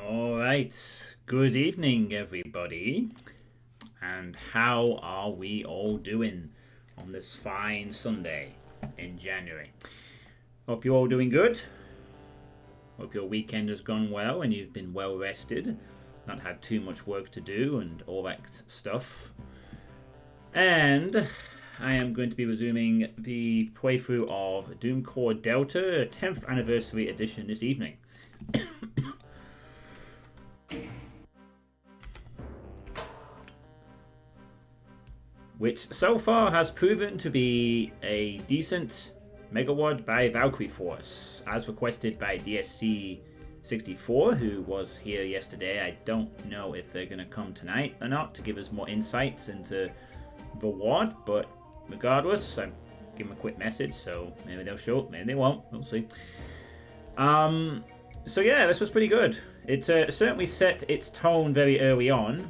All right. Good evening, everybody. And how are we all doing on this fine Sunday in January? Hope you're all doing good. Hope your weekend has gone well and you've been well rested, not had too much work to do and all that stuff. And I am going to be resuming the playthrough of Doom Core Delta 10th Anniversary Edition this evening. Which so far has proven to be a decent megawatt by Valkyrie Force, as requested by DSC64, who was here yesterday. I don't know if they're going to come tonight or not to give us more insights into the WAD, but regardless, I give them a quick message, so maybe they'll show up, maybe they won't, we'll see. So yeah, this was pretty good. It certainly set its tone very early on,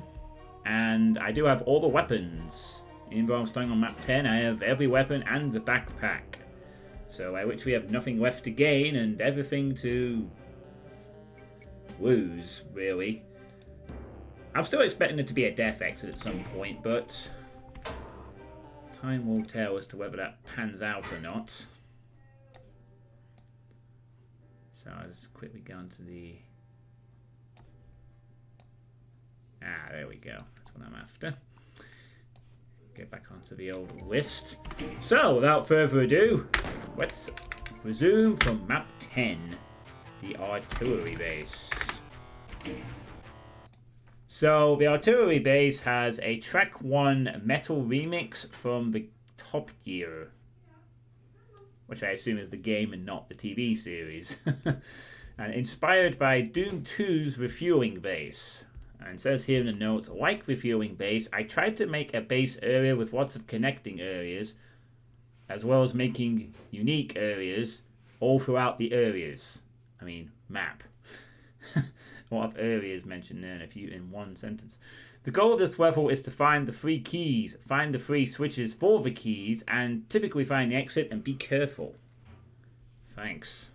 and I do have all the weapons. Even though I'm starting on map 10, I have every weapon and the backpack. So I literally have nothing left to gain and everything to lose, really. I'm still expecting it to be a death exit at some point, but time will tell as to whether that pans out or not. So I'll just quickly go into the... there we go. That's what I'm after. Get back onto the old list. So, without further ado, let's resume from map 10, the artillery base. So, the artillery base has a track 1 metal remix from the Top Gear, which I assume is the game and not the TV series, and inspired by Doom 2's refueling base. And it says here in the notes, like refueling base, I tried to make a base area with lots of connecting areas, as well as making unique areas all throughout the areas. I mean, map. A lot of areas mentioned there in one sentence. The goal of this level is to find the 3 keys, find the 3 switches for the keys, and typically find the exit and be careful. Thanks.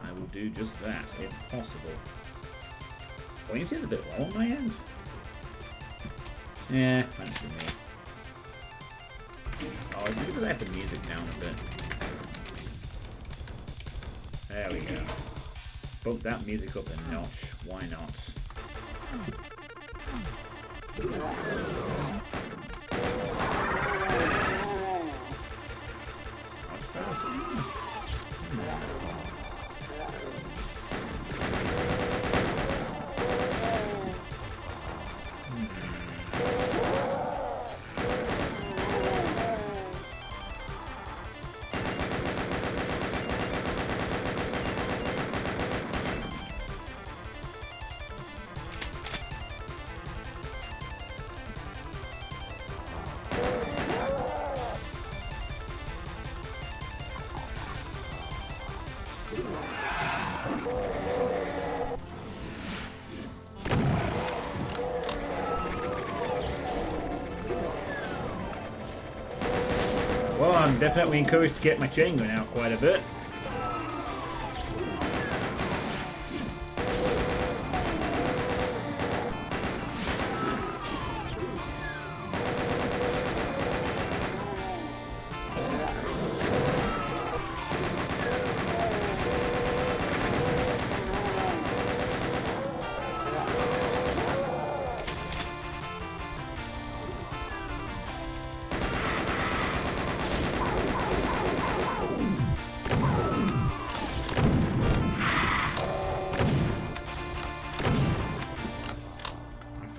I will do just that, if possible. Volume is a bit low on my end. Yeah, that's for me. Oh, it's because I have the music down a bit. There we go. Bump that music up a notch. Why not? Well, I'm definitely encouraged to get my chain gun out quite a bit.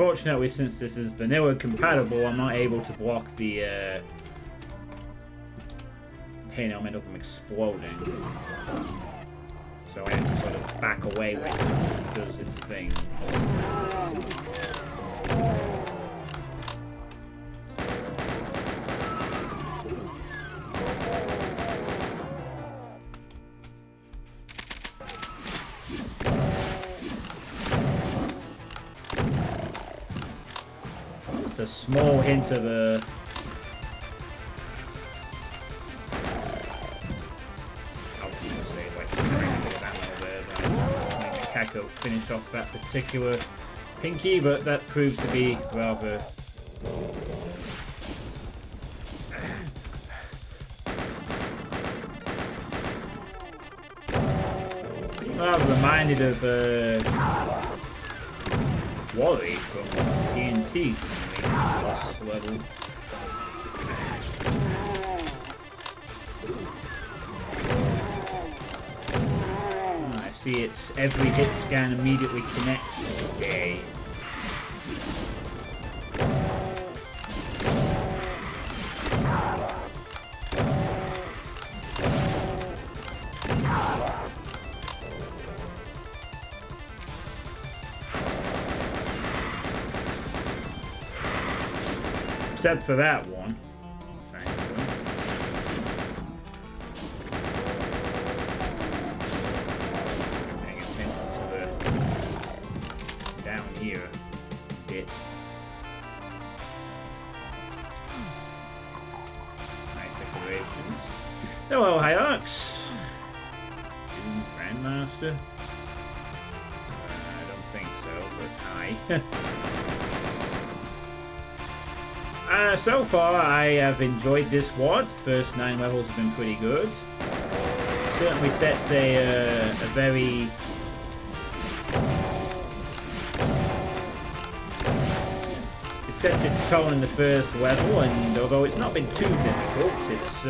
Unfortunately, since this is vanilla compatible, I'm not able to block the pain element of them exploding. So I have to sort of back away when it does its thing. A small hint of a go finish off that particular pinky, but that proves to be rather... rather reminded of Wally from TNT boss level. I see it's every hit scan immediately connects. Yay. Except for that one. Paying attention to the down here bit. Nice decorations. Hello, Hiox. Grandmaster? I don't think so, but hi. So far, I have enjoyed this WOD. First 9 levels have been pretty good. Certainly sets a very... It sets its tone in the first level, and although it's not been too difficult, it's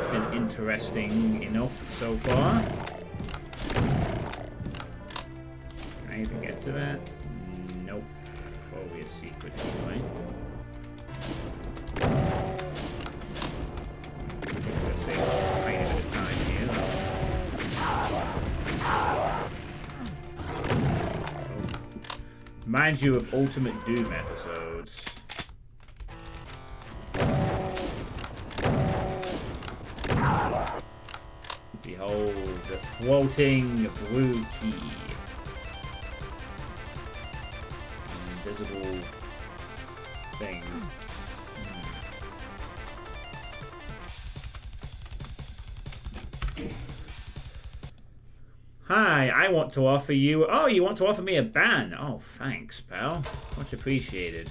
been interesting enough so far. Can I even get to that? Nope. Probably a secret anyway. Let's save a tiny bit of time here. Oh. Reminds you of Ultimate Doom episodes. Behold the floating blue key. Invisible thing. Hi, I want to offer you... Oh, you want to offer me a ban? Oh, thanks, pal. Much appreciated.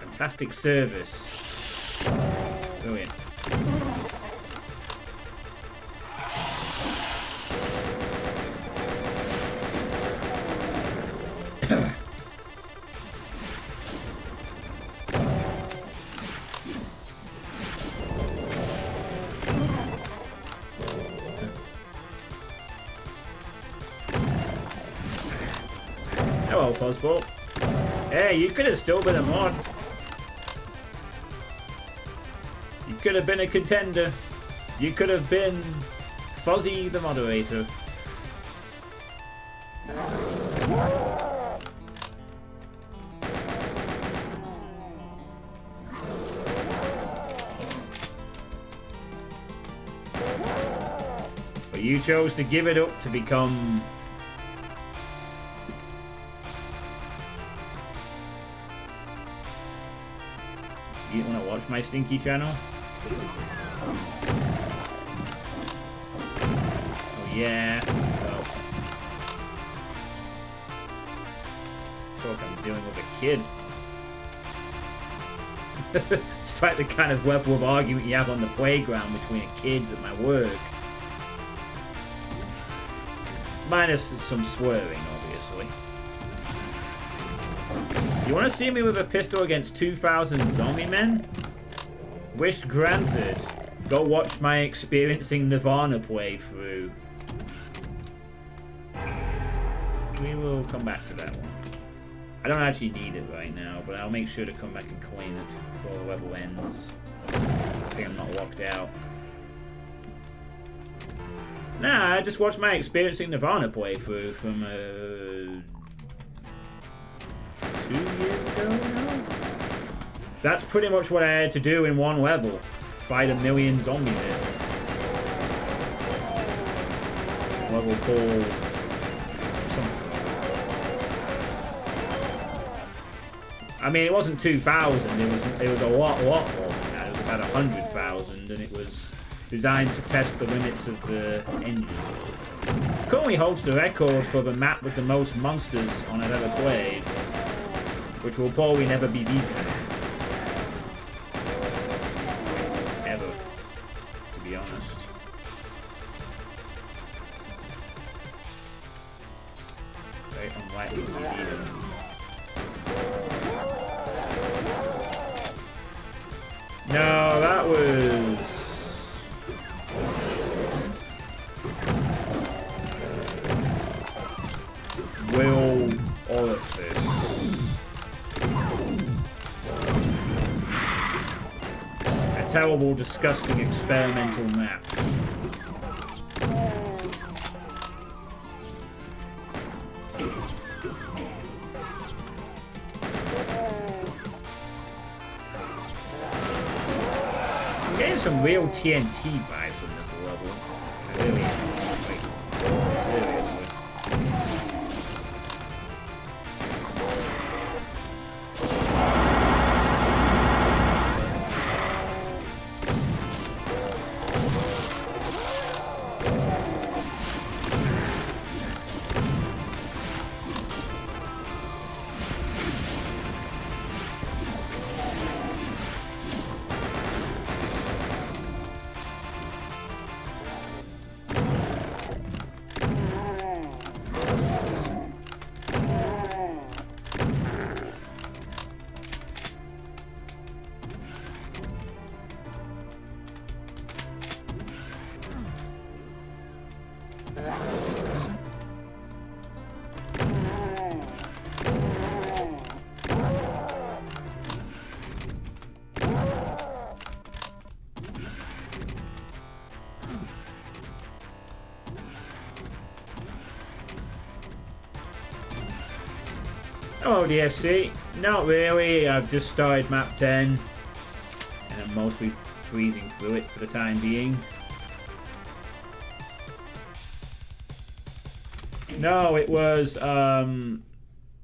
Fantastic service. Brilliant. Hello, Fuzzball. Hey, you could have still been a mod. You could have been a contender. You could have been Fuzzy the moderator. But you chose to give it up to become... You want to watch my stinky channel? Oh yeah. Well, I feel like I'm dealing with a kid. It's like the kind of level of argument you have on the playground between kids at my work. Minus some swearing, obviously. You want to see me with a pistol against 2,000 zombie men? Wish granted. Go watch my Experiencing Nirvana playthrough. We will come back to that one. I don't actually need it right now, but I'll make sure to come back and clean it before the level ends. I think I'm not locked out. Nah, I just watched my Experiencing Nirvana playthrough from 2 years ago now? That's pretty much what I had to do in one level. Fight 1,000,000 zombies in. Level called something. I mean, it wasn't 2,000. It was a lot more than that. It was about 100,000, and it was designed to test the limits of the engine. Currently holds the record for the map with the most monsters on I've ever played, which will probably never be beaten. Ever, to be honest. Very unlikely to be beaten. No, that was... Will Orifice. A terrible, disgusting experimental map. I'm getting some real TNT vibes from this level. I really am. Like, seriously. Oh, DFC. Not really. I've just started map 10 and I'm mostly breezing through it for the time being. No, it was oh,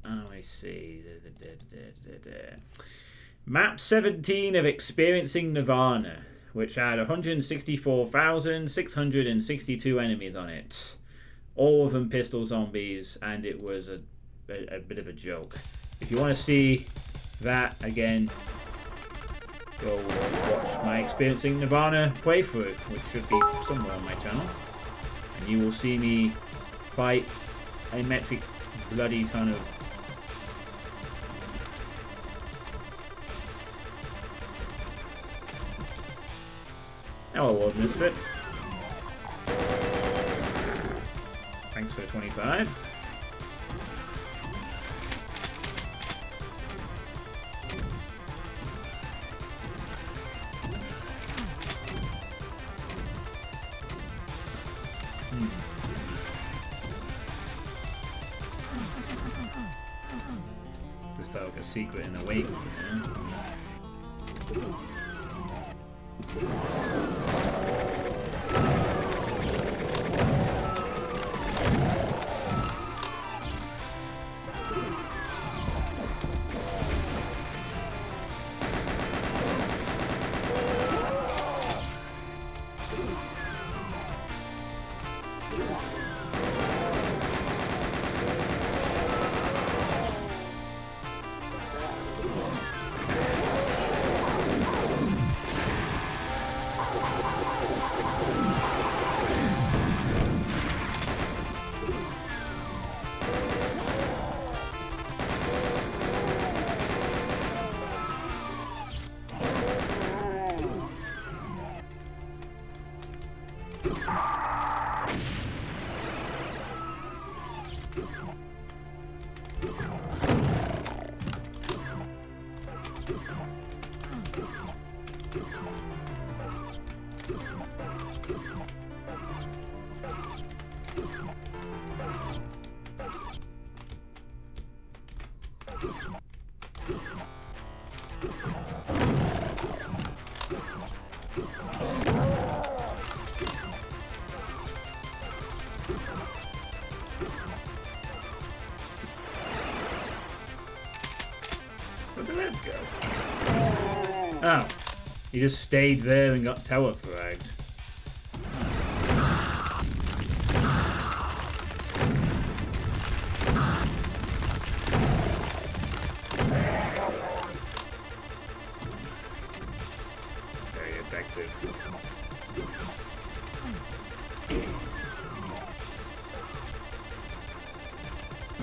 I see. Map 17 of Experiencing Nirvana, which had 164,662 enemies on it. All of them pistol zombies, and it was a bit of a joke. If you want to see that again, go watch my Experiencing Nirvana playthrough, which should be somewhere on my channel, and you will see me fight a metric bloody ton of hello, Lord Misfit. Thanks for the 25. Just like a secret in the wake, yeah? Oh, he just stayed there and got tower fragged.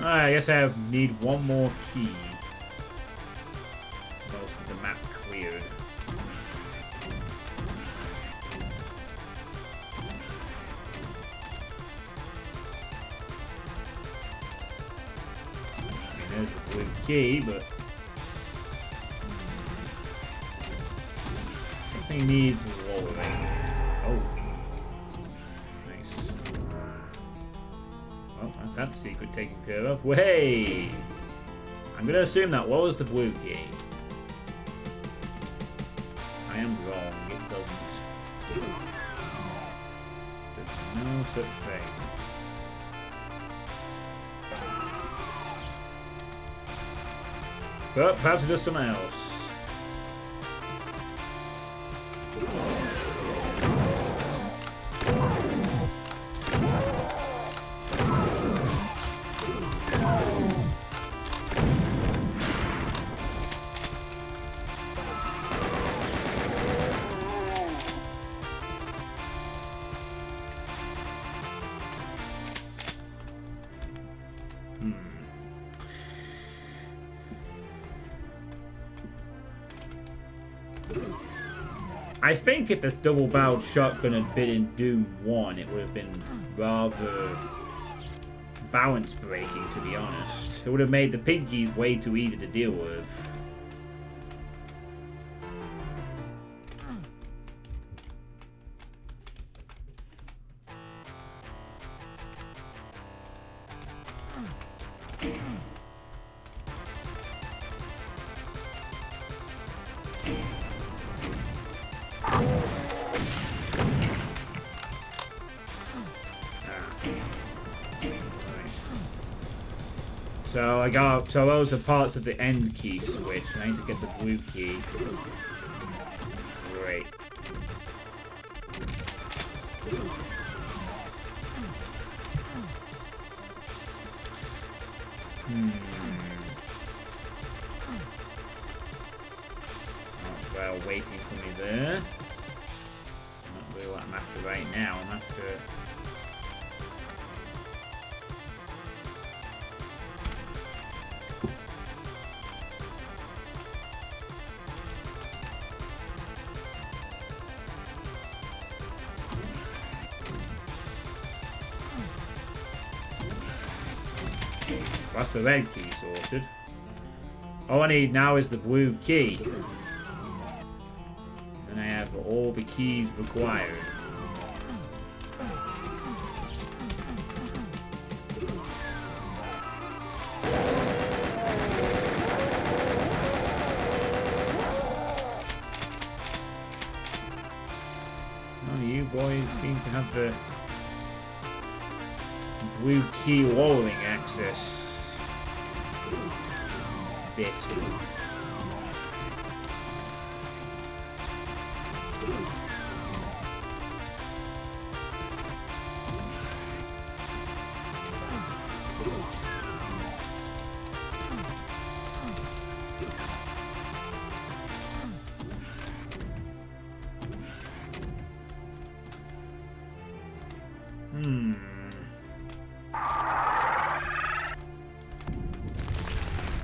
Alright, I guess I need one more key. Most of the map cleared. I mean, there's the blue key, but something needs lowering. Oh. Nice. Well, that's that secret taken care of. Way! I'm gonna assume that was the blue key. I am wrong, it doesn't. There's no such thing. But perhaps it does something else. I think if this double-barreled shotgun had been in Doom 1, it would have been rather balance-breaking, to be honest. It would have made the piggies way too easy to deal with. So those are parts of the end key switch. I need to get the blue key. Great. Oh, well, waiting for me there. Not really what I'm after right now. I'm after... That's the red key sorted. All I need now is the blue key. And I have all the keys required. None of you boys seem to have the blue key lowering access. Bit.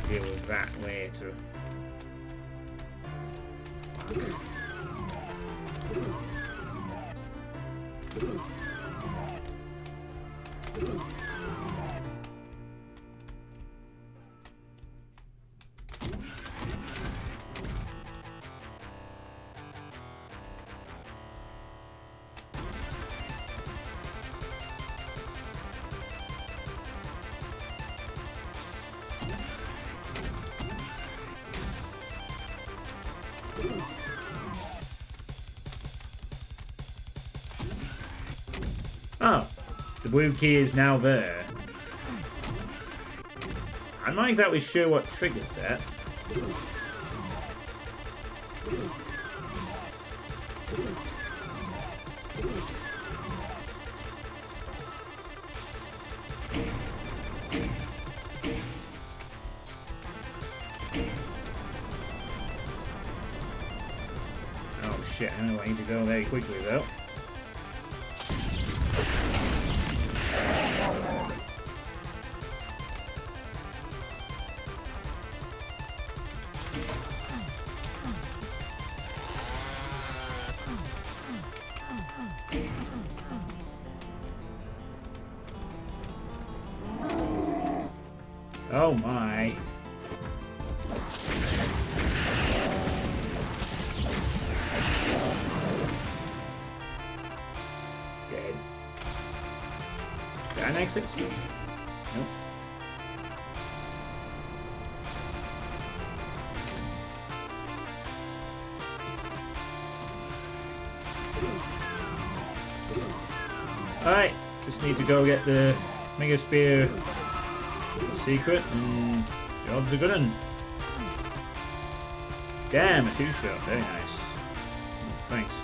Deal with that later. Oh, the blue key is now there. I'm not exactly sure what triggered that. Oh shit, I know I need to go very quickly though. Oh my. Dead. Did I next it? Nope. Alright, just need to go get the Mega Spear secret and job's a good one. Damn, a 2-shot, very nice. Thanks.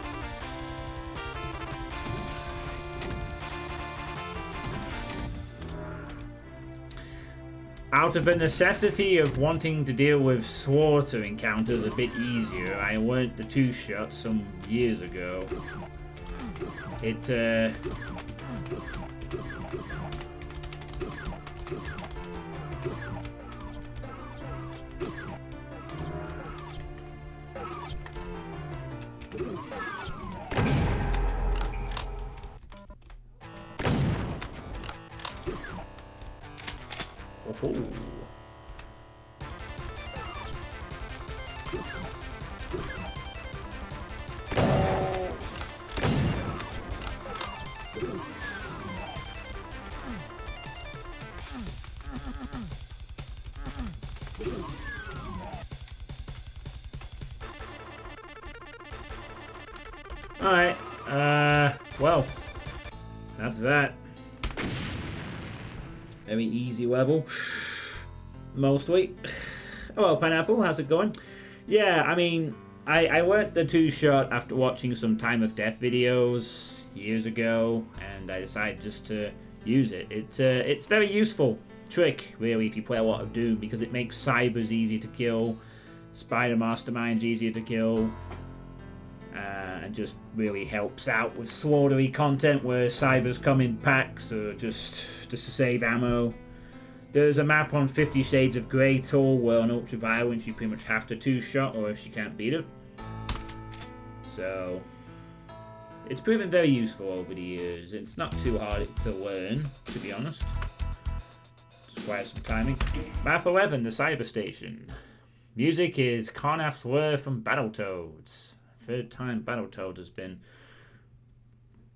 Out of a necessity of wanting to deal with slaughter encounters a bit easier, I learnt the 2-shot some years ago. It, oh. Alright, well, that's that. Very easy level, mostly. Hello, Pineapple, how's it going? Yeah, I mean, I learnt the 2-shot after watching some Time of Death videos years ago, and I decided just to use it. It's very useful trick, really, if you play a lot of Doom, because it makes Cybers easy to kill, Spider Masterminds easier to kill, and just really helps out with slaughtery content where Cybers come in packs or just to save ammo. There's a map on 50 Shades of Grey tool where on Ultraviolence you pretty much have to 2-shot or else you can't beat it. So it's proven very useful over the years. It's not too hard to learn, to be honest. Just requires some timing. Map 11, the Cyber Station. Music is Carnath's Lure from Battletoads. Third time Battletoads has been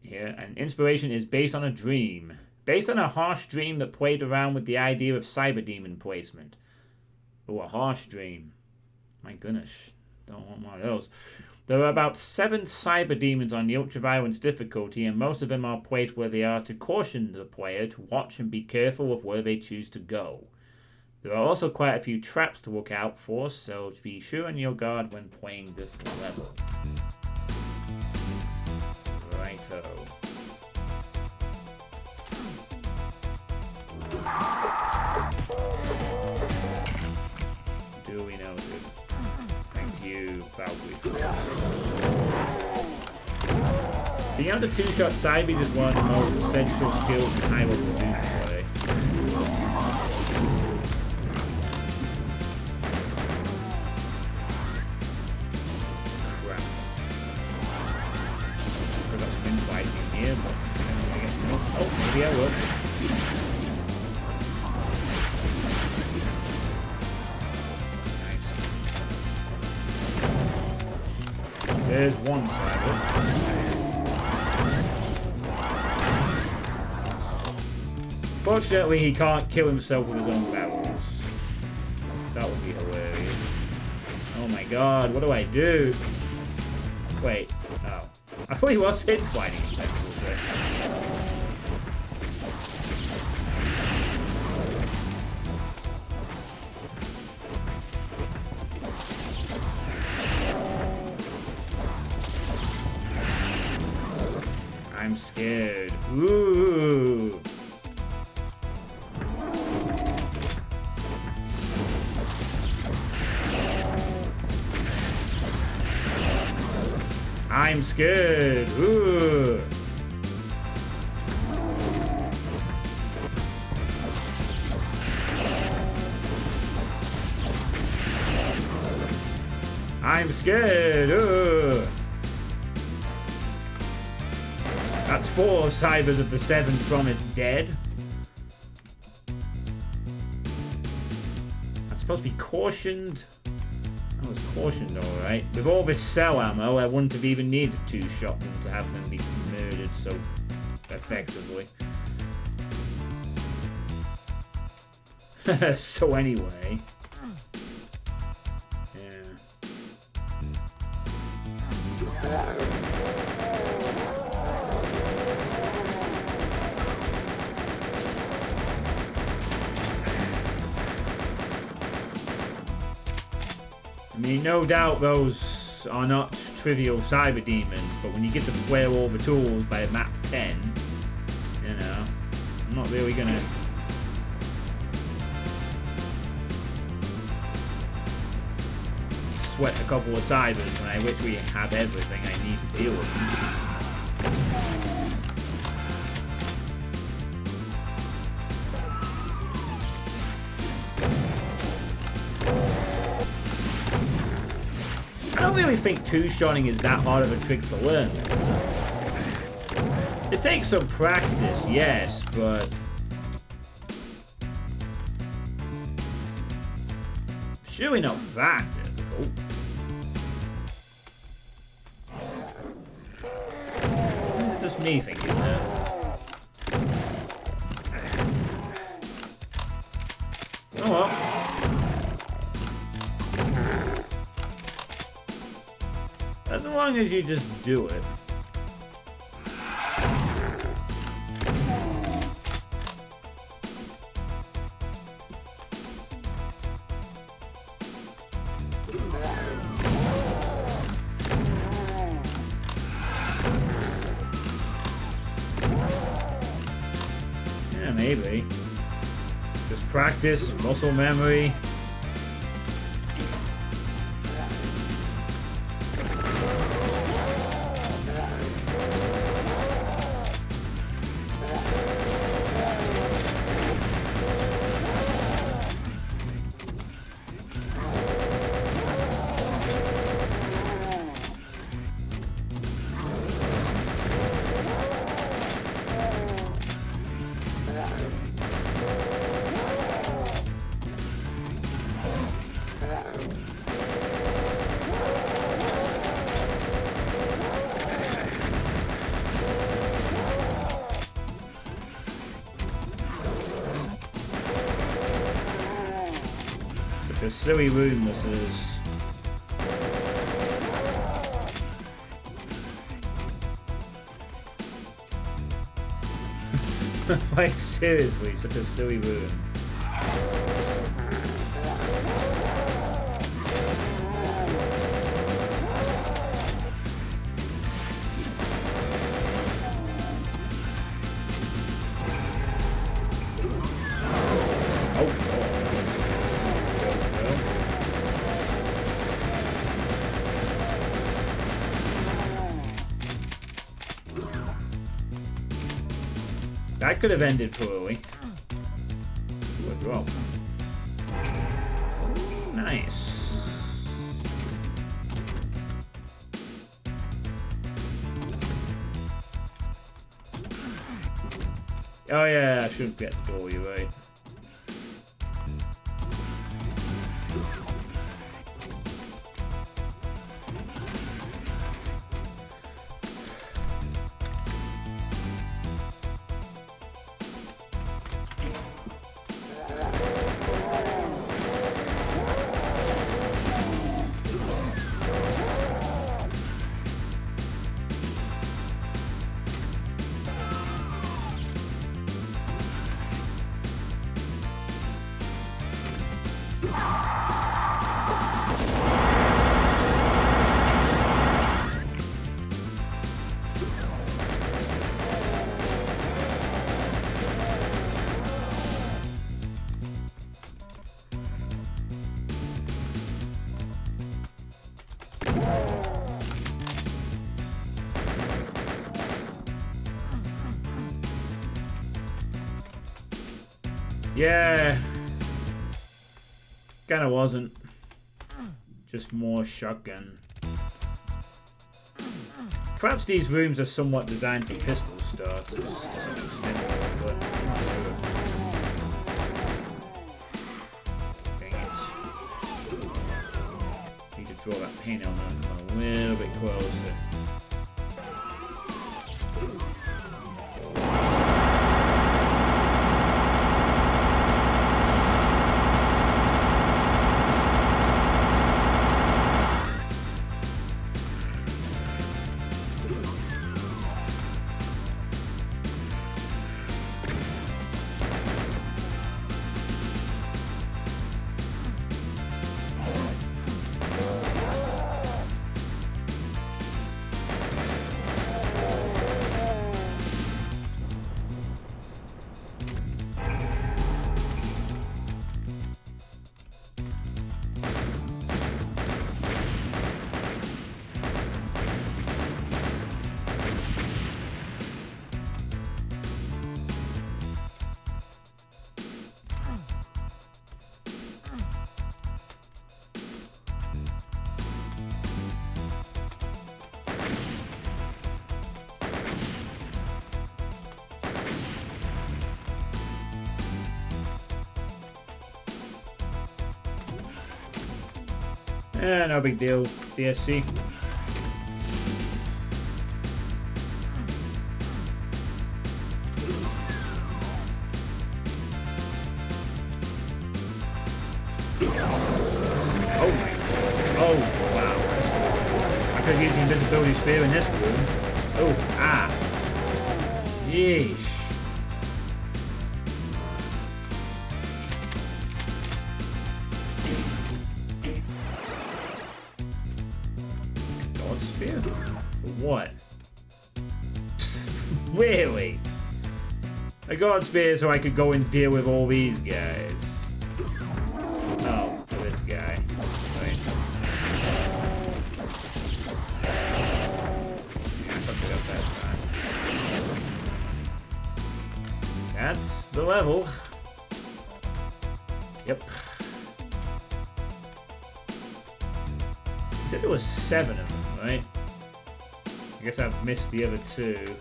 here. And inspiration is based on a dream. Based on a harsh dream that played around with the idea of Cyber Demon placement. Oh, a harsh dream. My goodness. Don't want one of those. There are about 7 Cyber Demons on the Ultraviolence difficulty, and most of them are placed where they are to caution the player to watch and be careful of where they choose to go. There are also quite a few traps to look out for, so be sure on your guard when playing this level. Righto. Duly noted. Thank you, Valkyrie. Being able to 2-shot Cyber is one of the most essential skills in high level Doom play. Crap. I've got some infighting here, but I guess not. Oh, maybe I will. There's one Cyber. Fortunately, he can't kill himself with his own barrels. That would be hilarious. Oh my god, what do I do? Wait, oh. I thought he was hit fighting tentacles there. I'm scared. Ooh. I'm scared. Ooh. I'm scared. Ooh. That's 4 Cybers of the 7th promised dead. supposed to be cautioned. I was cautioned, alright. With all this cell ammo, I wouldn't have even needed 2 shotmen to have them be murdered so effectively. So anyway. Yeah. I mean, no doubt those are not trivial cyber demons, but when you get to play all the tools by map 10, you know, I'm not really gonna... sweat a couple of cybers when I literally have everything I need to deal with them. I don't really think two-shotting is that hard of a trick to learn. It takes some practice, yes, but surely not that difficult. Just me thinking that. Oh well. As long as you just do it. Yeah, maybe. Just practice, muscle memory. Such a silly room this is. Like seriously, such a silly room. That could have ended poorly. Good roll. Nice. Oh yeah, I shouldn't get the door, you're right. Yeah, kinda wasn't. Just more shotgun. Perhaps these rooms are somewhat designed for pistol starters to some extent, but I'm not sure. Dang it. You know, I'm gonna come a little bit closer. No big deal, DSC. Oh, wow. I could use the invisibility spear in this room. Oh, ah. Yeesh. God spear? What? Really? A God spear so I could go and deal with all these guys. Oh, this guy. Right. That's the level. Yep. I think there was 7 of them, right? I guess I've missed the other 2.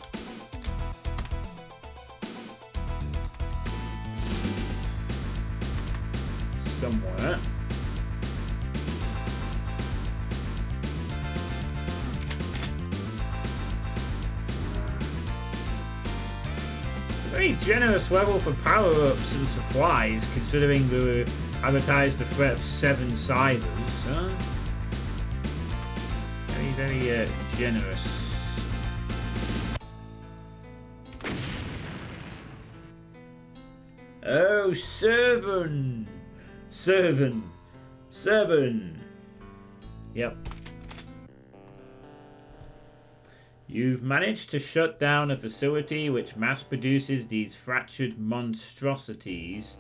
Somewhere. Very generous level for power-ups and supplies, considering they were advertised a threat of 7 cybers. Huh? Very generous. Oh, Servant! Servant! Yep. You've managed to shut down a facility which mass produces these fractured monstrosities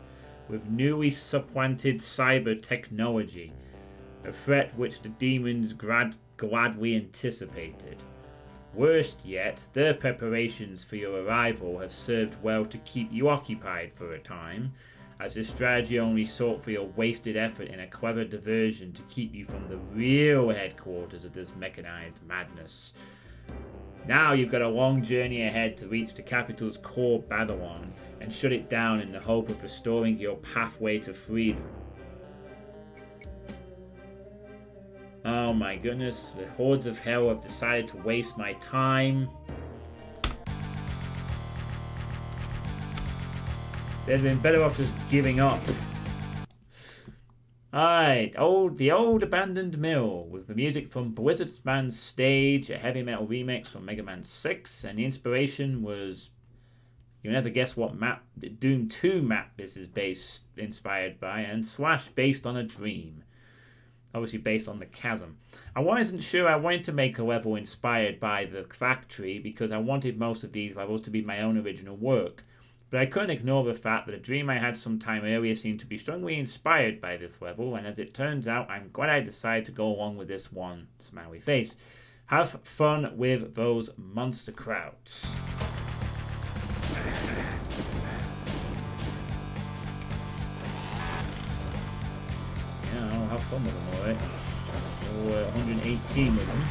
with newly supplanted cyber technology. A threat which the demons gladly anticipated. Worst yet, their preparations for your arrival have served well to keep you occupied for a time, as this strategy only sought for your wasted effort in a clever diversion to keep you from the real headquarters of this mechanized madness. Now you've got a long journey ahead to reach the capital's core, Babylon, and shut it down in the hope of restoring your pathway to freedom. Oh my goodness, the hordes of hell have decided to waste my time. They'd been better off just giving up. Alright, the old abandoned mill, with the music from Blizzard's Man's Stage, a heavy metal remix from Mega Man 6, and the inspiration was, you'll never guess what map, Doom 2 map this is inspired by, and Slash based on a dream. Obviously based on the chasm. I wasn't sure I wanted to make a level inspired by the factory because I wanted most of these levels to be my own original work. But I couldn't ignore the fact that a dream I had some time earlier seemed to be strongly inspired by this level, and as it turns out, I'm glad I decided to go along with this one. Smiley face. Have fun with those monster crowds. Yeah, I'll have fun with them, alright. So, 118 with them.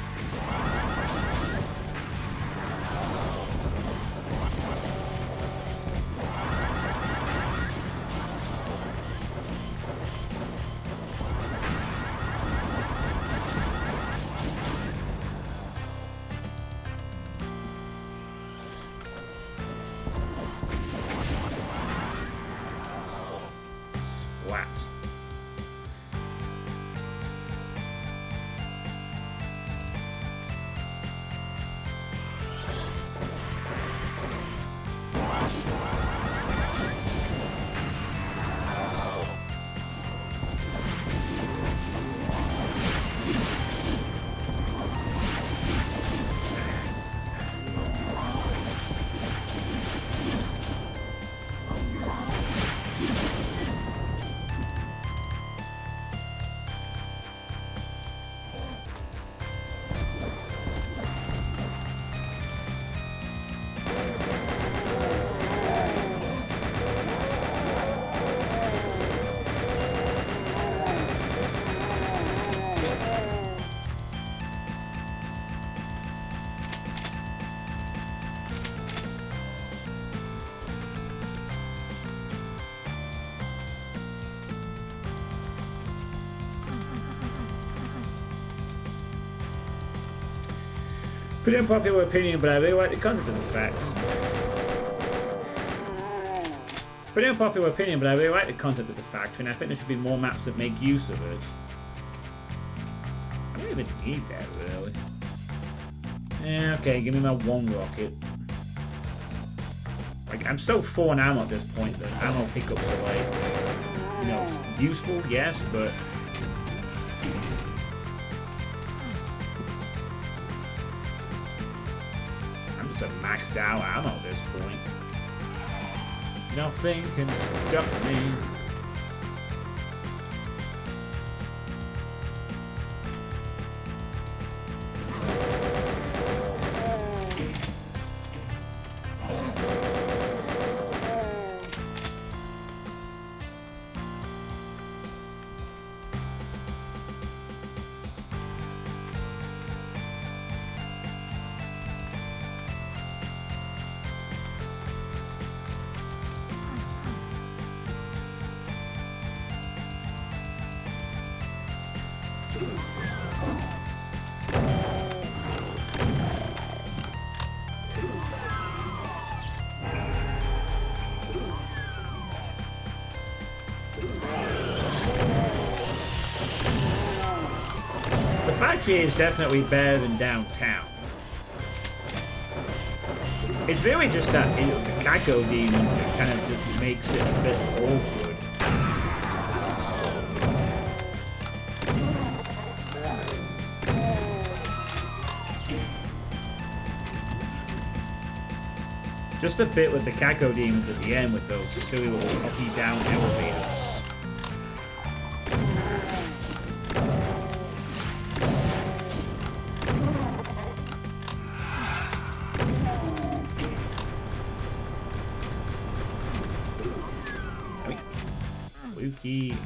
Pretty unpopular opinion, but I really like the content of the fact. Pretty unpopular opinion, but I really like the content of the factory, and I think there should be more maps that make use of it. I don't even need that, really. Yeah, okay, give me my one rocket. Like, I'm so full on ammo at this point that ammo pickups are like, you know, useful, yes, but... I'm just a maxed out ammo at this point. Nothing can stop me. Is definitely better than downtown. It's really just that the Kako demons that kind of just makes it a bit awkward. Just a bit with the Kako demons at the end with those silly little uppy down elevators.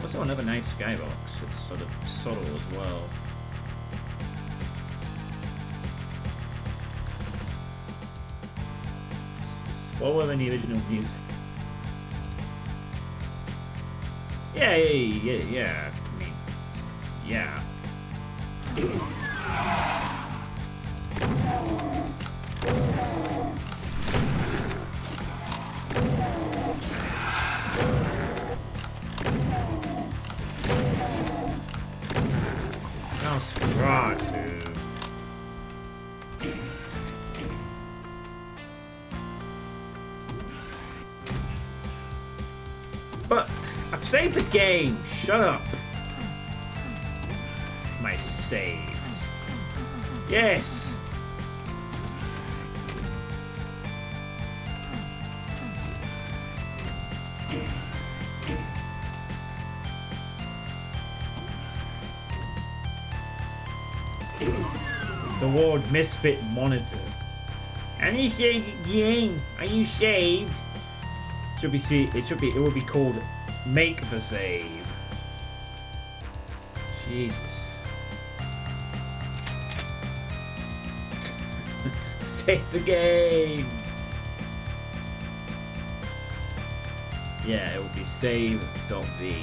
Also another nice skybox. It's sort of subtle as well. Slower than the original music. Yeah. I mean, yeah. But I've saved the game. Shut up. Am I saved? Yes. It's the word misfit monitor. Are you saved again? Are you saved? It would be called Make the Save. Jesus. Save the game. Yeah, it would be save.v.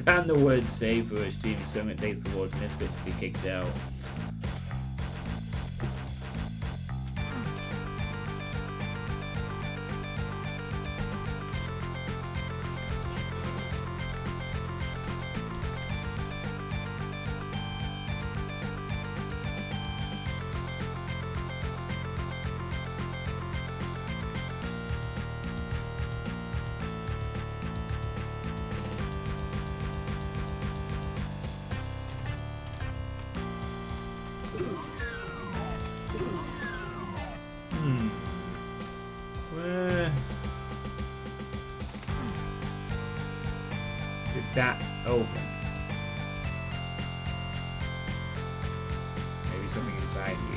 Ban the word save for a stream so it takes the word misfit to be kicked out. That open.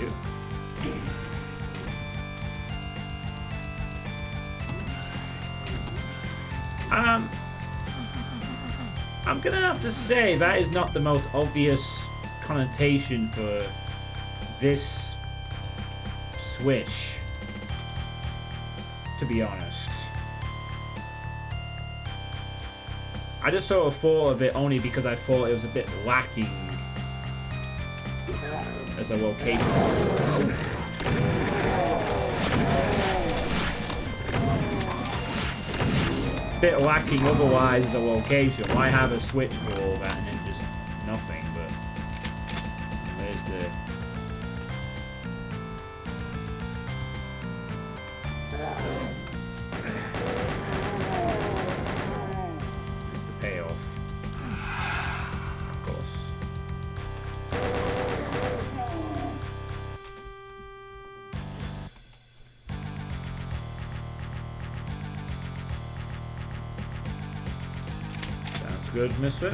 you. I'm gonna have to say that is not the most obvious connotation for this Switch, to be honest. I just sort of thought of it only because I thought it was a bit lacking as a location. Bit lacking otherwise as a location. Why have a Switch for all that and then just nothing? But there's the payoff, of course. Good, Misfit.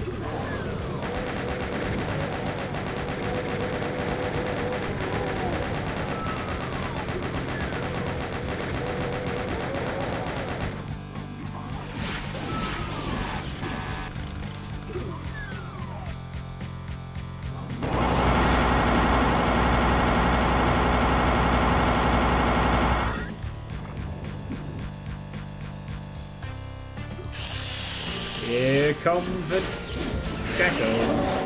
Here come the geckos.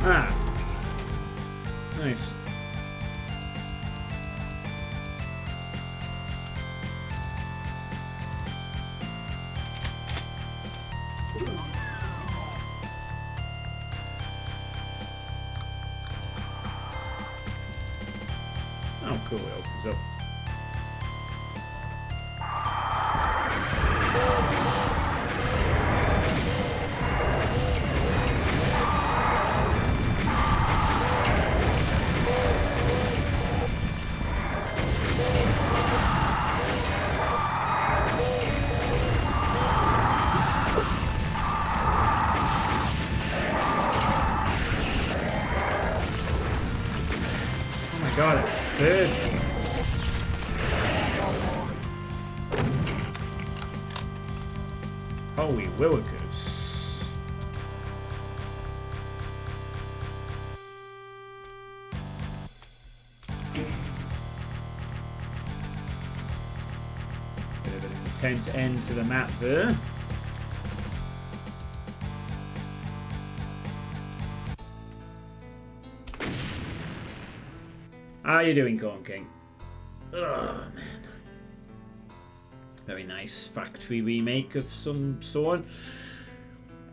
Ah. Nice. Oh, cool. It opens up. Got it. Good. Holy willikers. intense end to the map there. How are you doing, Corn King? Oh, man. Very nice factory remake of some sort.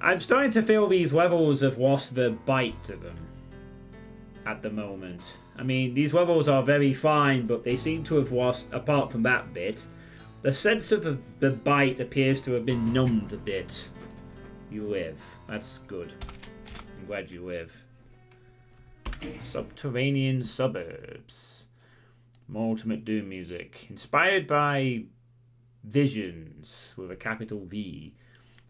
I'm starting to feel these levels have lost the bite to them at the moment. I mean, these levels are very fine, but they seem to have lost, apart from that bit, the sense of the bite appears to have been numbed a bit. You live. That's good. I'm glad you live. Subterranean Suburbs. More Ultimate Doom music. Inspired by visions with a capital V.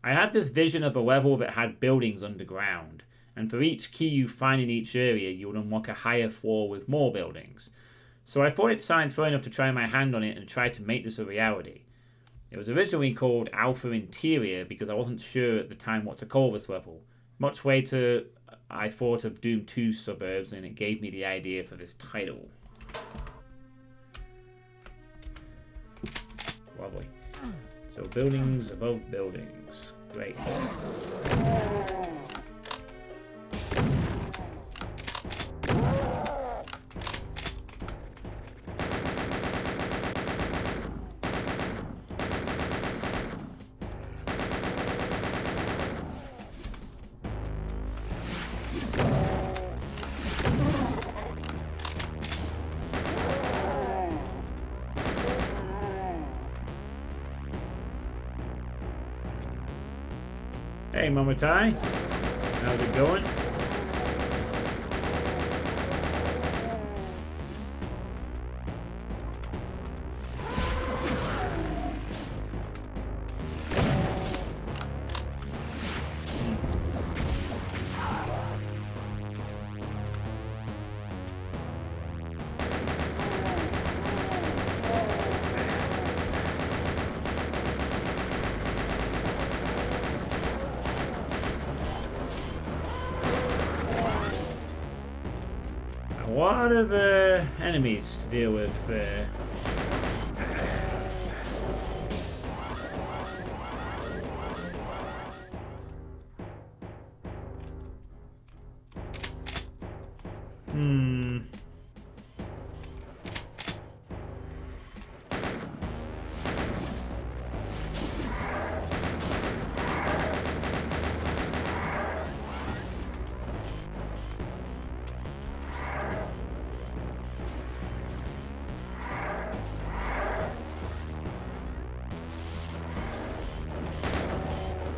I had this vision of a level that had buildings underground, and for each key you find in each area you would unlock a higher floor with more buildings. So I thought it sounded fun enough to try my hand on it and try to make this a reality. It was originally called Alpha Interior because I wasn't sure at the time what to call this level. Much later I thought of Doom 2 Suburbs and it gave me the idea for this title. Lovely. So buildings above buildings. Great. Hey, Mama Ty. How's it going? A lot of enemies to deal with.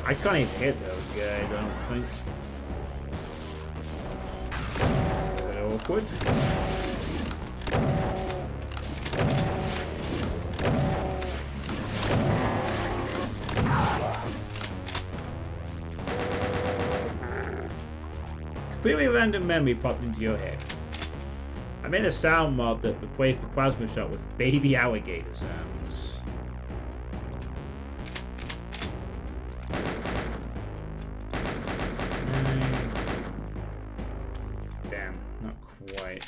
I can't even hit those guys, I don't think. A bit awkward. Completely random memory popped into your head. I made a sound mod that replaced the plasma shot with baby alligator sounds. Damn, not quite.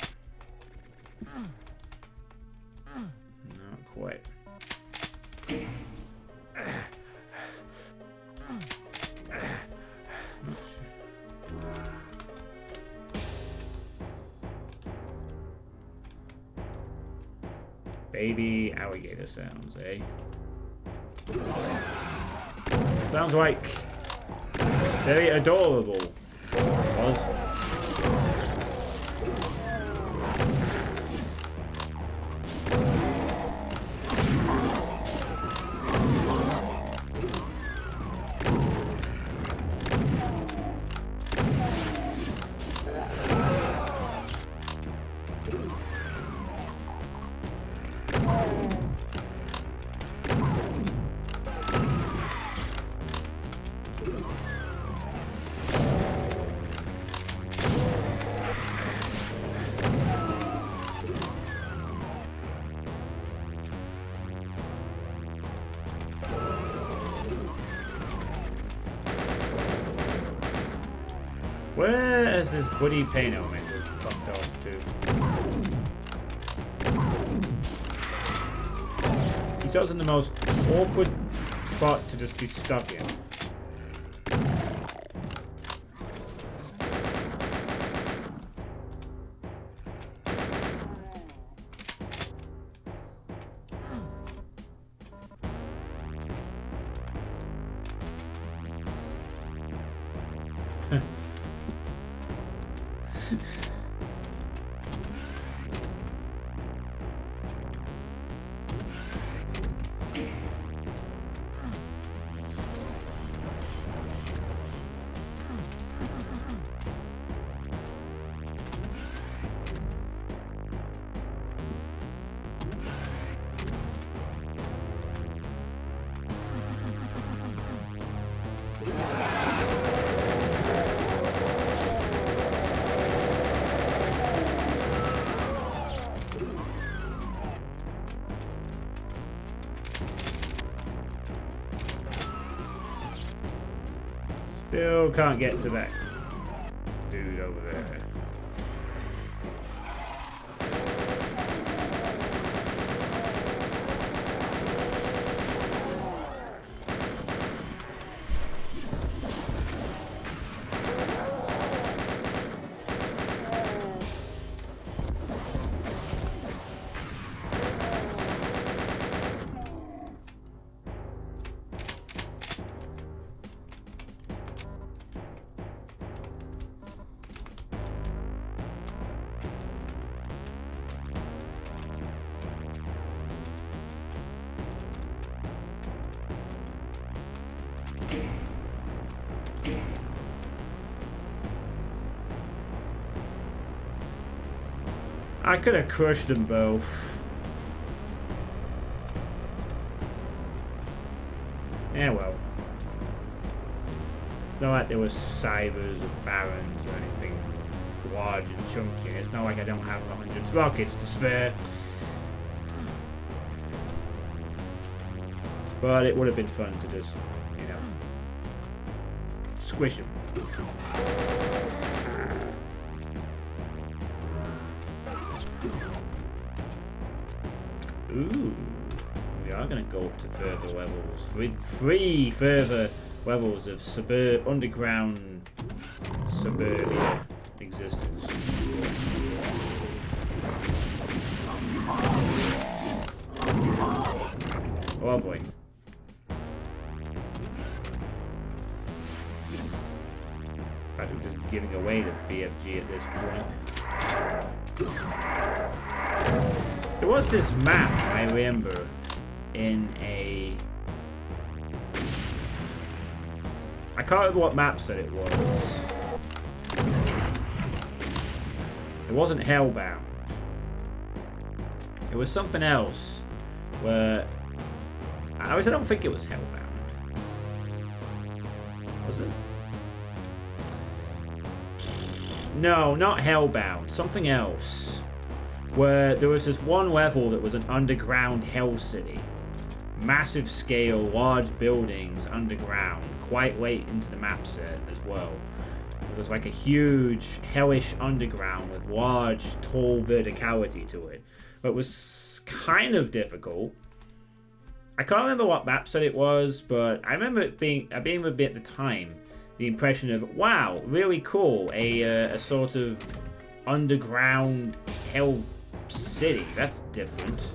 Not quite. Not sure. Baby alligator sounds, eh? Sounds like very adorable. Was. Where is this Woody Pano meant to have fucked off to? He's also in the most awkward spot to just be stuck in. Still can't get to that dude over there. I could have crushed them both. Yeah, well. It's not like there was cybers or barons or anything large and chunky. It's not like I don't have 100 rockets to spare. But it would have been fun to just, you know, squish them. Ooh, we are going to go up to further levels. Three further levels of underground suburbia existence. Lovely. In fact, we're just giving away the BFG at this point. There was this map, I remember, in a... I can't remember what map set it was. It wasn't Hellbound. It was something else, where... I don't think it was Hellbound. Was it? No, not Hellbound. Something else. Where there was this one level that was an underground hell city. Massive scale, large buildings underground, quite late into the map set as well. It was like a huge, hellish underground with large, tall verticality to it. But it was kind of difficult. I can't remember what map set it was, but I remember it being a bit at the time, the impression of, wow, really cool, a sort of underground hell city. That's different.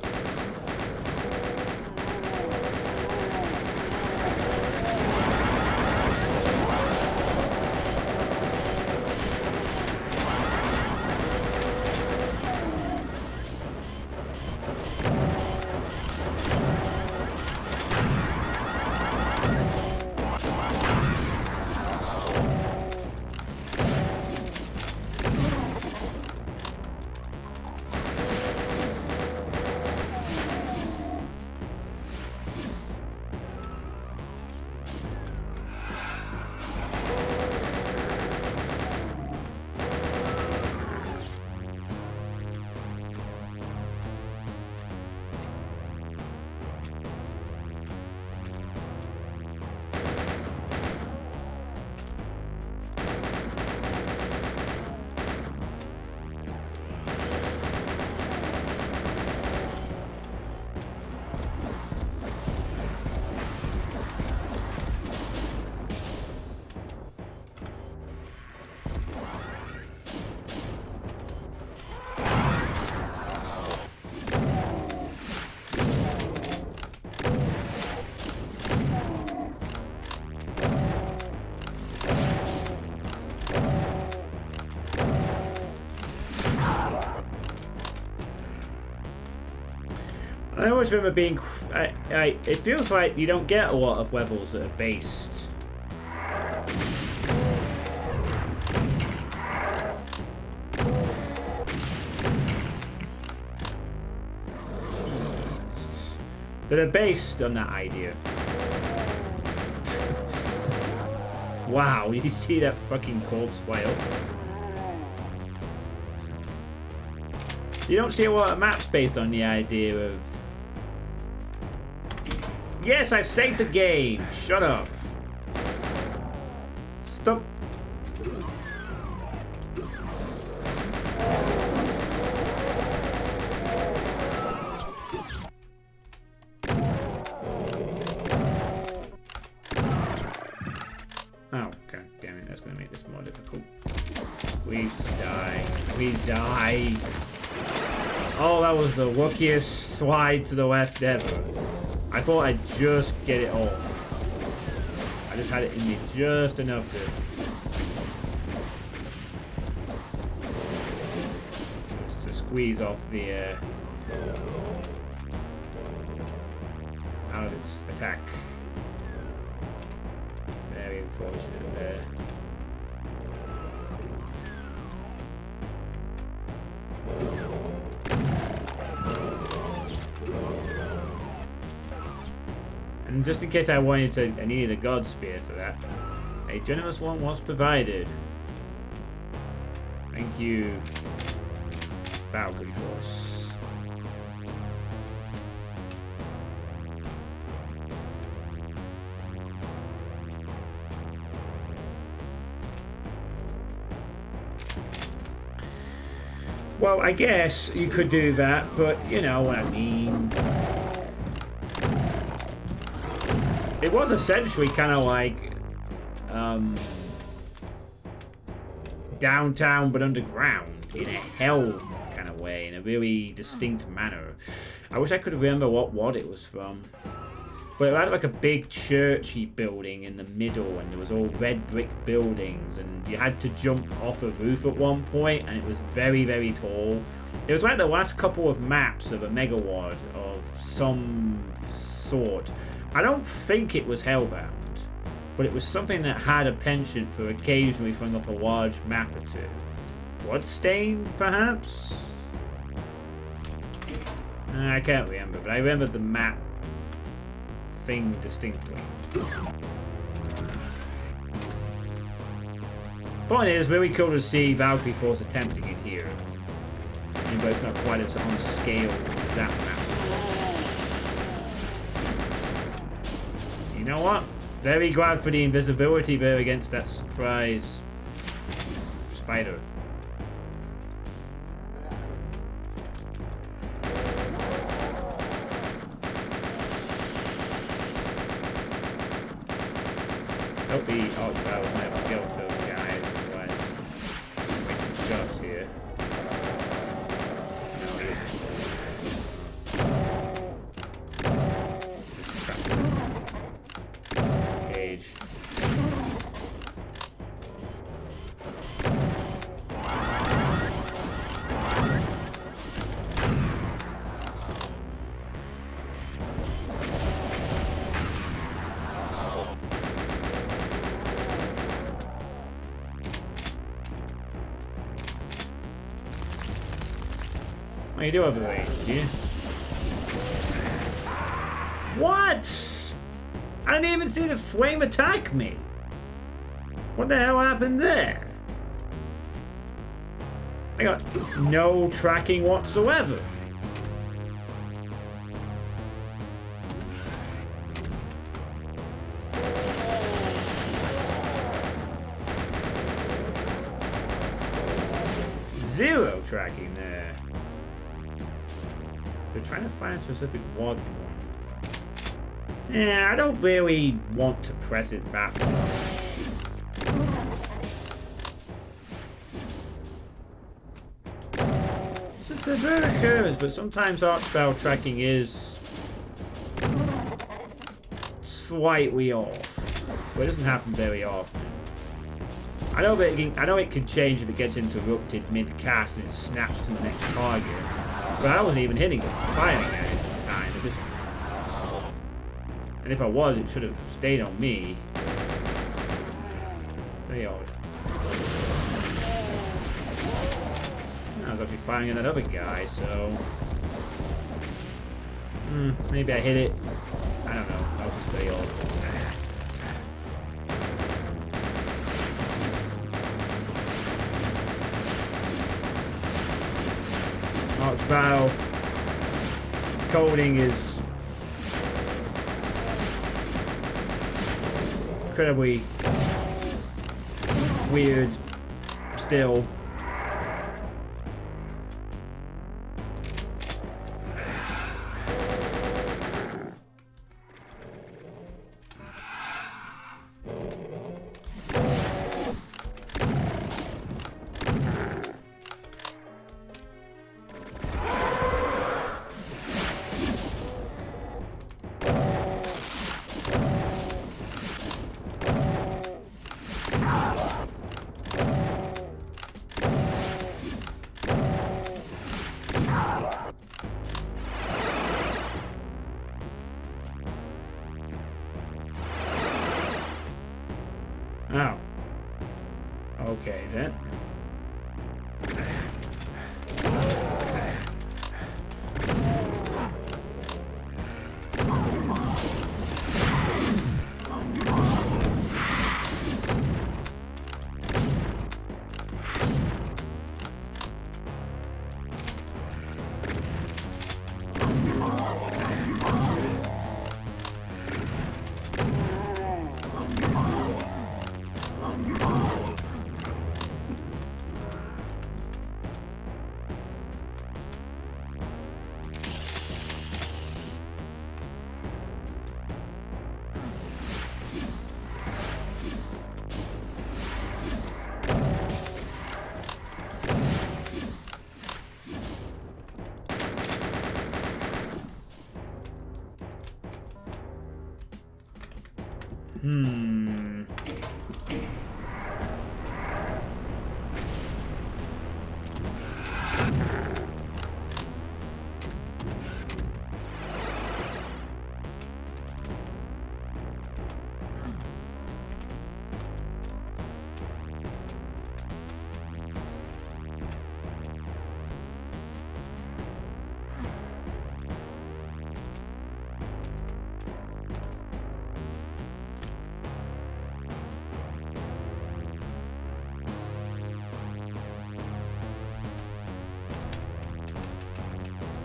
I always remember being... it feels like you don't get a lot of levels that are based... that are based on that idea. Wow, did you see that fucking corpse fly up? You don't see a lot of maps based on the idea of... Yes, I've saved the game! Shut up! Stop! Oh, god damn it, that's gonna make this more difficult. Please die. Please die. Oh, that was the luckiest slide to the left ever. I thought I'd just get it off. I just had it in me just enough to squeeze off the out of its attack. Very unfortunate there. And just in case I needed a God Spear for that, a generous one was provided. Thank you, Valkyrie Force. Well, I guess you could do that, but you know what I mean. It was essentially kind of like downtown but underground in a hell kind of way, in a really distinct manner. I wish I could remember what wad it was from. But it had like a big churchy building in the middle, and there was all red brick buildings, and you had to jump off a roof at one point, and it was very, very tall. It was like the last couple of maps of a megawad of some sort. I don't think it was Hellbound, but it was something that had a penchant for occasionally throwing up a large map or two. Bloodstained, perhaps? I can't remember, but I remember the map thing distinctly. Point is, really cool to see Valkyrie Force attempting it here. Even though it's not quite as on scale as that map. You know what? Very glad for the invisibility there against that surprise spider. Hope the Archviles never killed those guys, otherwise wasting shots here. No, he isn't. Just trapped in a cage. Oh, you do have a range, do you? What? I didn't even see the flame attack me. What the hell happened there? I got no tracking whatsoever. Zero tracking there. They're trying to find a specific wad one. Yeah, I don't really want to press it that much. It's just a rare occurrence, but sometimes archspell tracking is slightly off. But it doesn't happen very often. I know it can change if it gets interrupted mid-cast and it snaps to the next target. But I wasn't even hitting it, firing at it at the time. And if I was, it should have stayed on me. Very odd. I was actually firing at that other guy, so... maybe I hit it. I don't know. That was just very odd. Wadstream coding is incredibly weird still. Oh. Okay, then.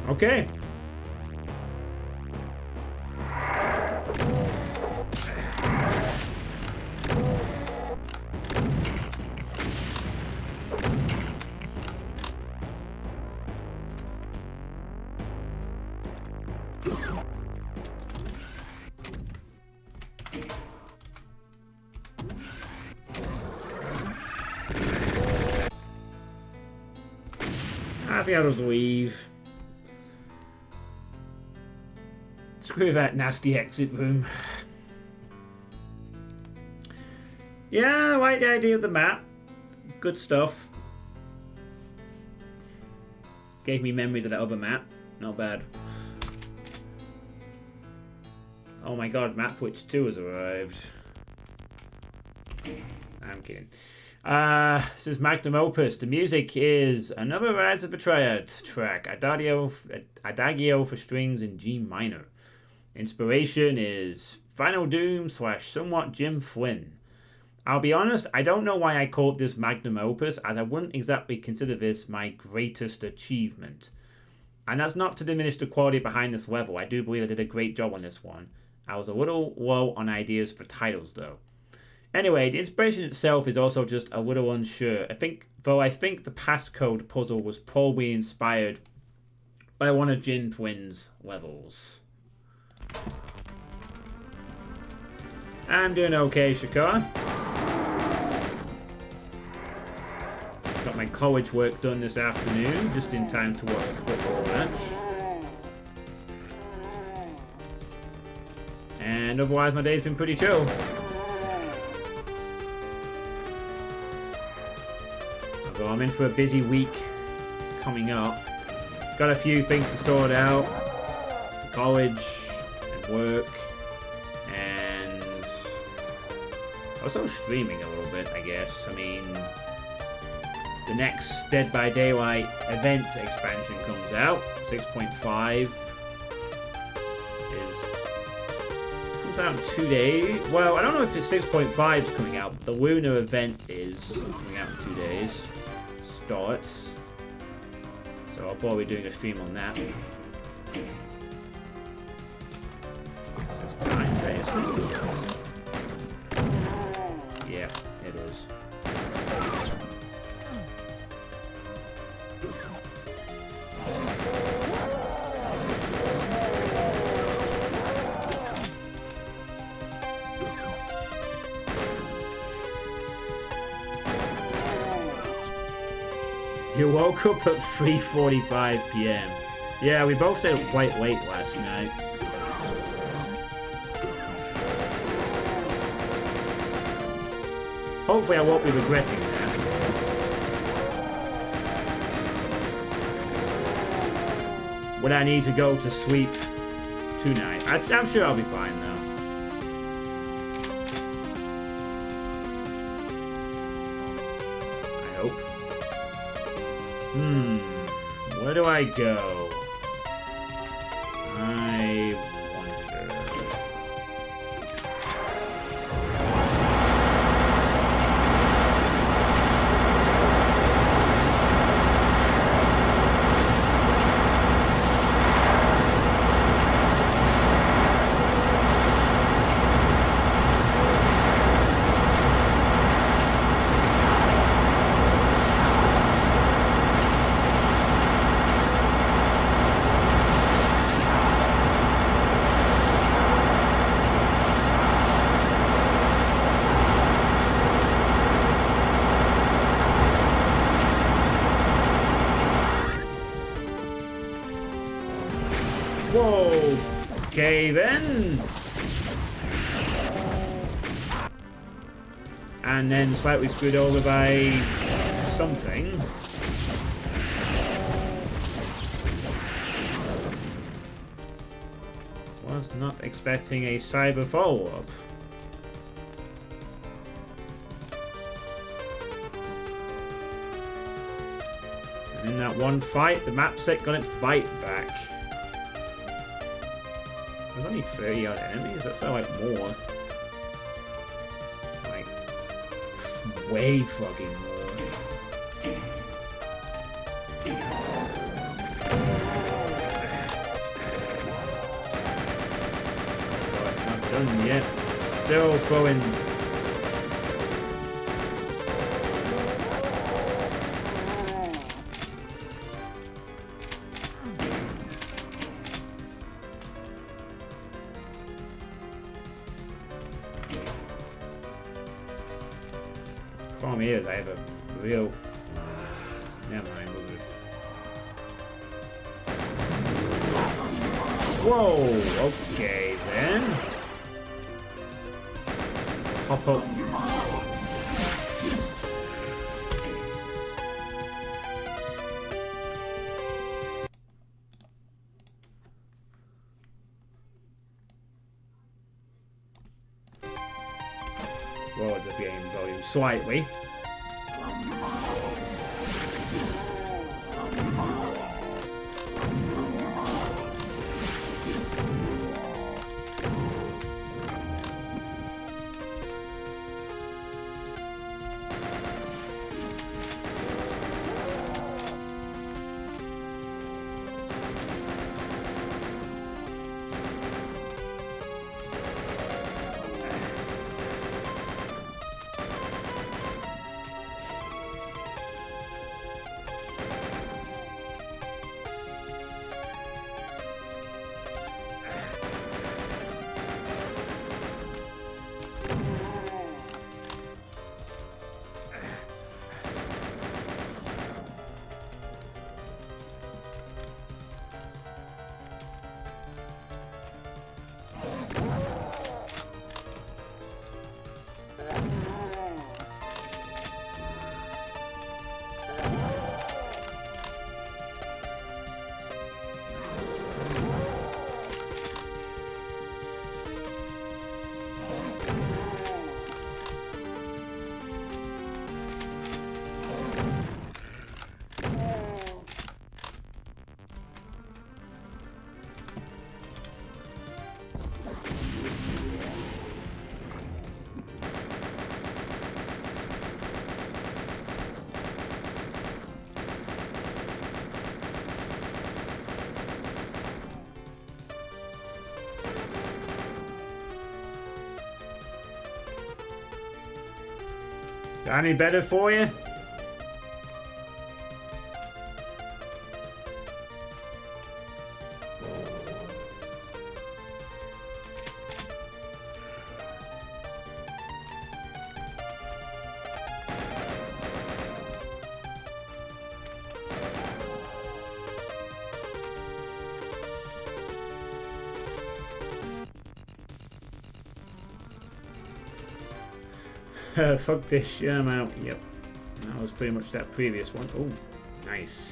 Okay. I think I'll just leave. Screw that nasty exit room. Yeah, I like the idea of the map. Good stuff. Gave me memories of that other map. Not bad. Oh my god, Map Witch 2 has arrived. I'm kidding. This is Magnum Opus. The music is Another Rise of the Triad track. Adagio for strings in G minor. Inspiration is Final Doom / somewhat Jim Flynn. I'll be honest, I don't know why I called this Magnum Opus, as I wouldn't exactly consider this my greatest achievement. And that's not to diminish the quality behind this level. I do believe I did a great job on this one. I was a little low on ideas for titles though. Anyway, the inspiration itself is also just a little unsure. I think the passcode puzzle was probably inspired by one of Jim Flynn's levels. I'm doing okay, Shakar. Got my college work done this afternoon, just in time to watch the football match. And otherwise, my day's been pretty chill. Although I'm in for a busy week coming up. Got a few things to sort out. College and work. Also streaming a little bit, I guess. I mean, the next Dead by Daylight event expansion comes out. 6.5 comes out in 2 days. Well, I don't know if the 6.5 is coming out, but the Lunar event is coming out in 2 days. Starts. So I'll probably be doing a stream on that. It's time-based. Yeah, it is. You woke up at 3:45 p.m. Yeah, we both stayed up quite late last night. Hopefully I won't be regretting that. When I need to go to sleep tonight. I'm sure I'll be fine though. I hope. Where do I go? I wonder. Whoa! Okay then. And then slightly screwed over by something. Was not expecting a cyber follow-up. And in that one fight, the map set got its bite back. There's only 30 odd enemies? That felt like more. Like, way fucking more. Oh, it's not done yet. Still throwing. Problem is, I have a real. Never mind. Whoa! Okay then. Hop up. Lower the game volume slightly. Got any better for you? Fuck this shit, I'm out. Yep. That was pretty much that previous one. Oh, nice.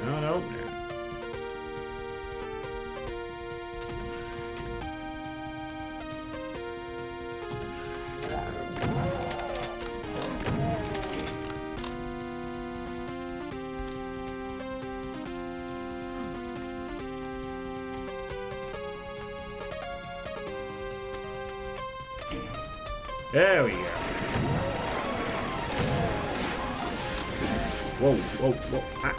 No. There we go. Whoa. Ah.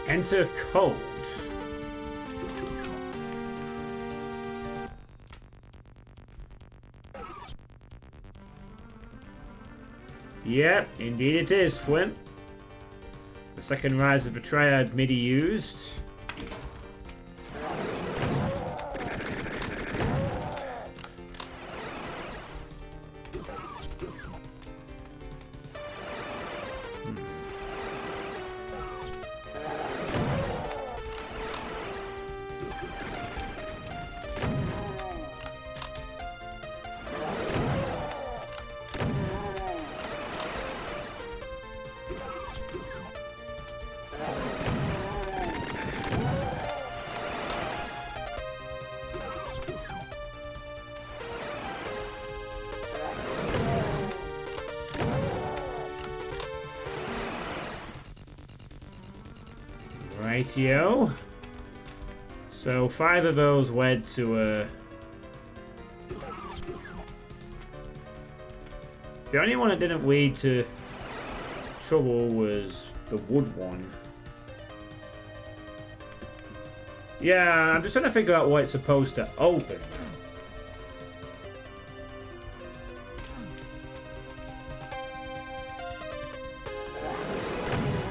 Enter code. Yep, indeed it is, Flint. The second rise of the Triad MIDI used. Rightio. So 5 of those led to a... The only one that didn't lead to trouble was the wood one. Yeah, I'm just trying to figure out what it's supposed to open.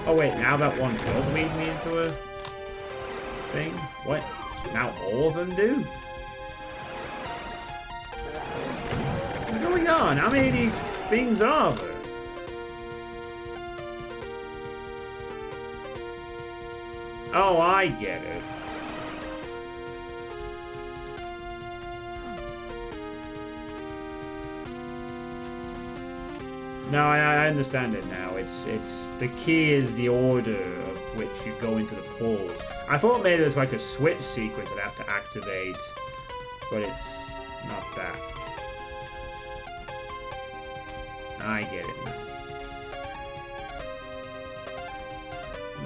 Oh wait, now that one does lead me into a thing? What? Now all of them do? What's going on? How many of these things are there? Oh, I get it. No, I understand it now. It's the key is the order of which you go into the pools. I thought maybe there's like a switch sequence I'd have to activate, but it's not that. I get it now.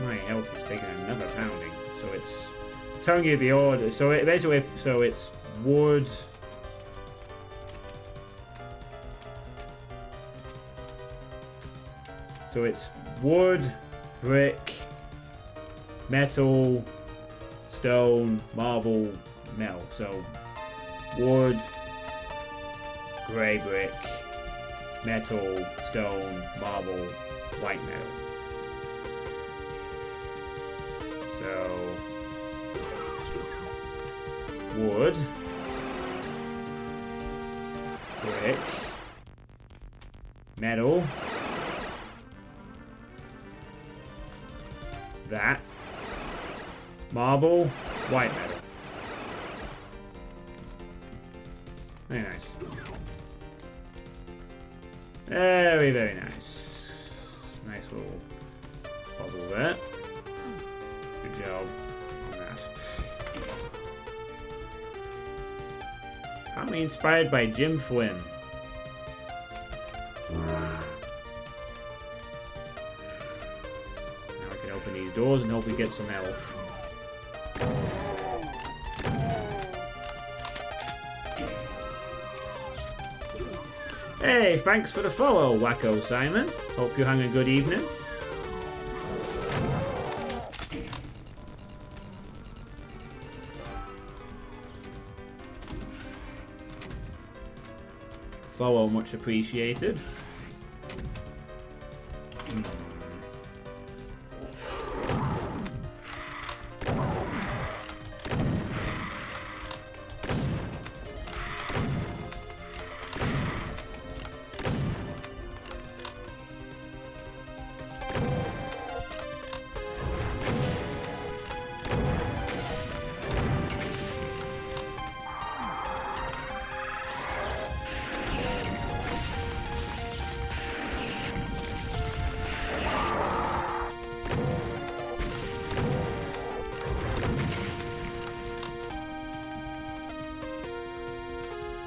My health is taking another pounding, so it's telling you the order. So it basically, so it's wood. So it's wood, brick, metal, stone, marble, metal. So wood, grey brick, metal, stone, marble, white metal. So wood, brick, metal, that, marble, white metal. Very nice. Very, very nice. Nice little puzzle there. Good job on that. I'm inspired by Jim Flynn. These doors and hope we get some health. Hey, thanks for the follow, Wacko Simon. Hope you're having a good evening. Follow much appreciated.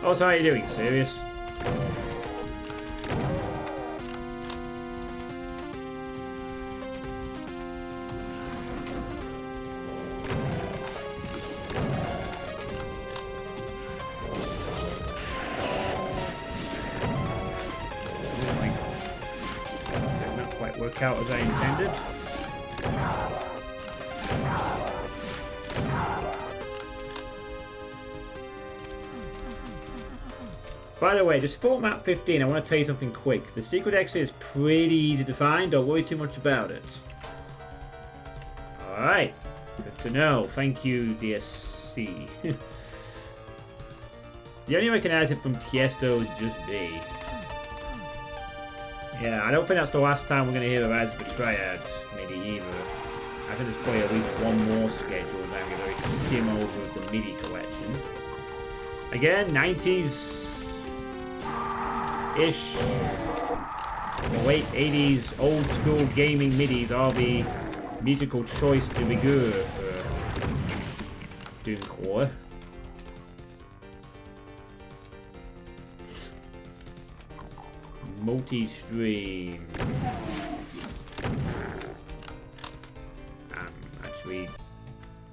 Oh, so how are you doing? Serious? Did not quite work out as I intended. By the way, just for map 15, I want to tell you something quick. The secret exit is pretty easy to find. Don't worry too much about it. Alright. Good to know. Thank you, DSC. The only recognize it from Tiesto is just B. Yeah, I don't think that's the last time we're going to hear of Rise of the Triads, maybe either. I think there's probably at least one more scheduled that I'm going to skim over of the MIDI collection. Again, 90s-ish, the late 80s old school gaming MIDIs are the musical choice de rigueur for Doomcore. Multi-stream. Actually...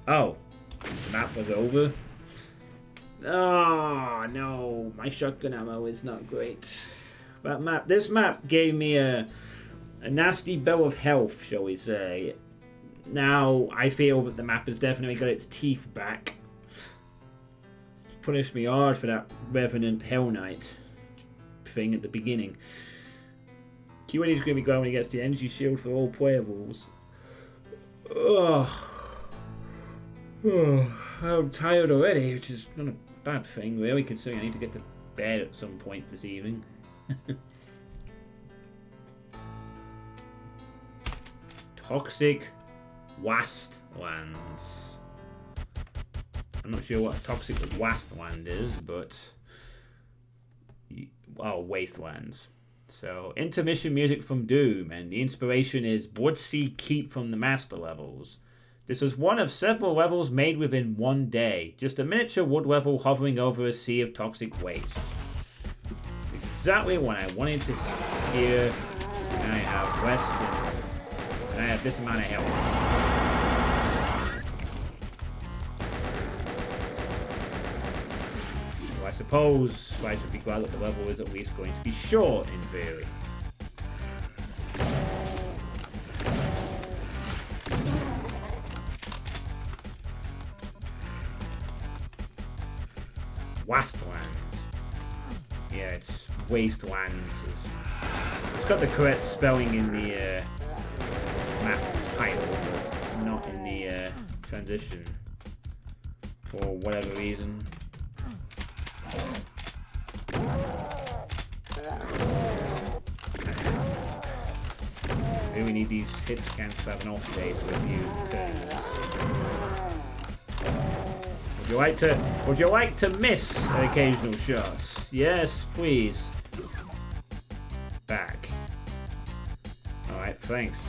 Oh! The map was over? Oh, no. My shotgun ammo is not great. This map gave me a nasty bow of health, shall we say. Now, I feel that the map has definitely got its teeth back. Punished me hard for that Revenant Hell Knight thing at the beginning. Q&A's going to be going when he gets the energy shield for all playables. Ugh. I'm tired already, which is not a bad thing, really, considering I need to get to bed at some point this evening. Toxic Wastelands. I'm not sure what a Toxic Wasteland is, but... Oh, Wastelands. So, intermission music from Doom, and the inspiration is Bloodsea Keep from the master levels. This was one of several levels made within one day, just a miniature wood level hovering over a sea of toxic waste. Exactly what I wanted to hear, and I have less than, and I have this amount of health. I suppose I should be glad that the level is at least going to be short in theory. Wastelands. Yeah, it's Wastelands. It's got the correct spelling in the map title, but not in the transition. For whatever reason. Maybe we need these hit scans to have an off day for a few turns. Would you like to miss occasional shots? Yes, please. Back. Alright, thanks.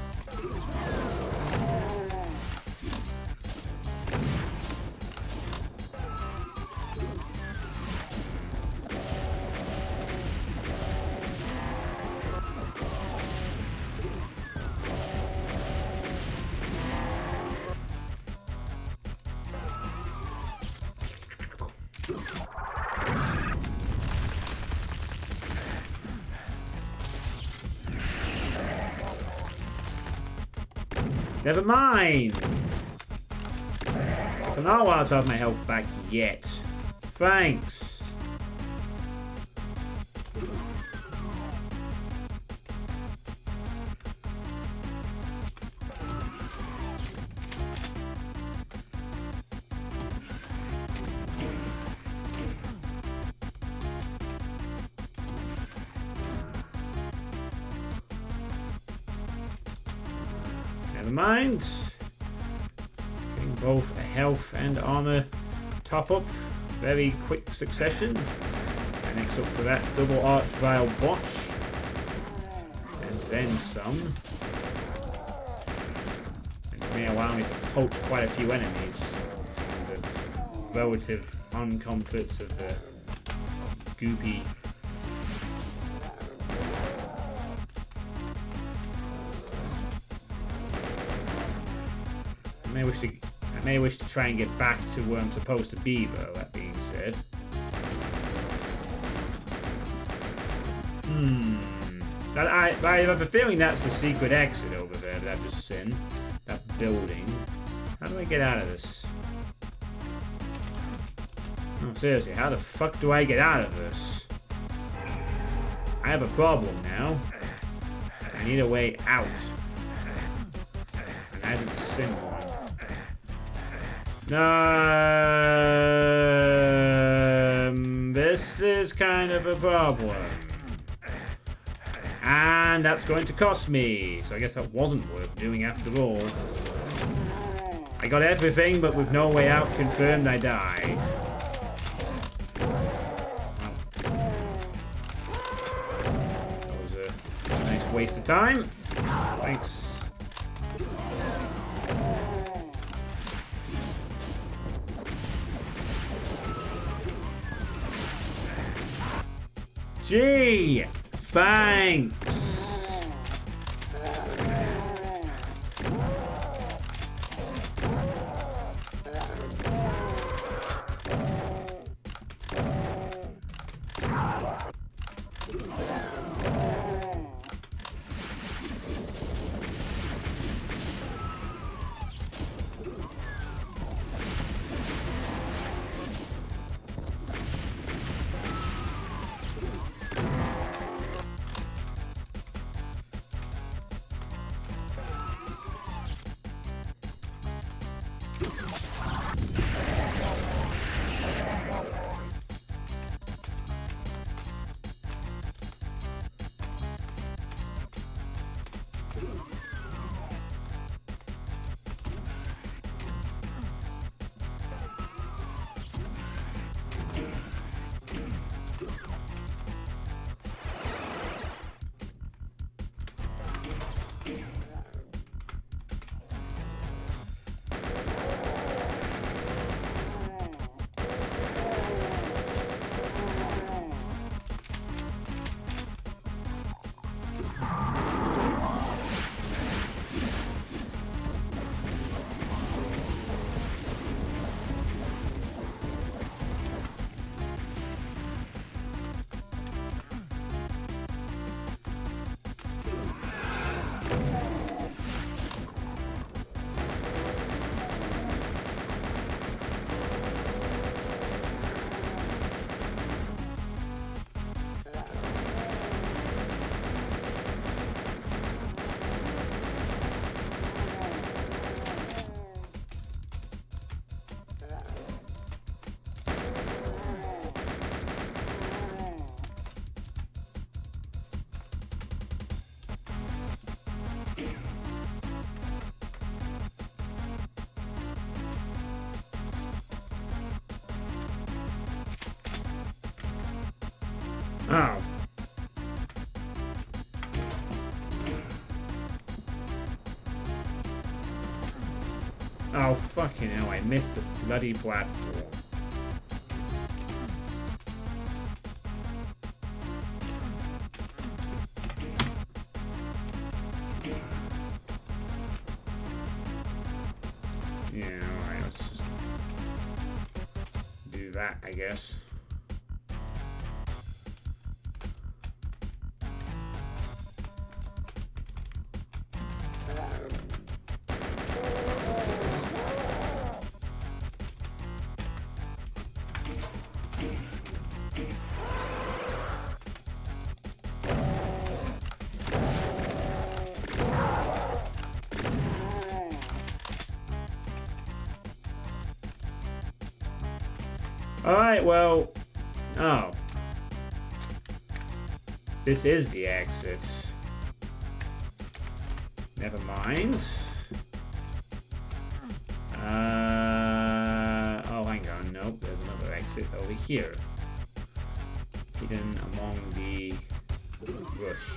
Never mind! So not allowed to have my health back yet. Thanks! Never mind. Getting both a health and armor top up. Very quick succession. And next up for that double archvile botch. And then some. It may allow me to poach quite a few enemies. The relative uncomforts of the goopy. I may wish to try and get back to where I'm supposed to be, though, that being said. I have a feeling that's the secret exit over there that I've just seen. That building. How do I get out of this? Oh, seriously, how the fuck do I get out of this? I have a problem now. I need a way out. And I didn't sing one. This is kind of a problem. And that's going to cost me. So I guess that wasn't worth doing after all. I got everything, but with no way out confirmed, I died. That was a nice waste of time. Thanks. Gee, thanks. Oh. Oh, fucking hell, I missed the bloody platform. Yeah, alright, let's just do that, I guess. Alright, well... Oh. This is the exit. Never mind. Oh, hang on. Nope, there's another exit over here. Hidden among the bush.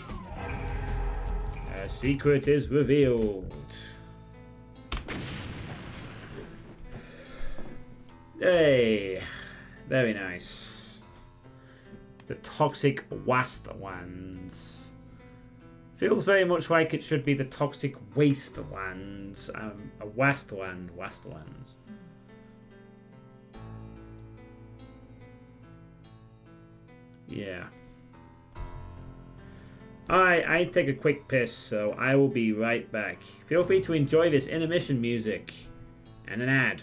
A secret is revealed. Hey! Very nice. The toxic wastelands. Feels very much like it should be the toxic wastelands. A wasteland. Wastelands. Yeah. Alright, I take a quick piss, so I will be right back. Feel free to enjoy this intermission music and an ad.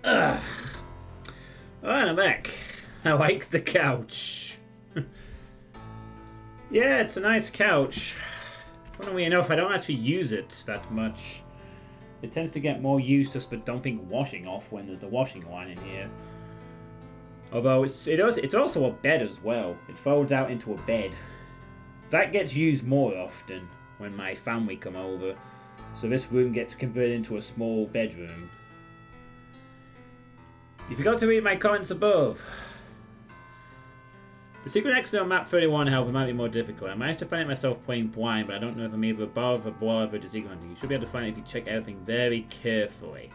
Alright, I'm back. I like the couch. Yeah, it's a nice couch. Funnily enough, I don't actually use it that much. It tends to get more used just for dumping washing off when there's a washing line in here. Although it's also a bed as well. It folds out into a bed. That gets used more often when my family come over. So this room gets converted into a small bedroom. You forgot to read my comments above. The secret exit on map 31, however, might be more difficult. I managed to find it myself playing blind, but I don't know if I'm either above or below the secret hunting. You should be able to find it if you check everything very carefully.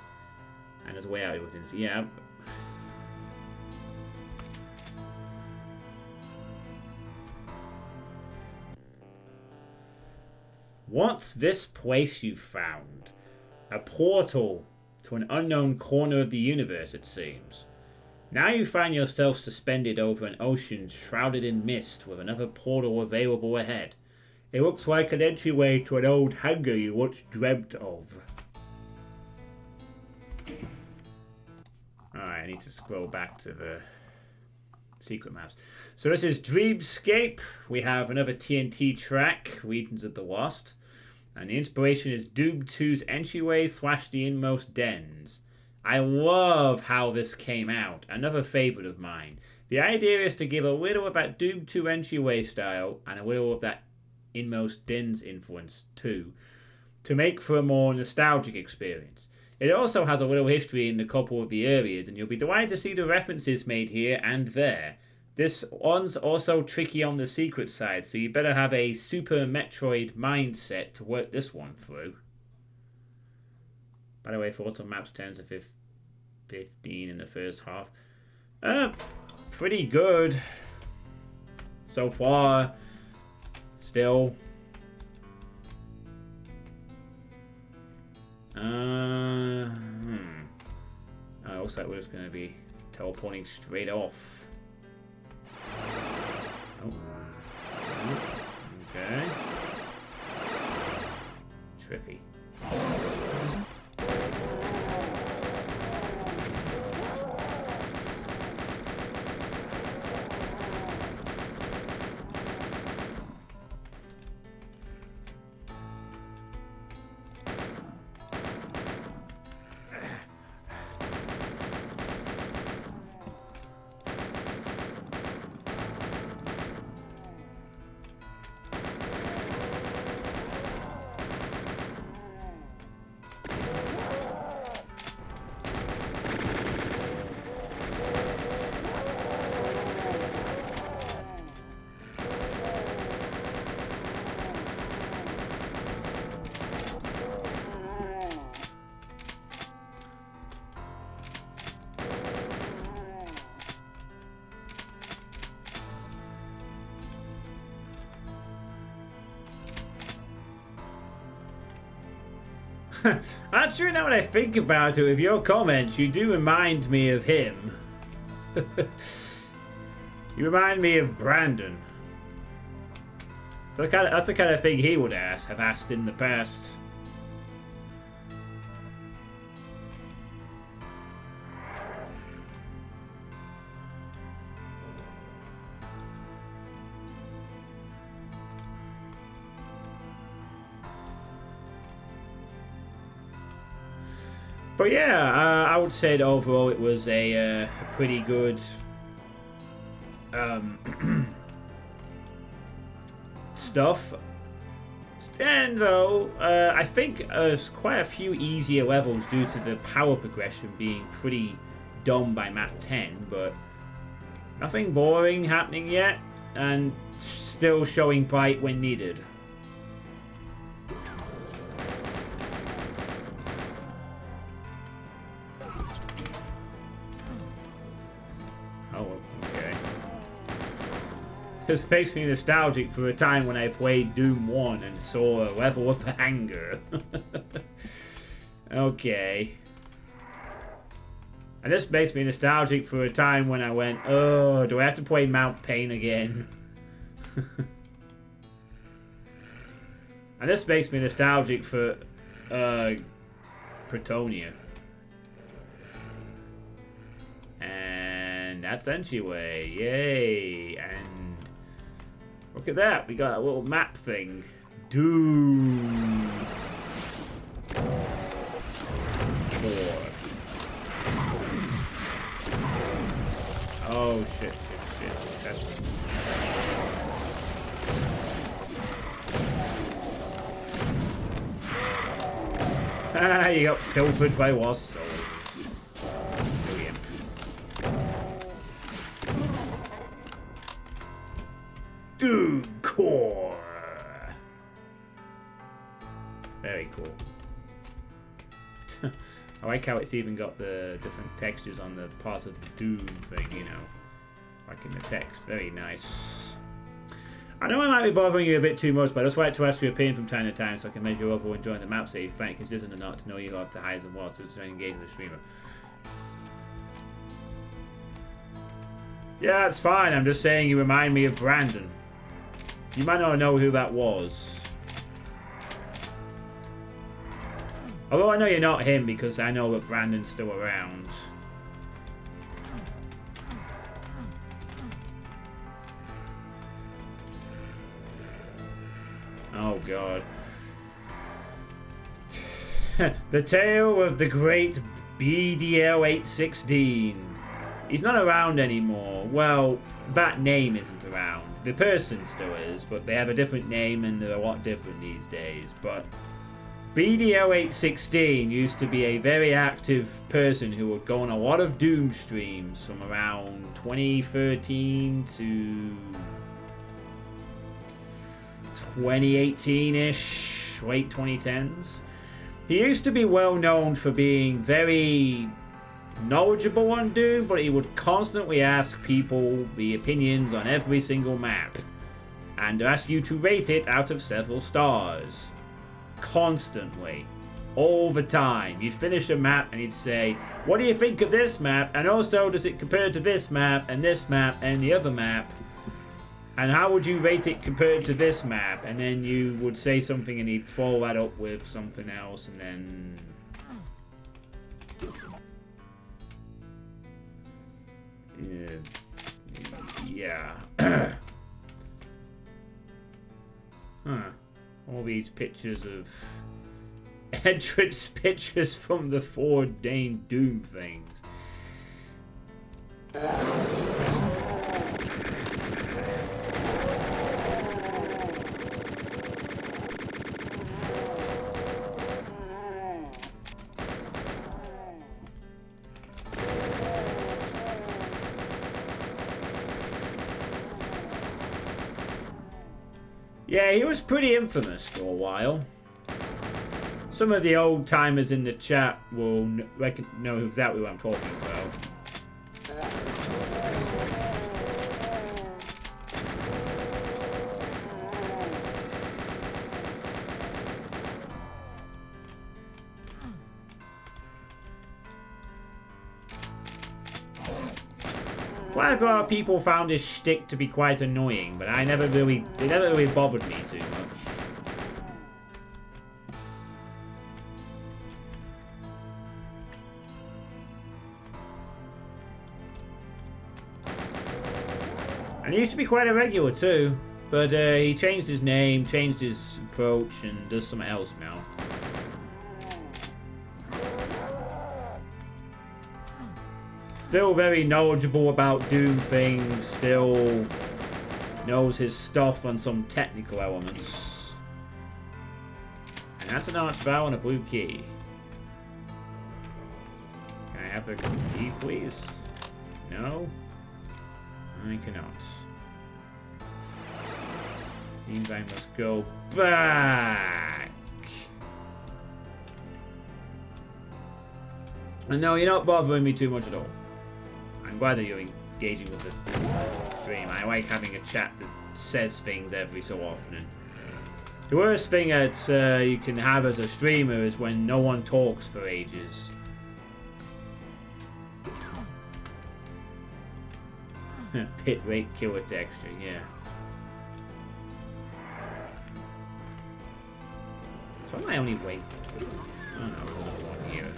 And there's a way out of it. Yeah. What's this place you found? A portal to an unknown corner of the universe, it seems. Now you find yourself suspended over an ocean shrouded in mist with another portal available ahead. It looks like an entryway to an old hangar you once dreamt of. Alright, I need to scroll back to the secret maps. So this is Dreamscape. We have another TNT track, Regions of the Lost. And the inspiration is Doom 2's entryway / the inmost dens. I love how this came out. Another favourite of mine. The idea is to give a little of that Doom 2 entryway style and a little of that inmost dens influence too, to make for a more nostalgic experience. It also has a little history in a couple of the areas, and you'll be delighted to see the references made here and there. This one's also tricky on the secret side, so you better have a Super Metroid mindset to work this one through. By the way, thoughts on maps 10 to 15 in the first half. Pretty good. So far. Still. Looks like we're just going to be teleporting straight off. Oh. Okay. Trippy. Actually, now that I think about it, with your comments, you do remind me of him. You remind me of Brandon. That's the kind of thing he would have asked in the past. But yeah, I would say that overall it was a pretty good stuff. And though, I think there's quite a few easier levels due to the power progression being pretty dumb by map 10, but nothing boring happening yet, and still showing bite when needed. This makes me nostalgic for a time when I played Doom 1 and saw a level of the hangar. Okay. And this makes me nostalgic for a time when I went, oh, do I have to play Mount Pain again? And this makes me nostalgic for Pretonia. that's entryway. Yay! And look at that. We got a little map thing. Doom. Oh shit! That's. Ah, you got pilfered by lost souls. Silly imp. Doom core. Very cool. I like how it's even got the different textures on the parts of the Doom thing, you know. Like in the text. Very nice. I know I might be bothering you a bit too much, but I just like to ask your opinion from time to time so I can measure up or enjoying the maps that you find consistent or not to know you have the highs and lows so to engage with the streamer. Yeah, that's fine. I'm just saying you remind me of Brandon. You might not know who that was. Although I know you're not him because I know that Brandon's still around. Oh god. The tale of the great BDL 816. He's not around anymore. Well, that name isn't around. The person still is, but they have a different name and they're a lot different these days. But BDL 816 used to be a very active person who would go on a lot of Doom streams from around 2013 to 2018-ish, late 2010s. He used to be well known for being very knowledgeable on Doom, but he would constantly ask people the opinions on every single map and ask you to rate it out of several stars. Constantly. All the time. You'd finish a map and he'd say, what do you think of this map? And also, does it compare to this map and the other map? And how would you rate it compared to this map? And then you would say something and he'd follow that up with something else and then... Yeah. Huh. All these pictures of... entrance pictures from the foreordained Doom things. Yeah, he was pretty infamous for a while. Some of the old timers in the chat will know exactly what I'm talking about. Quite a lot of people found his shtick to be quite annoying, but it never really bothered me too much. And he used to be quite a regular too, but he changed his name, changed his approach, and does something else now. Still very knowledgeable about Doom things, still knows his stuff on some technical elements. And that's an archvile and a blue key. Can I have the key, please? No? I cannot. Seems I must go back. And no, you're not bothering me too much at all. I'm glad that you're engaging with the stream. I like having a chat that says things every so often. The worst thing that you can have as a streamer is when no one talks for ages. Pit rate killer texture, yeah. So am I only wait? Oh no, there's another one here.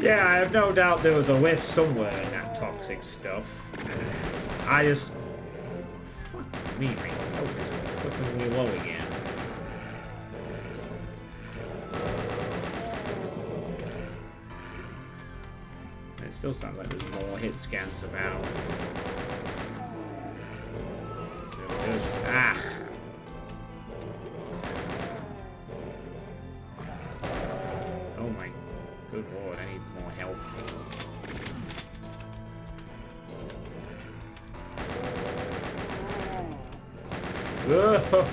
Yeah, I have no doubt there was a lift somewhere in that toxic stuff. I just... Fuck me, my health is flippingly low again. It still sounds like there's more hit scans about. Ah! Oh my good lord, I need more help.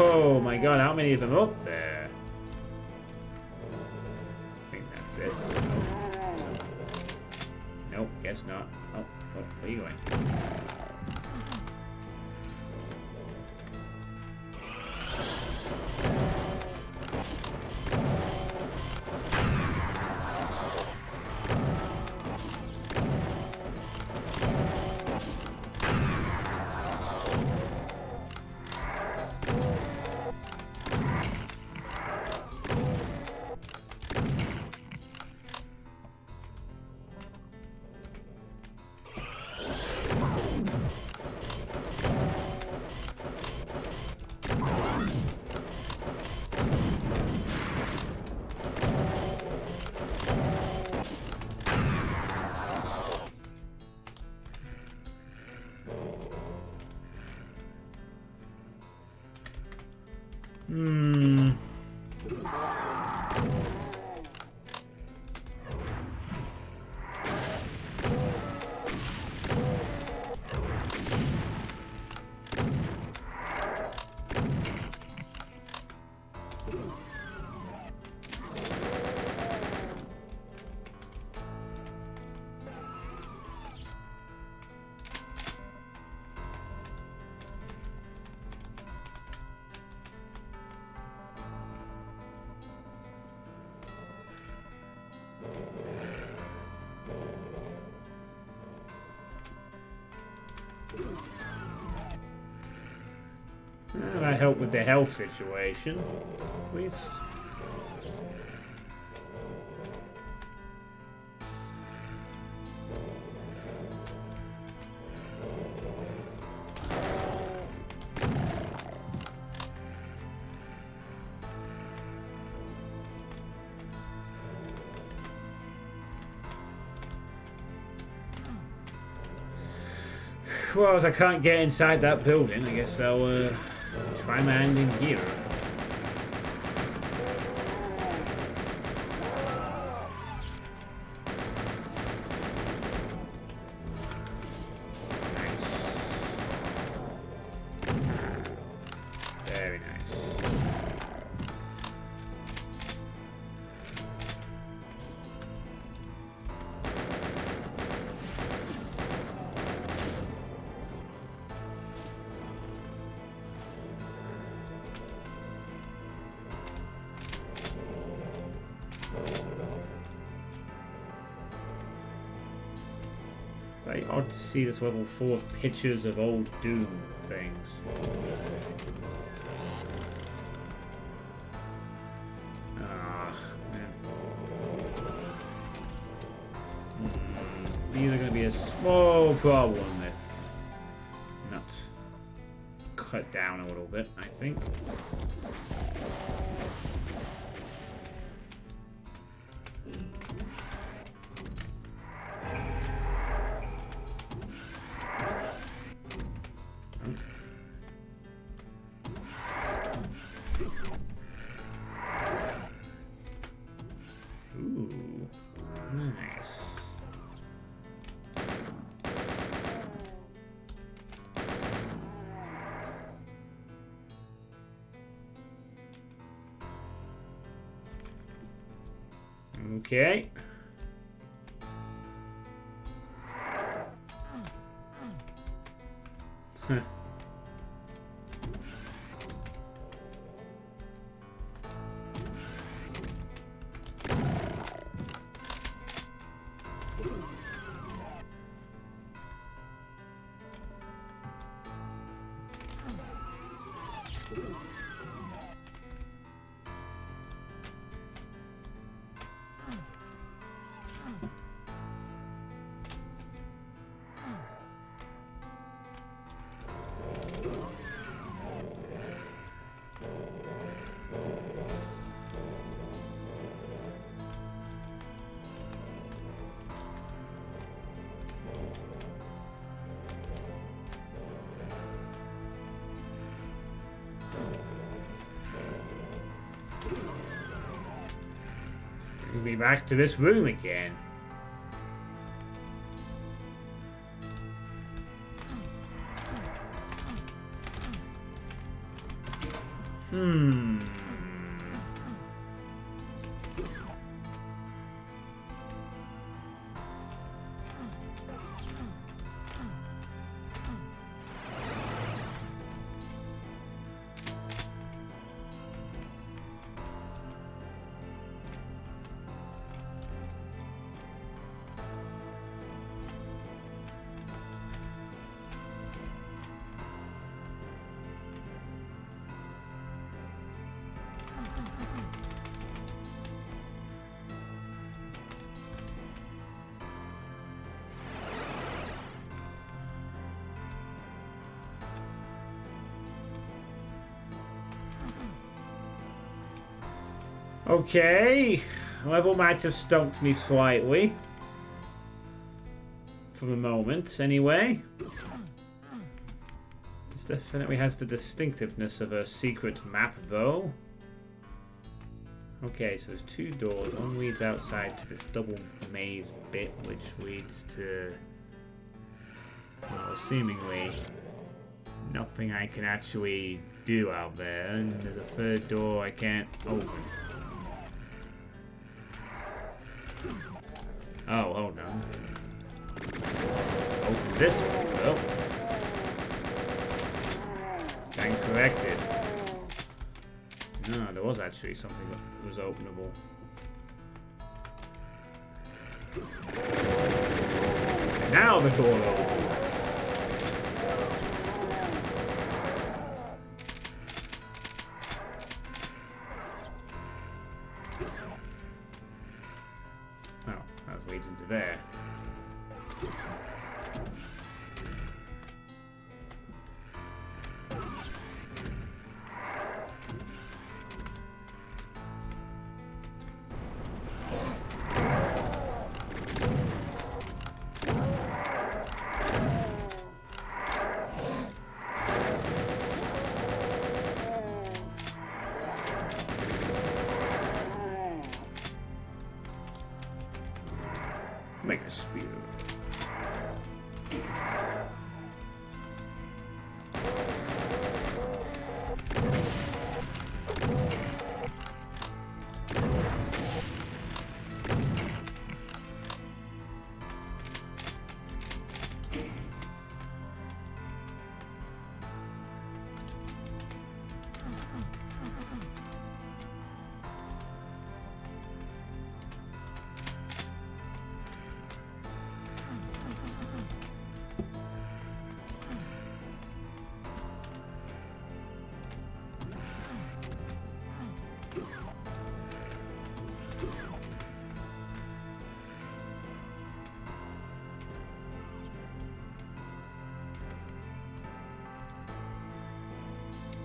Oh my god, how many of them up there? I think that's it. Nope, guess not. Oh, where are you going? That helped with the health situation, at least. Well, as I can't get inside that building, I guess I'll try my hand in here. Nice. Very nice. Very odd to see this level full of pictures of old Doom things. Ah, man. These are going to be a small problem if not cut down a little bit, I think. Okay. Huh. We'll be back to this room again. Okay, level might have stumped me slightly. For the moment, anyway. This definitely has the distinctiveness of a secret map, though. Okay, so there's two doors. One leads outside to this double maze bit, which leads to... well, seemingly nothing I can actually do out there. And there's a third door I can't open. Oh, hold on. Open this one, though. Stand corrected. No, there was actually something that was openable. And now the door opens. Leads into there. Make a spear.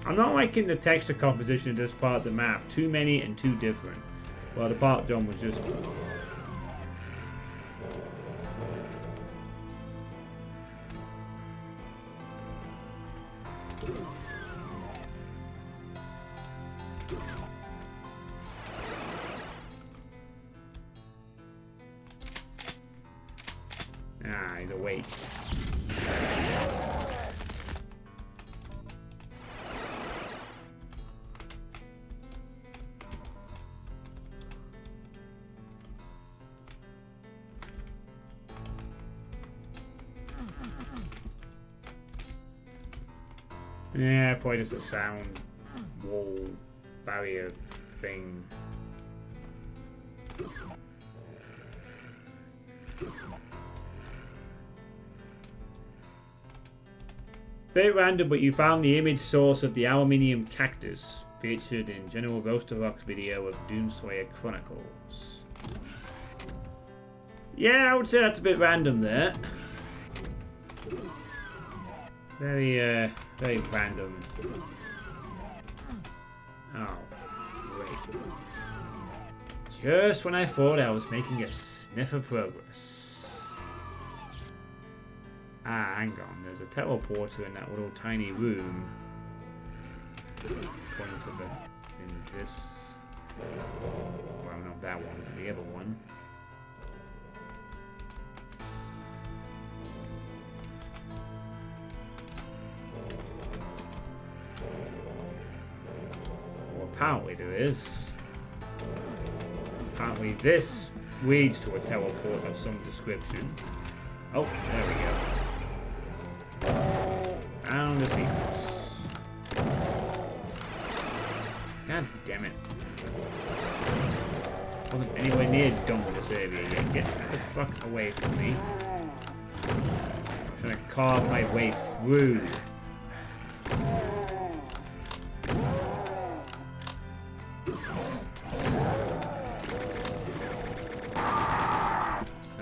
I'm not liking the texture composition of this part of the map. Too many and too different. Well, the part John was just... ah, he's awake. Yeah, probably just a sound wall barrier thing. Bit random, but you found the image source of the aluminium cactus featured in General Roasterrock's video of Doomslayer Chronicles. Yeah, I would say that's a bit random there. Very random. Oh, great. Just when I thought I was making a sniff of progress. Ah, hang on. There's a teleporter in that little tiny room. Point of it in this Well, not that one, but the other one. Well, apparently there is. Apparently this leads to a teleport of some description. Oh, there we go. And the secrets. God damn it. Wasn't anywhere near done with this area yet. Get the fuck away from me. I'm trying to carve my way through.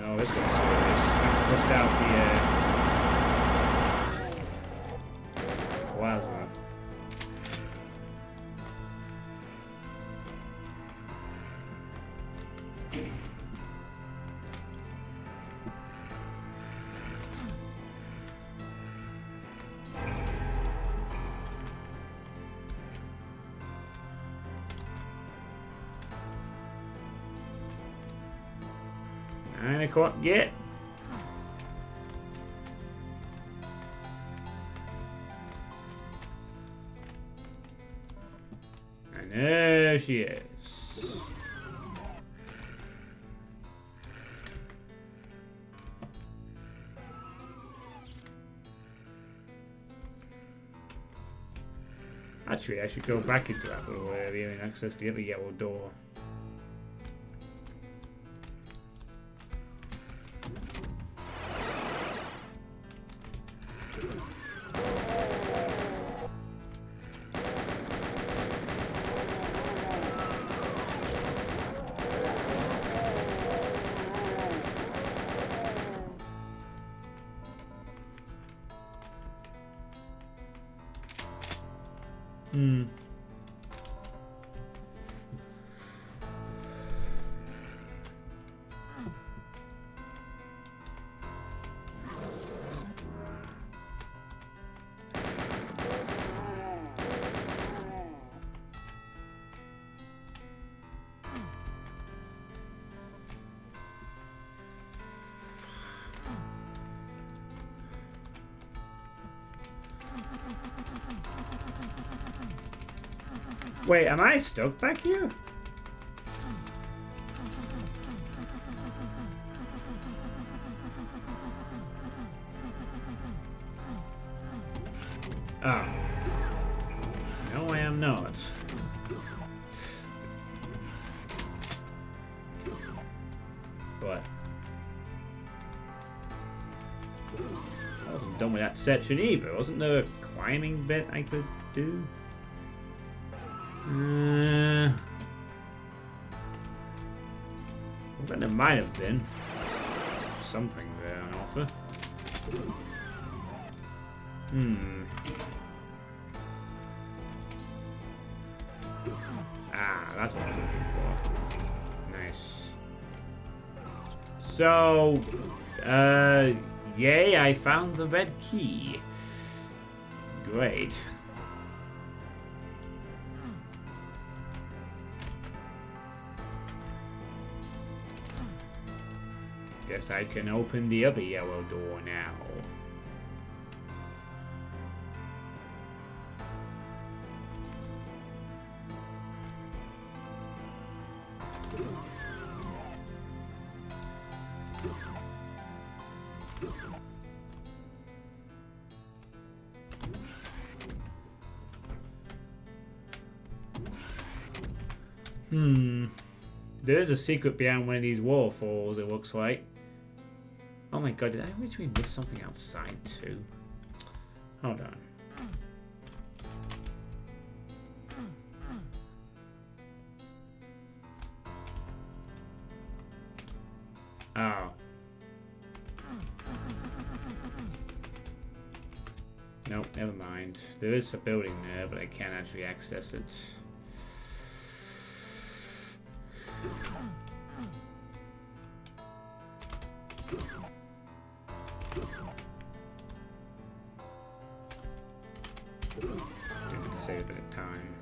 Oh, this one's serious. Time to bust out the plasma. I can't get. And there she is. Actually, I should go back into that little area and access the other yellow door. Wait, am I stuck back here? Oh. No, I am not. But I wasn't done with that section either. Wasn't there a climbing bit I could do? Well, then there might have been something there on offer. Ah, that's what I was looking for. Nice. So, yay, I found the red key. Great. Guess I can open the other yellow door now. There is a secret behind one of these waterfalls, it looks like. Oh my god, did I literally miss something outside too? Hold on. Oh. Nope, never mind. There is a building there, but I can't actually access it. Didn't save a bit of time.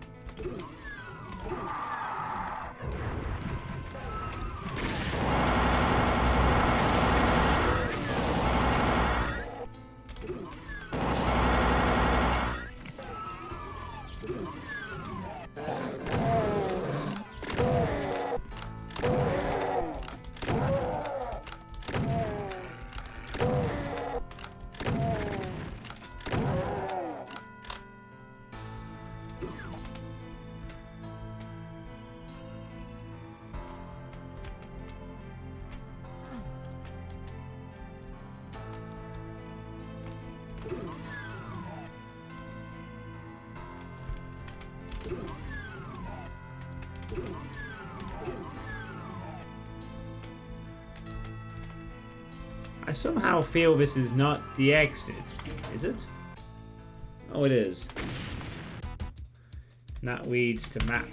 I somehow feel this is not the exit. Is it? Oh, it is. And that leads to map.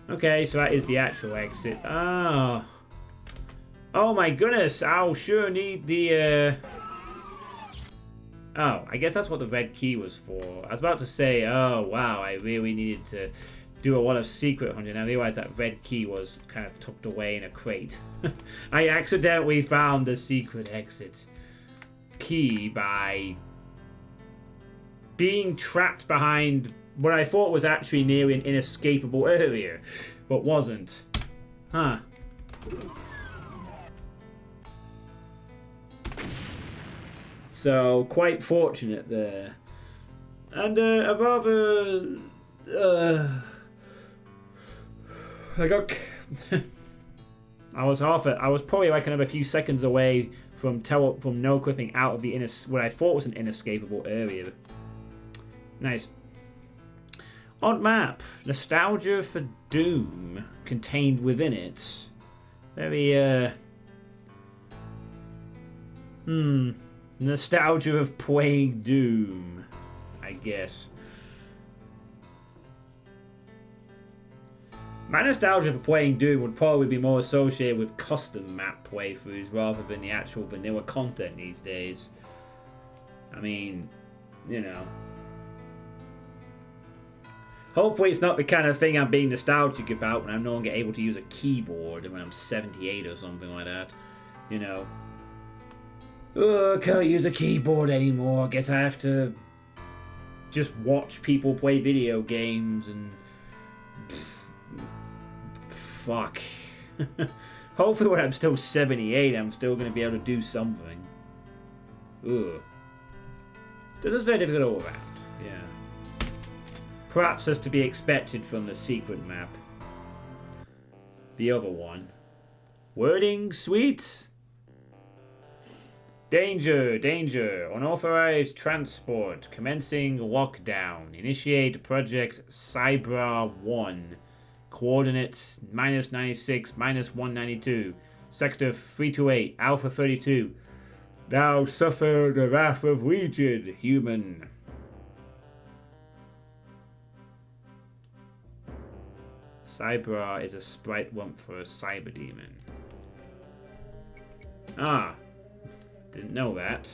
Okay, so that is the actual exit. Oh. Oh my goodness, I'll sure need the, Oh, I guess that's what the red key was for. I was about to say, oh wow, I really needed to do a lot of secret hunting. I realized that red key was kind of tucked away in a crate. I accidentally found the secret exit key by being trapped behind what I thought was actually near an inescapable area, but wasn't. Huh. So, quite fortunate there. And a rather... I got... I was probably like another few seconds away from no clipping out of the what I thought was an inescapable area. Nice. Odd map. Nostalgia for Doom contained within it. Very, nostalgia of playing Doom, I guess. My nostalgia for playing Doom would probably be more associated with custom map playthroughs rather than the actual vanilla content these days. I mean, you know. Hopefully it's not the kind of thing I'm being nostalgic about when I'm no longer able to use a keyboard when I'm 78 or something like that. You know. Oh, I can't use a keyboard anymore. I guess I have to just watch people play video games and... Fuck. Hopefully when I'm still 78, I'm still going to be able to do something. Ugh. This is very difficult all around. Yeah. Perhaps as to be expected from the secret map. The other one. Wording sweet. Danger, danger. Unauthorized transport. Commencing lockdown. Initiate project Cybra 1. Coordinates -96, -192. Sector 328, Alpha 32. Now suffer the wrath of Legion, human. Cybra is a sprite lump for a cyber demon. Ah. Didn't know that.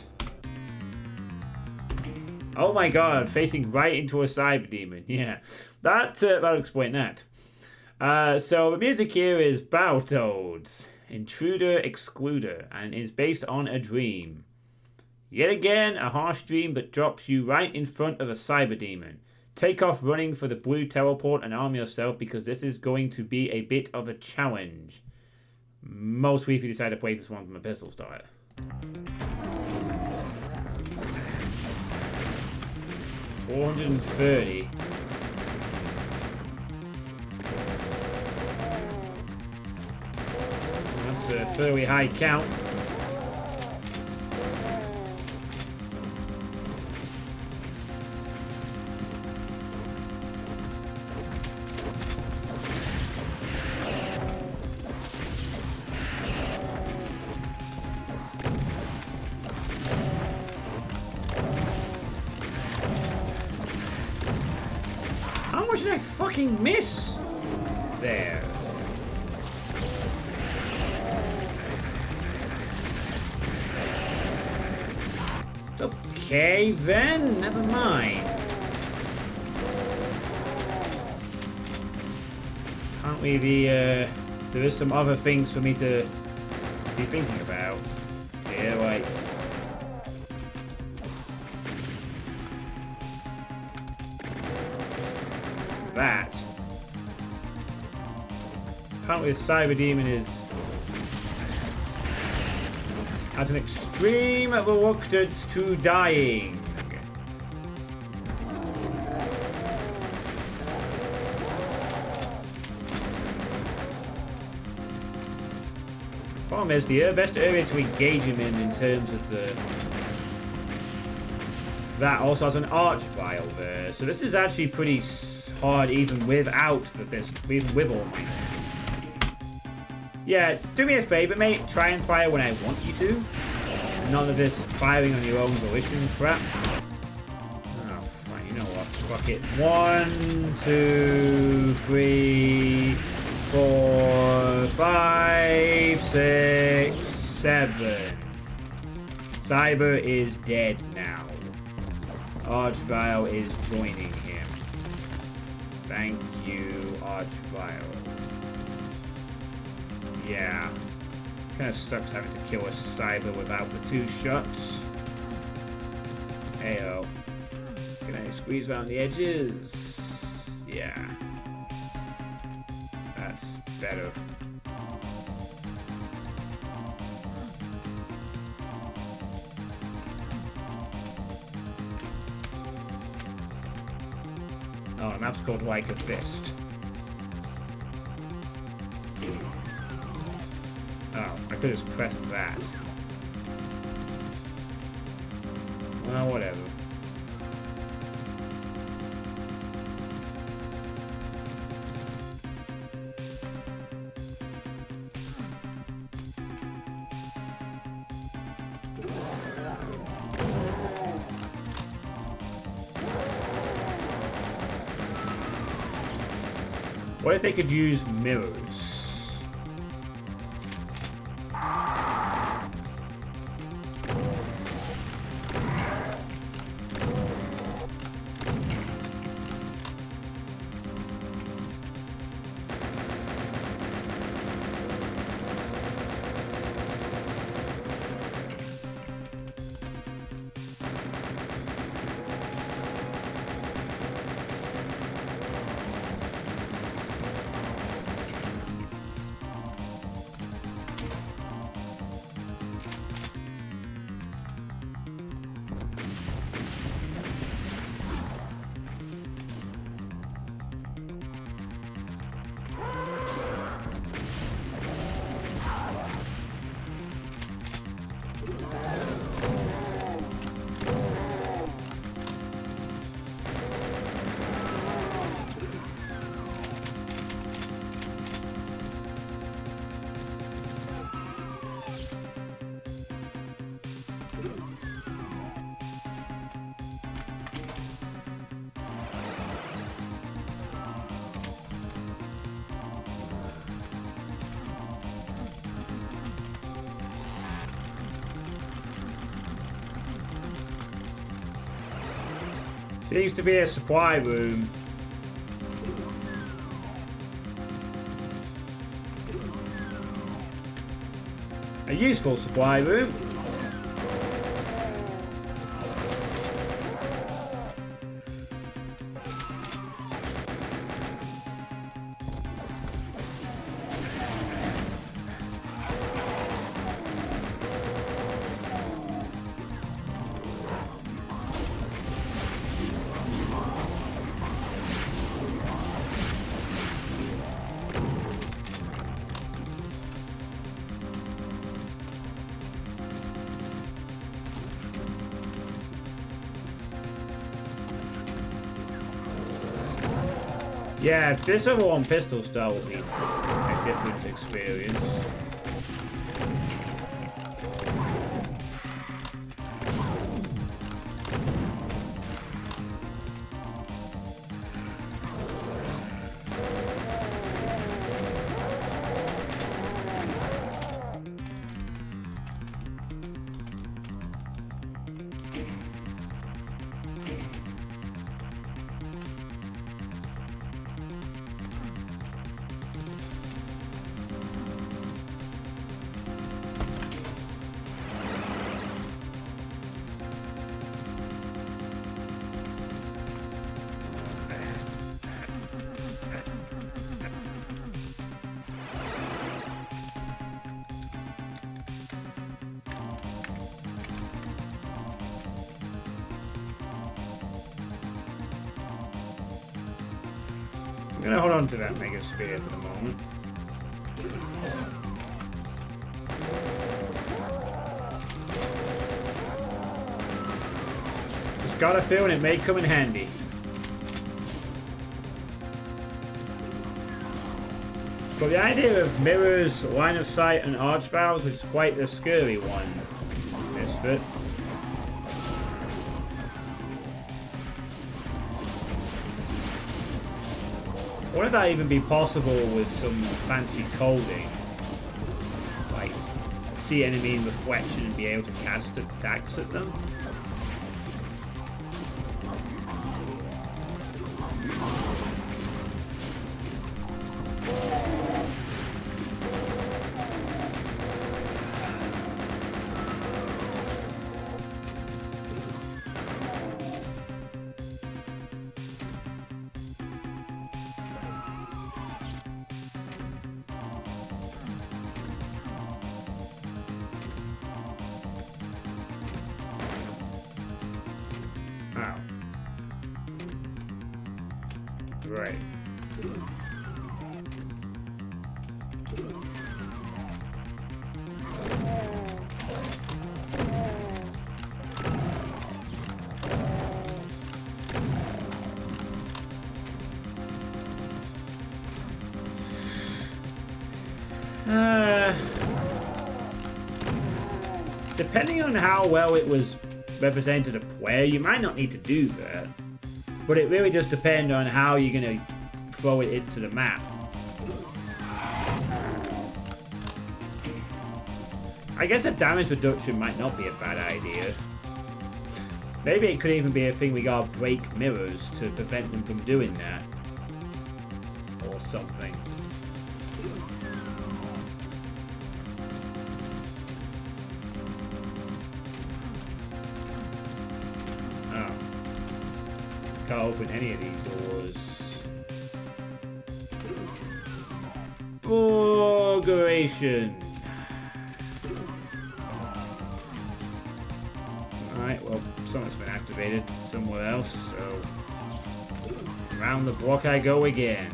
Oh my god, facing right into a cyber demon. Yeah. That'll explain that. So the music here is Battletoads, Intruder Excluder, and is based on a dream. Yet again, a harsh dream that drops you right in front of a cyber demon. Take off running for the blue teleport and arm yourself because this is going to be a bit of a challenge. Mostly if you decide to play this one from a pistol start. 430. That's a fairly high count. How much did I fucking miss? There. Okay, then, never mind. Apparently there is some other things for me to be thinking about. Yeah, like... that. Apparently the cyber demon has an extreme reluctance to dying. Okay. Problem is, the best area to engage him in terms of the That also has an archvile there. So this is actually pretty hard even without this, even with all my... Yeah, do me a favor, mate. Try and fire when I want you to. None of this firing on your own volition crap. Oh, fine. You know what? Fuck it. 1, 2, 3, 4, 5, 6, 7. Cyber is dead now. Archvile is joining him. Thank you, Archvile. Yeah. Kind of sucks having to kill a cyber without the 2 shots. Heyo. Can I squeeze around the edges? Yeah. That's better. Oh, the map's called Like a Fist. Oh, I could have pressed that. Well, whatever. What if they could use mirrors? Seems to be a supply room. A useful supply room. Yeah, if this other one pistol style would be a different experience. I'm gonna hold on to that Mega Spear for the moment. Just got a feeling it may come in handy. But the idea of mirrors, line of sight, and arch valves was quite the scary one, Misfit. Would that even be possible with some fancy coding? Like, see enemy in reflection and be able to cast attacks at them? Right. Depending on how well it was represented a player, you might not need to do that. But it really just depends on how you're going to throw it into the map. I guess a damage reduction might not be a bad idea. Maybe it could even be a thing we gotta break mirrors to prevent them from doing that. Or something. Can't open any of these doors. Auguration. Alright, well, something's been activated somewhere else, so around the block I go again.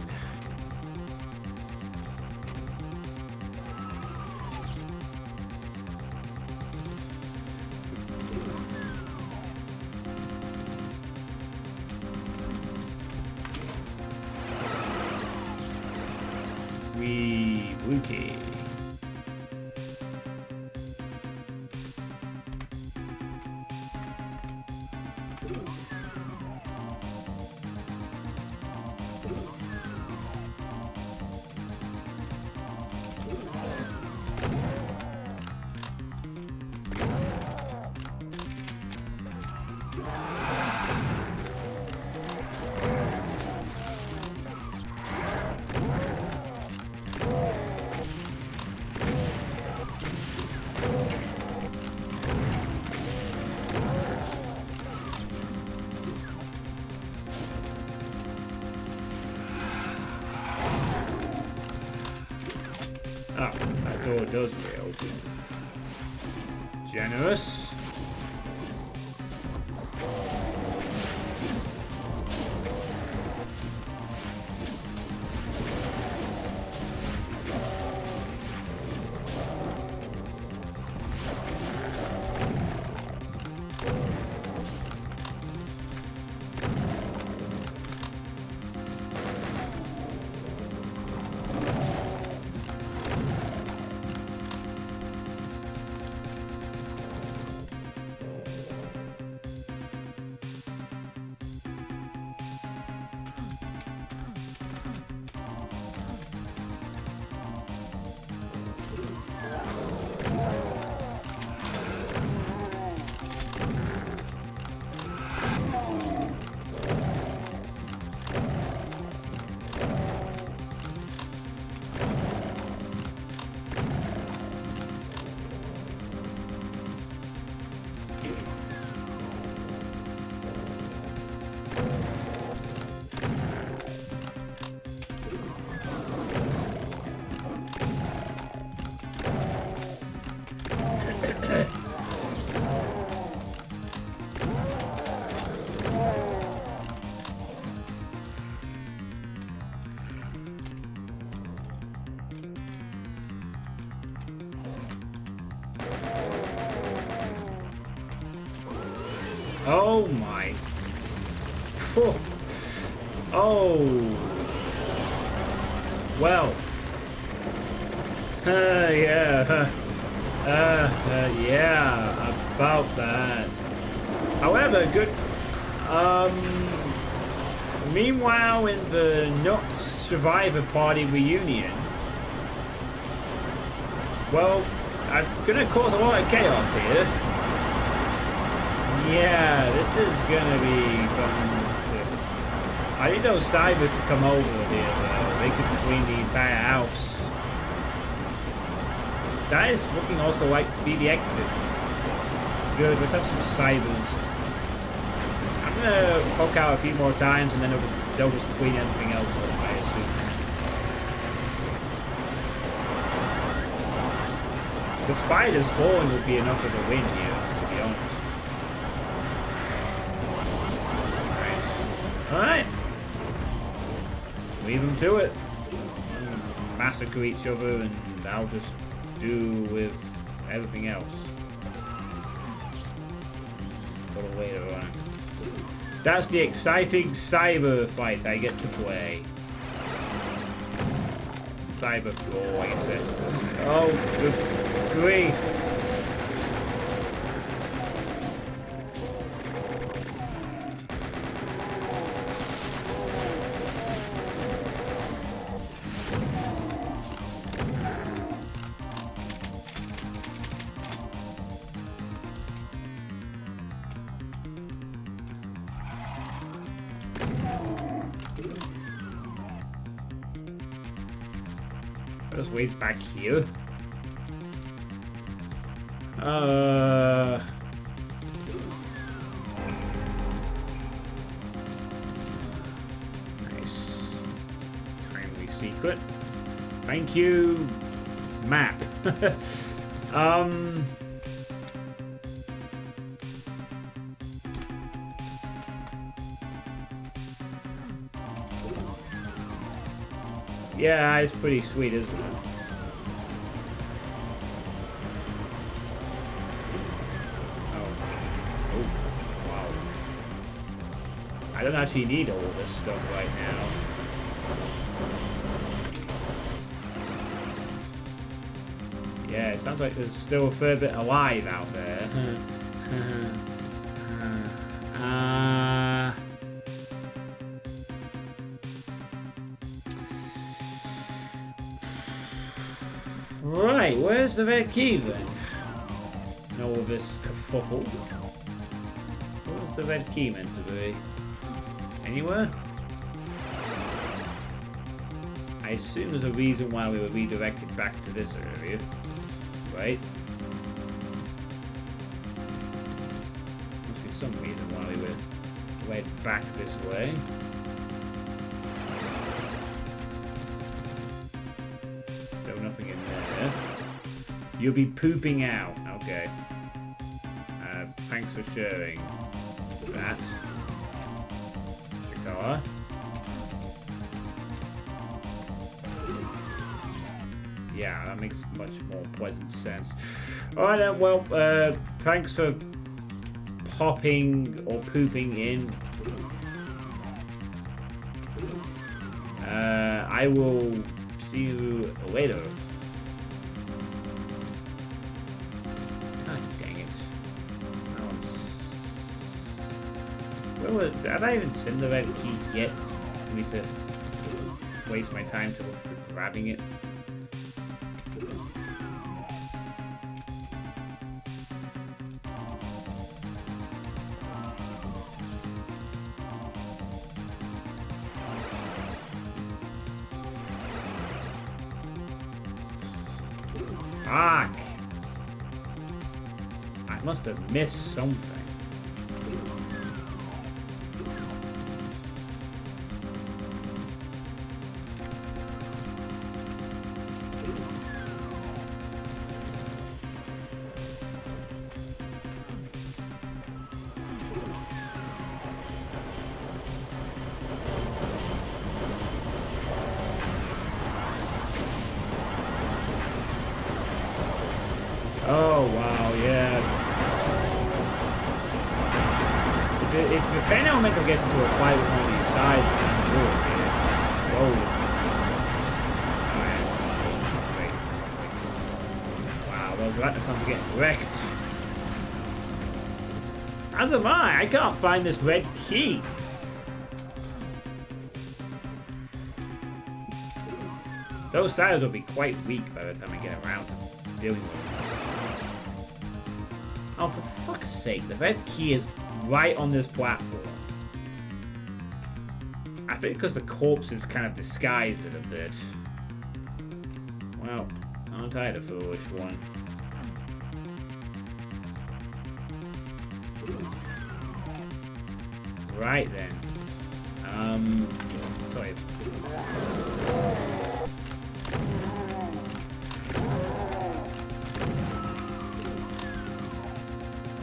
Okay. Oh, that door does reopen. Generous. Oh my Oh. Well. Yeah. Yeah, about that. However, good. Meanwhile, in the Not Survivor Party reunion, well, I'm gonna cause a lot of chaos here. Yeah, this is gonna be fun. I need those divers to come over here, though. They could clean the entire house. That is looking also like to be the exit. Good, let's have some cybers. I'm gonna poke out a few more times and then they'll just clean everything else up, I assume. The spiders falling would be enough of a win here, to be honest. Nice. Alright. Leave them to it. Massacre each other and I'll just do with everything else. A little later on. That's the exciting cyber fight I get to play. Cyber floor, I get to. Oh, good grief. Just wait back here. Nice. Timely secret. Thank you, map. Yeah, it's pretty sweet, isn't it? Oh, wow. I don't actually need all this stuff right now. Yeah, it sounds like there's still a fair bit alive out there. Right, where's the red key then? In all this kerfuffle. Where's the red key meant to be? Anywhere? I assume there's a reason why we were redirected back to this area. Right? Must be some reason why we were led back this way. Nothing in there. You'll be pooping out. Okay. Thanks for sharing that. Chikara. Yeah, that makes much more pleasant sense. Alright then, well, thanks for popping or pooping in. I will see you later. God dang it. Have I even seen the red key yet for me to waste my time to look for grabbing it? Fuck! I must have missed something. Oh, wow, yeah. if the Pain Elemental gets into a fight with one of these sides, then whoa. Wow, those Arachnicons are getting wrecked. As am I can't find this red key. Those sides will be quite weak by the time I get around to dealing with them. Oh, for fuck's sake, the red key is right on this platform. I think because the corpses kind of disguised it a bit. Well, aren't I the foolish one? Right then. Sorry.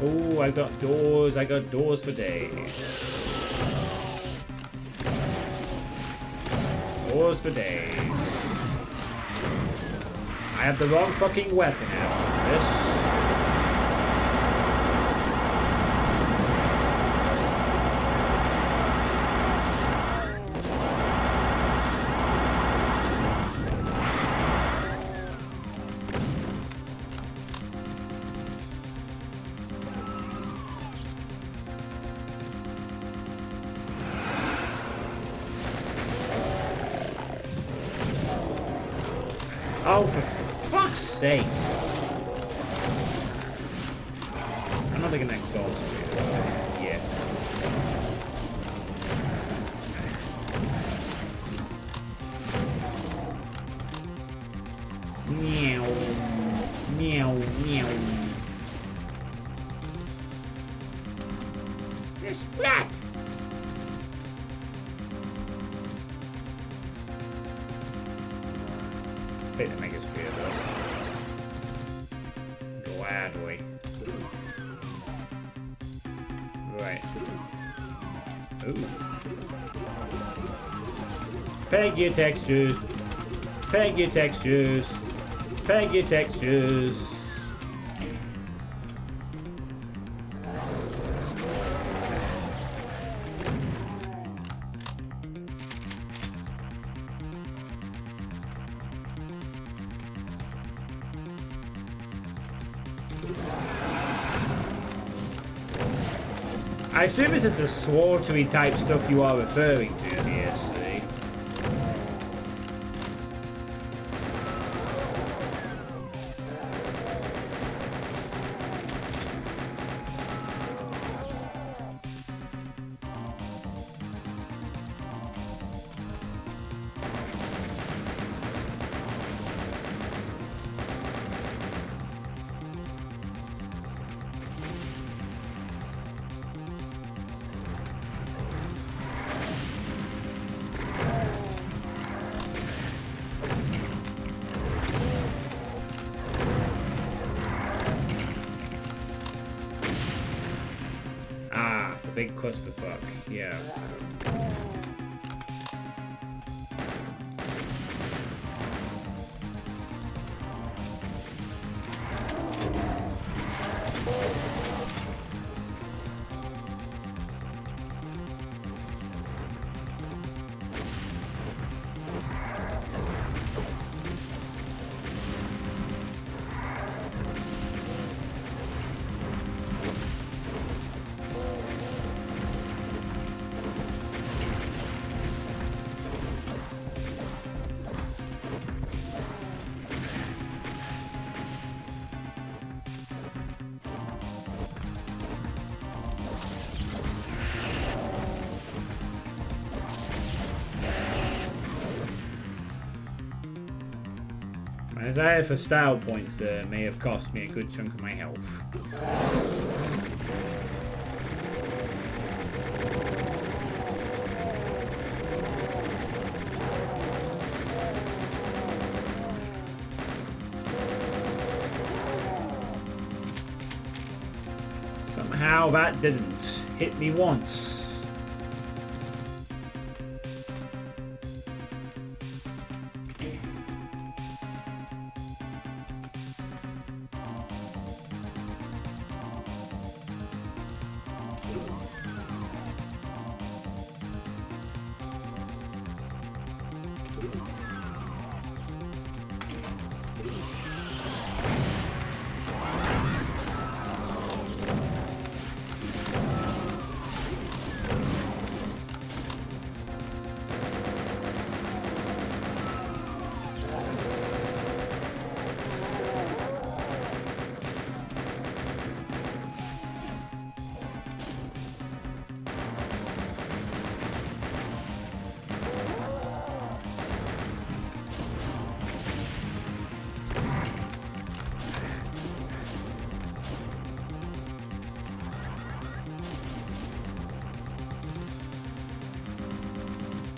Oh, I got doors for days. Doors for days. I have the wrong fucking weapon after this. Oh, for fuck's sake. I'm not thinking that goes yet. Meow. Meow, meow. Splat! Take the Mega Spear though. Gladly. Right. Ooh. Peg your textures. Peg your textures. Peg your textures. I assume this is the slaughtery type stuff you are referring to here, see? Big clusterfuck, yeah. My desire for style points there may have cost me a good chunk of my health. Somehow that didn't hit me once.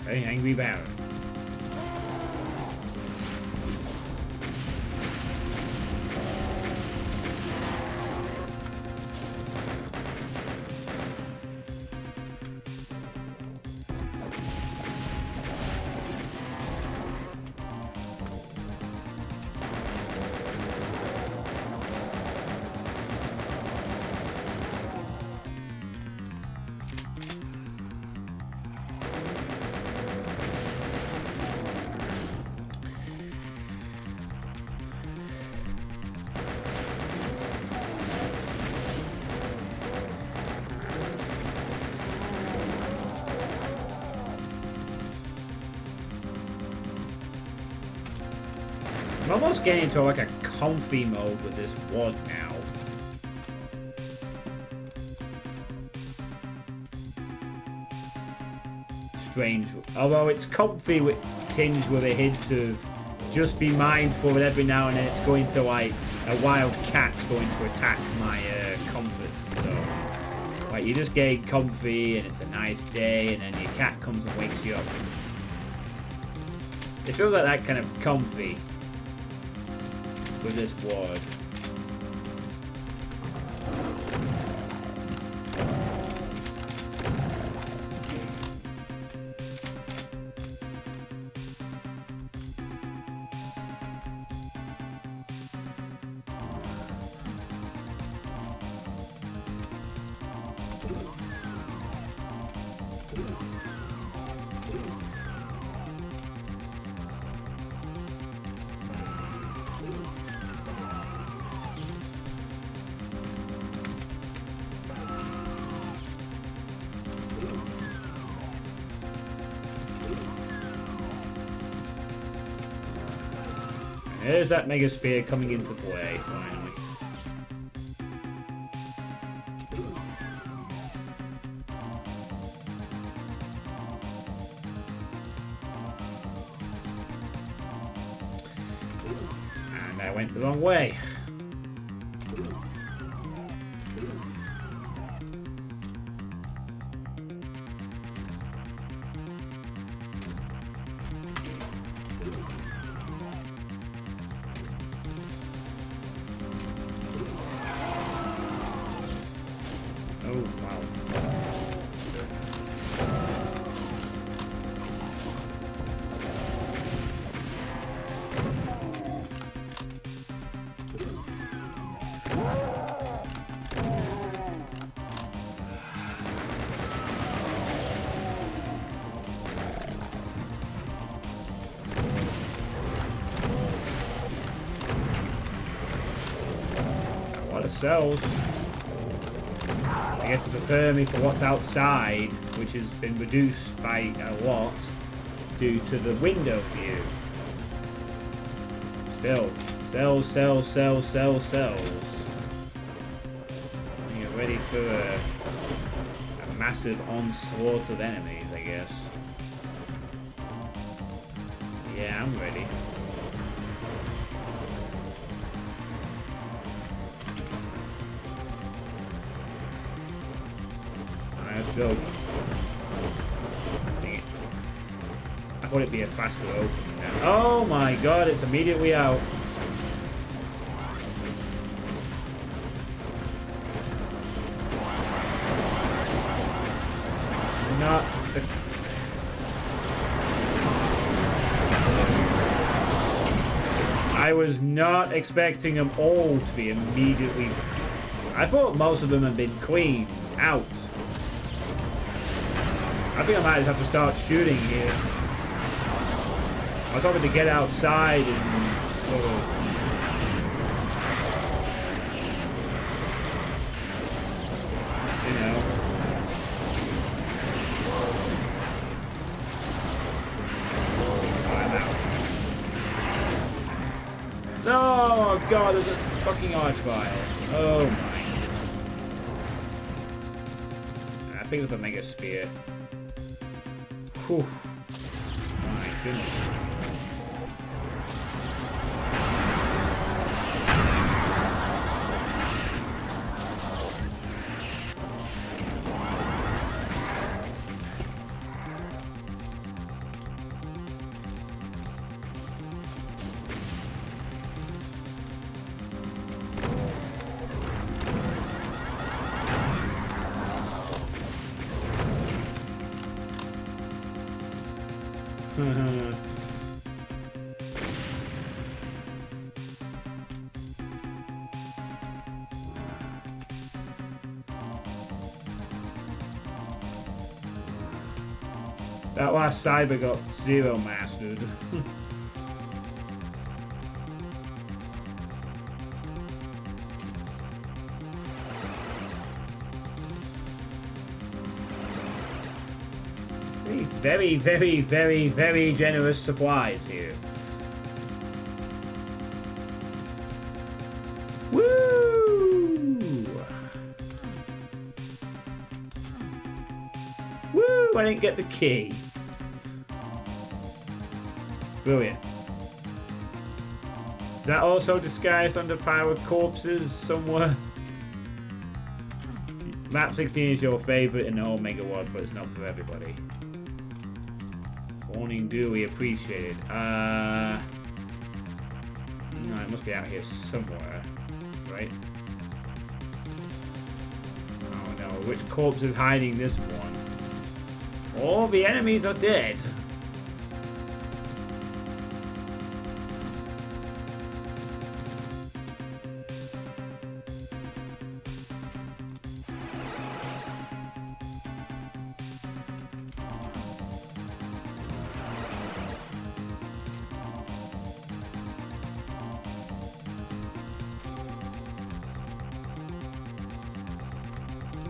Very angry Baron. I'm almost getting into like a comfy mode with this WOD now. Strange. Although it's comfy with tinged with a hint of just be mindful that every now and then it's going to like a wild cat's going to attack my comforts. So like you just get comfy and it's a nice day and then your cat comes and wakes you up. It feels like that kind of comfy with this WOD. There's that Mega Spear coming into play, finally. And I went the wrong way. Cells. I guess to prepare me for what's outside, which has been reduced by a lot due to the window view. Still, cells, cells, cells, cells, cells. Get ready for a massive onslaught of enemies, I guess. Yeah, I'm ready. Let's go. I thought it'd be a faster opening now. Oh my god, it's immediately out. Not the... I was not expecting them all to be immediately... I thought most of them had been cleaned out. I think I might just have to start shooting here. I was hoping to get outside and sort of... You know... Oh god, there's a fucking archvile. Oh my. I picked up a mega spear. Whew. My goodness. That last cyber got zero mastered. Very, very, very, very generous supplies here. Woo! Woo! I didn't get the key. Brilliant. Is that also disguised under pile of corpses somewhere? Map 16 is your favorite in the whole Mega World, but it's not for everybody. Warning, duly appreciated. No, it must be out here somewhere, right? Oh no, which corpse is hiding this one? All the enemies are dead.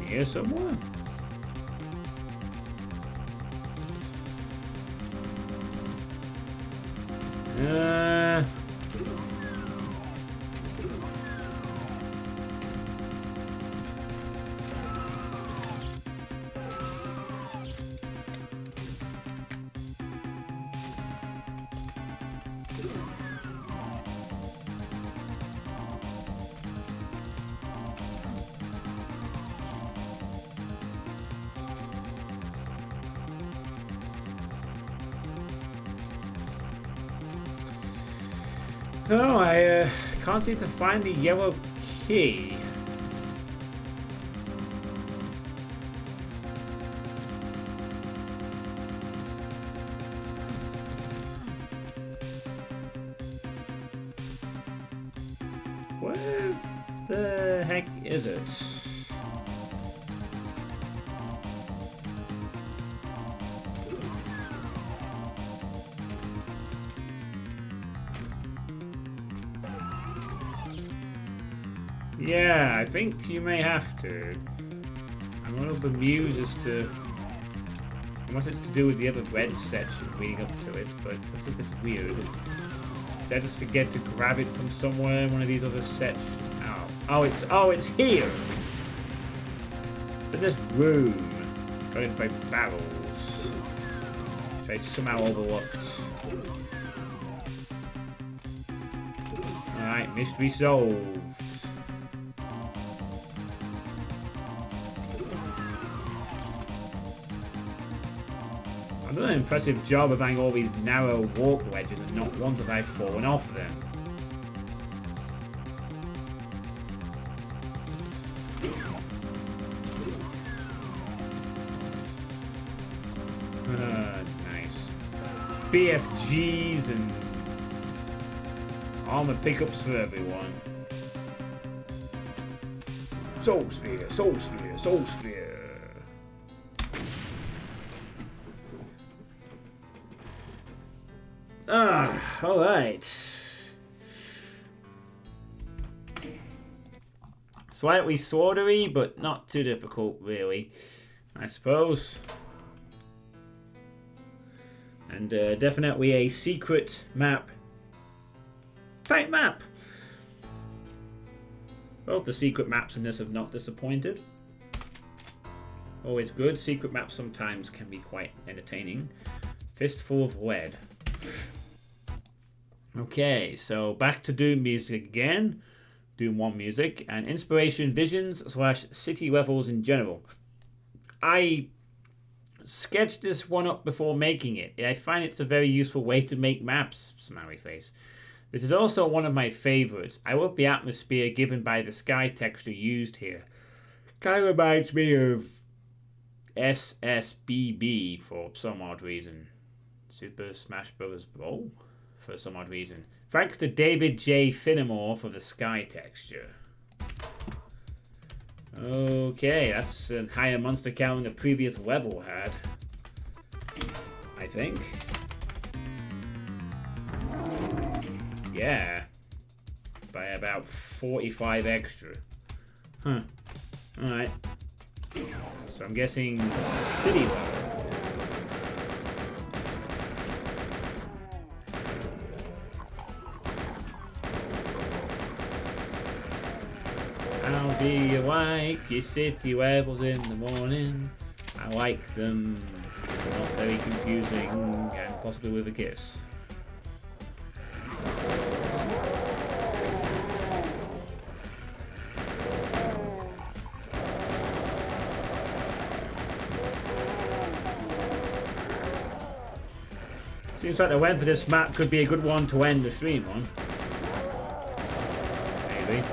Here somewhere. No, I can't seem to find the yellow key. Where the heck is it? Yeah, I think you may have to. I'm a little bemused as to... unless it's to do with the other red section leading up to it, but that's a bit weird. Did I just forget to grab it from somewhere in one of these other sections? Oh, it's here! It's in this room. Guarded by barrels. Which I somehow overlooked. Alright, mystery solved. I've done an impressive job of having all these narrow walk ledges and not once have I fallen off them. Nice. BFGs and armor pickups for everyone. Soul Sphere, Soul Sphere, Soul Sphere. Alright. Slightly swordery, but not too difficult, really, I suppose. And definitely a secret map. Type map! Both the secret maps in this have not disappointed. Always good. Secret maps sometimes can be quite entertaining. Fistful of lead. Okay, so back to Doom music again. Doom 1 music. And inspiration visions / city levels in general. I sketched this one up before making it. I find it's a very useful way to make maps, smiley face. This is also one of my favorites. I love the atmosphere given by the sky texture used here. Kind of reminds me of SSBB for some odd reason. Super Smash Bros. Brawl for some odd reason. Thanks to David J. Finnemore for the sky texture. Okay, that's a higher monster count than the previous level had. I think. Yeah. By about 45 extra. Huh. Alright. So I'm guessing city level. How do you like your city levels in the morning? I like them. Not very confusing and possibly with a kiss. Seems like the length of this map could be a good one to end the stream on. Maybe.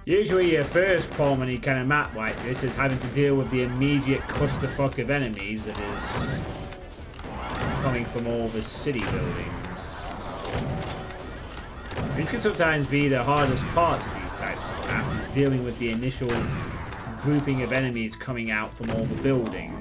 Usually your first problem on any kind of map like this is having to deal with the immediate clusterfuck of enemies that is coming from all the city buildings. These can sometimes be the hardest parts of these types of maps, is dealing with the initial grouping of enemies coming out from all the buildings.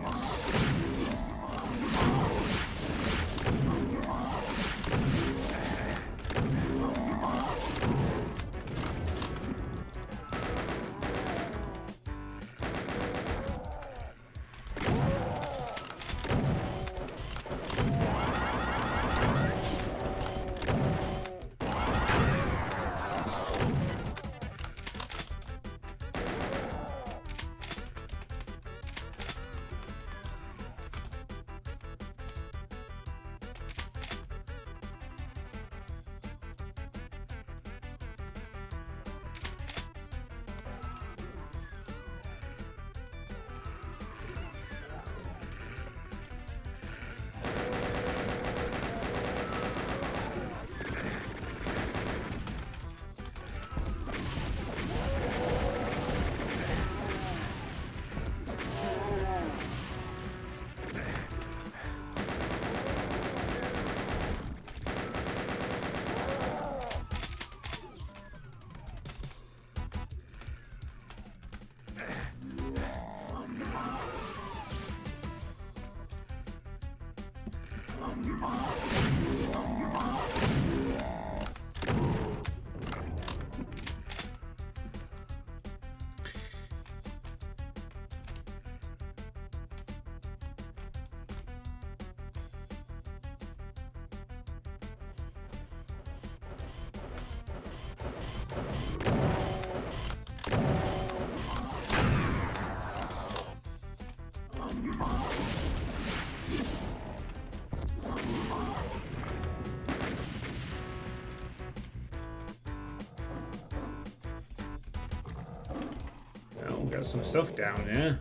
Got some stuff down there.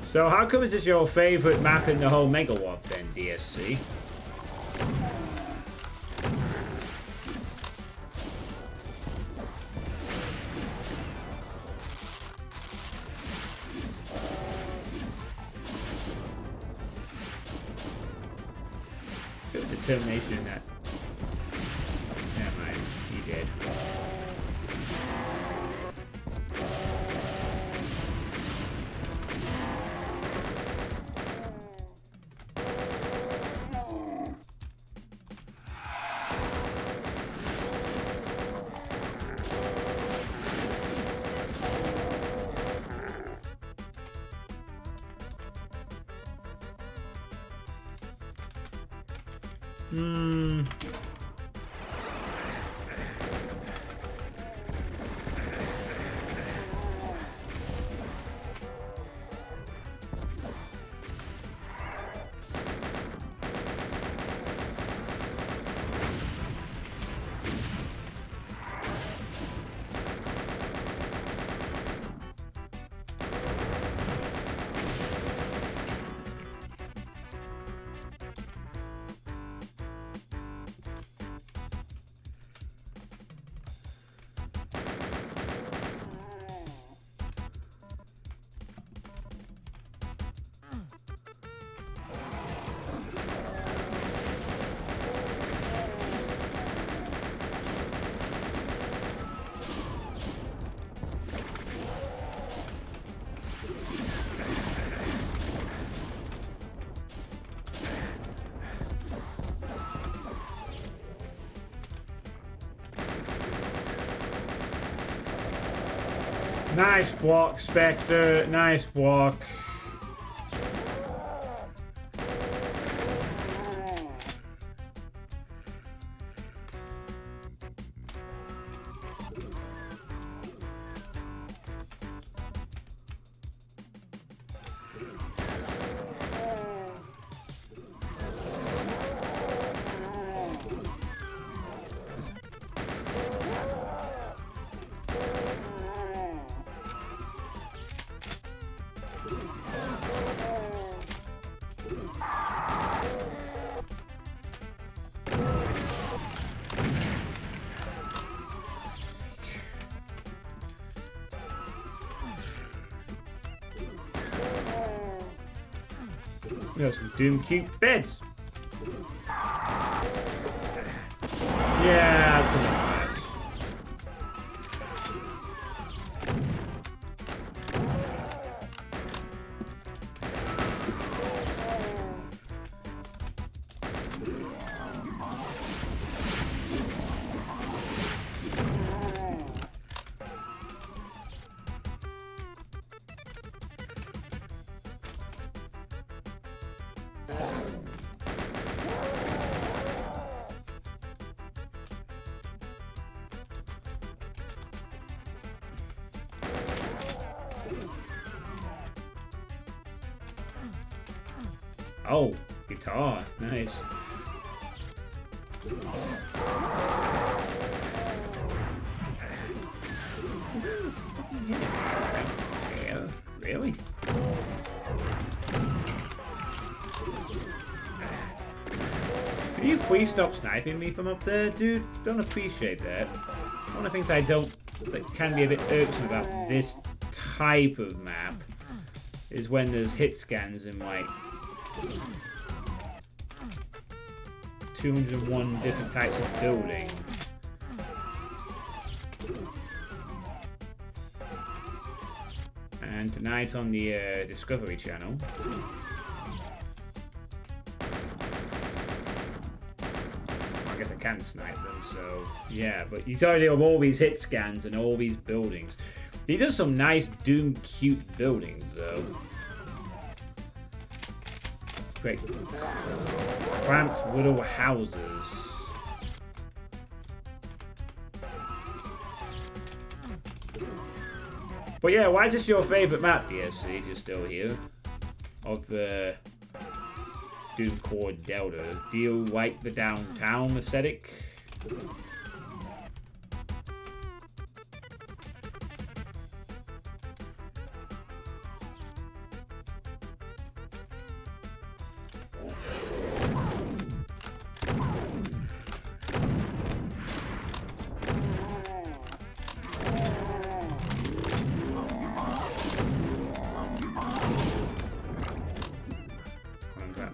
So how come this is your favourite map in the whole Megawatt then, DSC? Good determination in that. Never mind, he did. Nice block, Spectre. Nice block. We got some Doom cute beds. Yeah, that's enough. Oh, guitar. Nice. Yeah, really? Can you please stop sniping me from up there, dude? Don't appreciate that. One of the things that can be a bit irksome about this type of map is when there's hit scans in like 201 different types of building. And tonight on the Discovery Channel, I guess I can snipe them, so yeah, but you already have all these hit scans and all these buildings. These are some nice Doom cute buildings though. Great. Cramped little houses. But yeah, why is this your favourite map, DSC, if you're still here? Of the Doom Core Delta. Do you like the downtown aesthetic?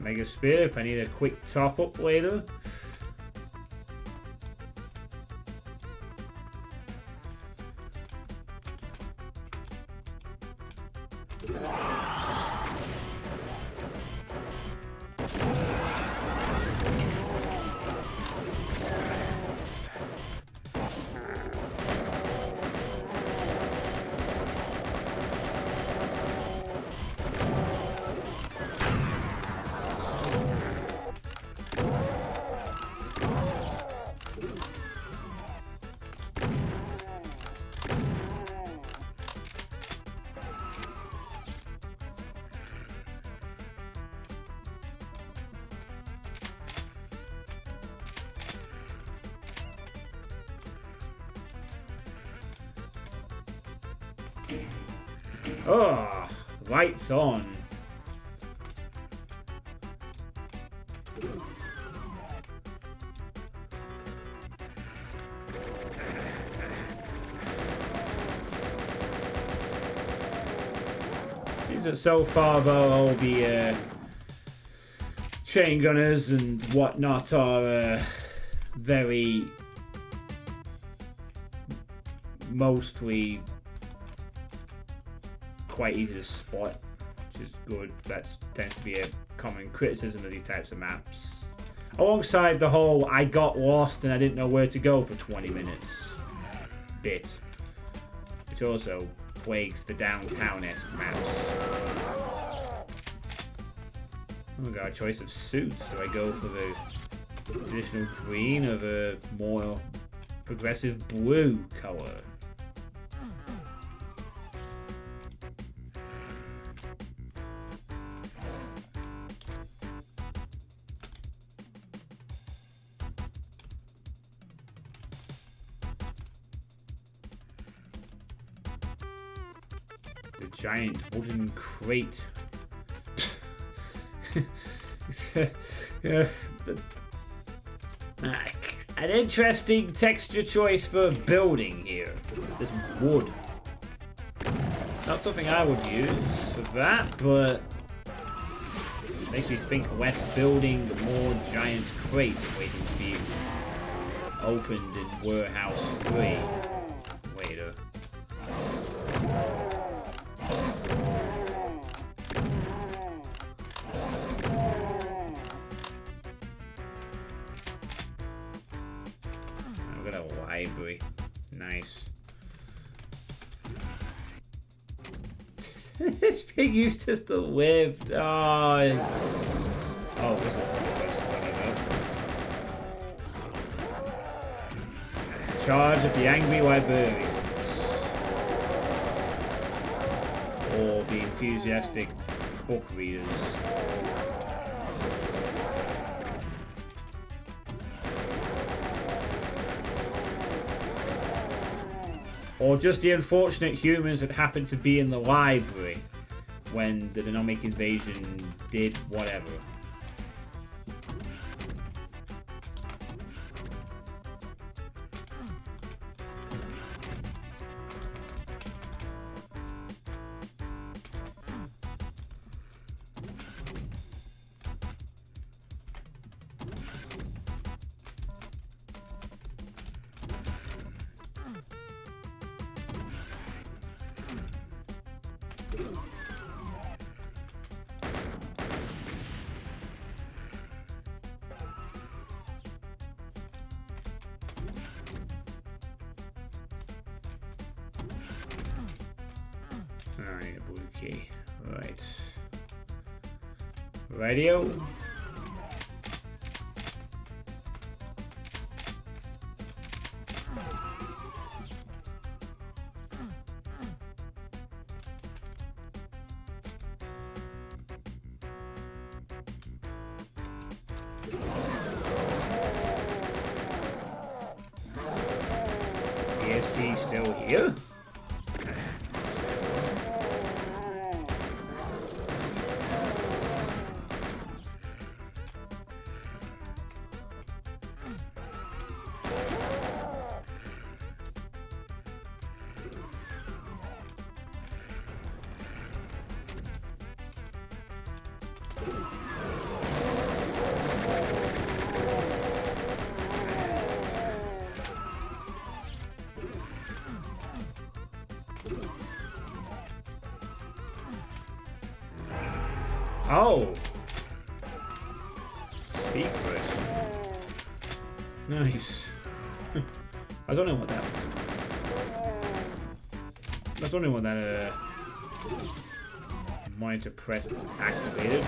Mega Spear if I need a quick top up later. Oh, lights on. Seems that so far though all the chain gunners and whatnot are very mostly quite easy to spot, which is good. That tends to be a common criticism of these types of maps. Alongside the whole I got lost and I didn't know where to go for 20 minutes bit, which also plagues the downtown-esque maps. Oh, we got a choice of suits. Do I go for the traditional green or the more progressive blue color? The giant wooden crate. An interesting texture choice for building here. This wood. Not something I would use for that, but makes me think less building, more giant crates waiting to be opened in Warehouse 3 later. I've got a library. Nice. This being used as the lift. Oh, this is funny though. Charge of the angry librarians. Or the enthusiastic book readers. Or just the unfortunate humans that happened to be in the library when the Denomic invasion did whatever. Alright, a blue key. Right. Radio. DSC still here? Oh! Secret. Nice. I was wondering what that... I was wondering what that, monitor press activated.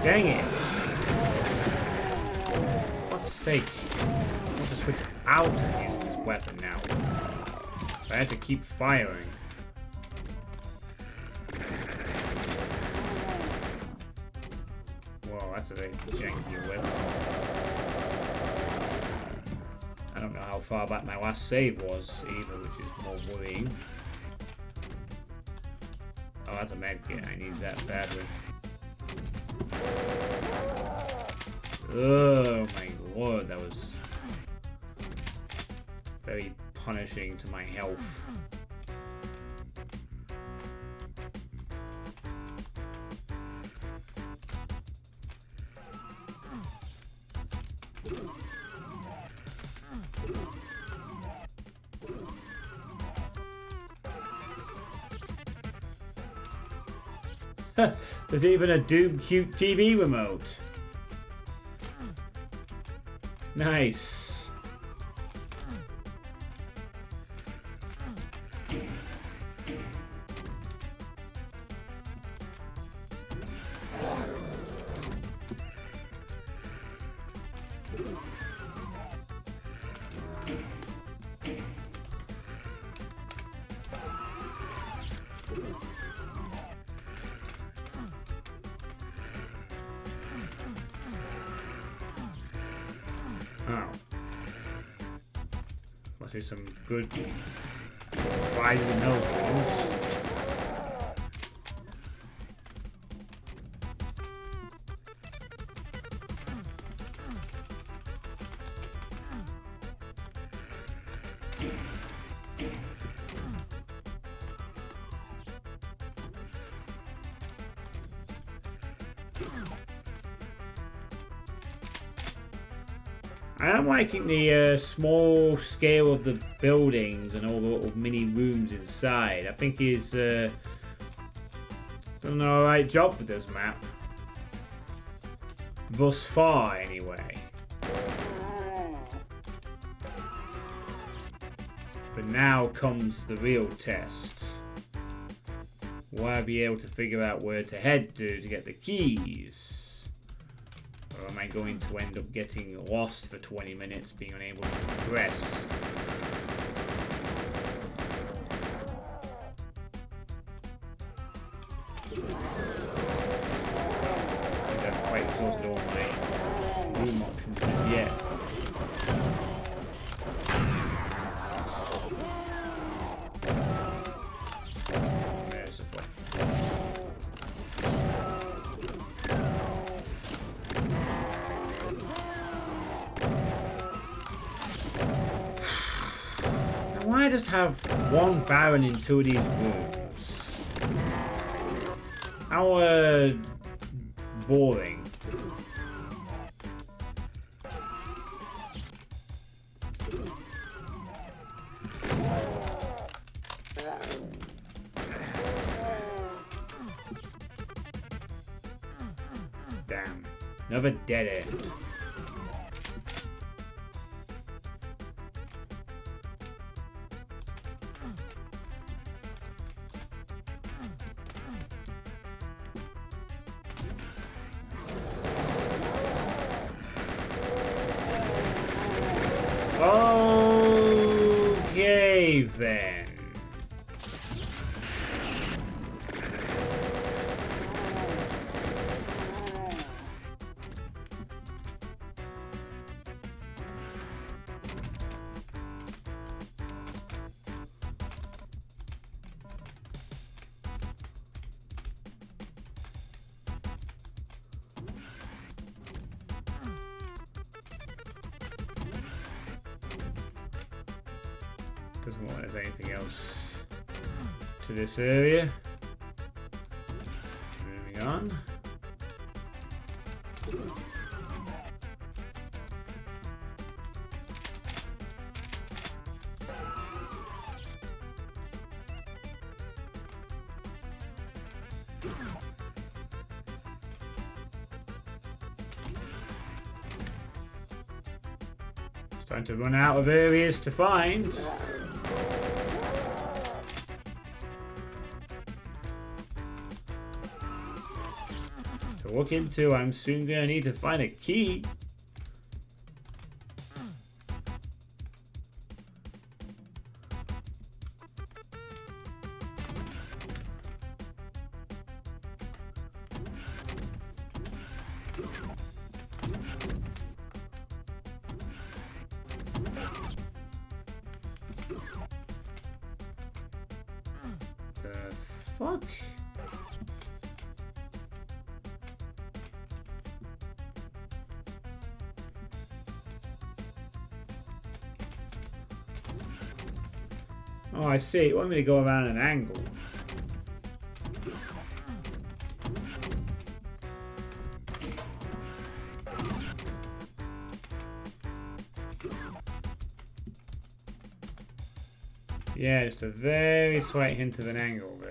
Dang it! For fuck's sake. I want to switch out and use this weapon now. I had to keep firing. Whoa, that's a very janky weapon. I don't know how far back my last save was either, which is more worrying. Oh, that's a med kit. I need that badly. Oh my lord, that was very punishing to my health. There's even a Doom Cute TV remote. Nice. Oh. Must be some good prizes in those ones. I am liking the small scale of the buildings and all the little mini rooms inside. I think he's done an alright job with this map. Thus far, anyway. But now comes the real test. Will I be able to figure out where to head to get the keys? Or am I going to end up getting lost for 20 minutes, being unable to progress? I haven't quite exhausted all my room options just yet. There's the flip. Why just have one Baron in two of these rooms? How boring. Damn. Another dead end. Okay. Okay, then. Doesn't look like there's anything else to this area. Moving on. It's time to run out of areas to find. To look into, I'm soon gonna need to find a key. The fuck? Oh, I see. You want me to go around an angle. Yeah, just a very slight hint of an angle there.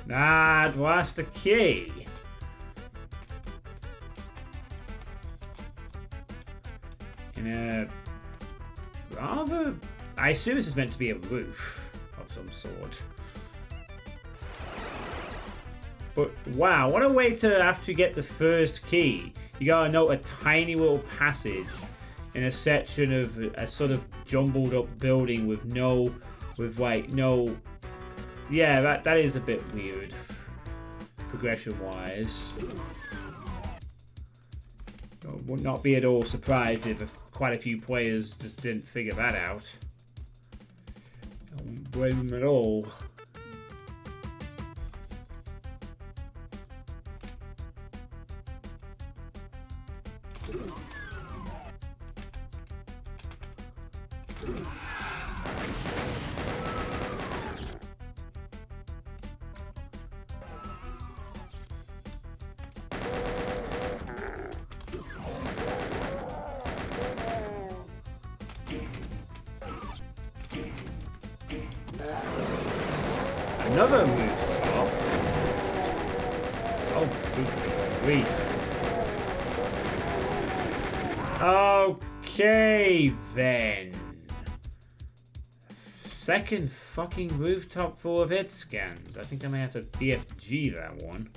That was the key. In a rather... I assume this is meant to be a roof of some sort. But wow, what a way to after you get the first key. You gotta note a tiny little passage in a section of a sort of jumbled up building with no... Yeah, that is a bit weird, progression-wise. I would not be at all surprised if quite a few players just didn't figure that out. I won't blame them at all. Another rooftop. Oh, good grief. Okay, then. Second fucking rooftop full of hit scans. I think I may have to BFG that one.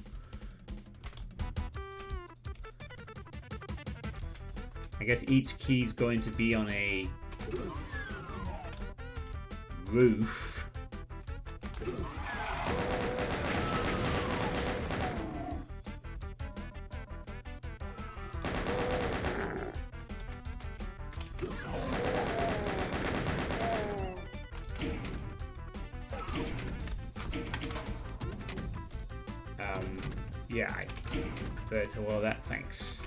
I guess each key's going to be on a roof. Yeah, I prefer to all that, thanks.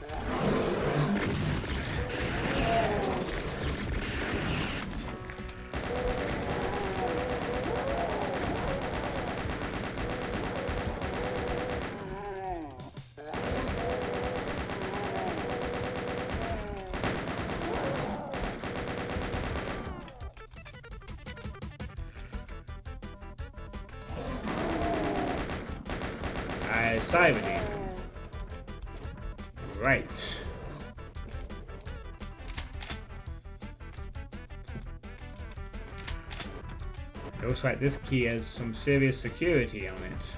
Side with you. Right. Looks like this key has some serious security on it.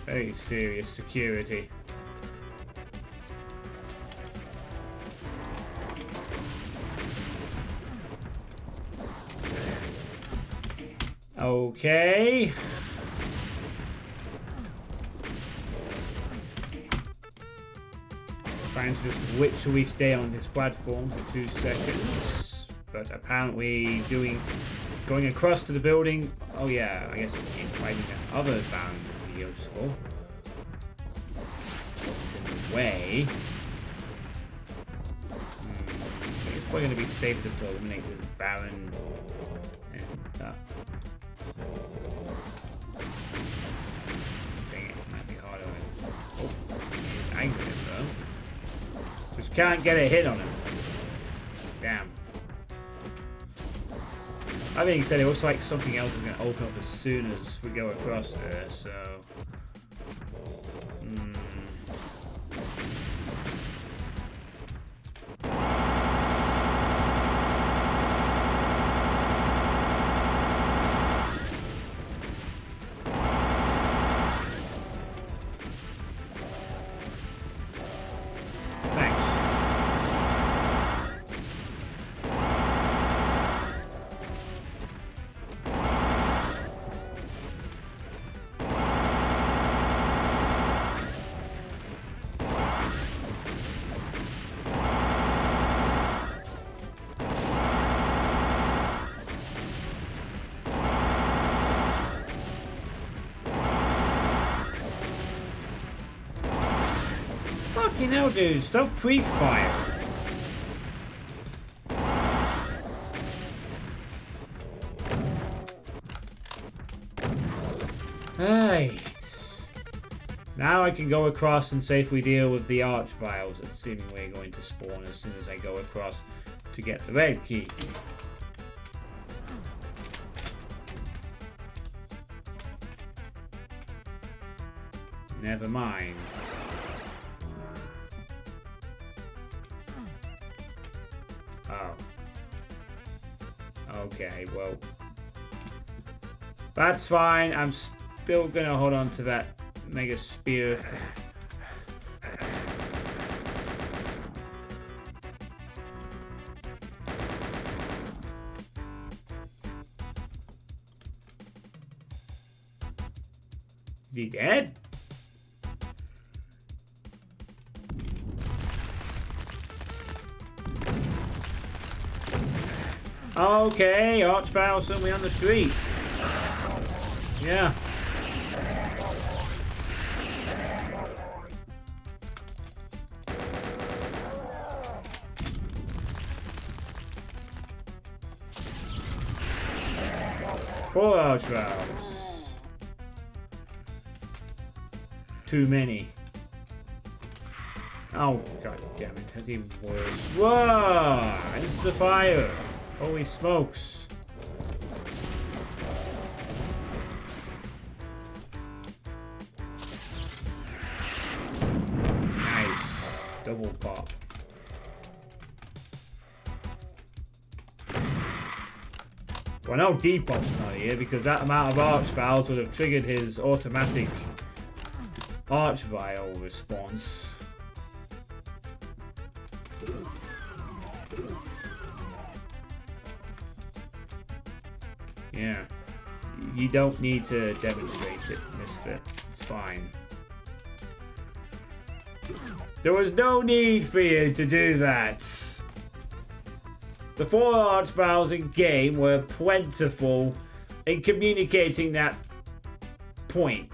Very serious security. Okay. Trying to just literally stay on this platform for 2 seconds, but apparently going across to the building. Oh yeah, I guess finding that other band would be useful. In a way, I think it's probably going to be safe just to eliminate this Baron and that. Dang it, might be harder. Oh, he's angry though. Just can't get a hit on him. Damn. That being said, it looks like something else is going to open up as soon as we go across there, so... Fucking hell, dude, stop pre-fire. Right. Now I can go across and safely deal with the archviles that seemingly are going to spawn as soon as I go across to get the red key. Never mind. Oh. Okay, well. That's fine. I'm still gonna hold on to that Mega Spear. Is he dead? Okay, archvile somewhere on the street. Yeah. Four archviles. Too many. Oh, god damn it, that's even worse. Whoa! Insta fire! Holy smokes. Nice. Double pop. Well, no Depop's not here because that amount of archviles would have triggered his automatic archvile response. Yeah, you don't need to demonstrate it, Misfit. It's fine. There was no need for you to do that. The 4 art files in game were plentiful in communicating that point.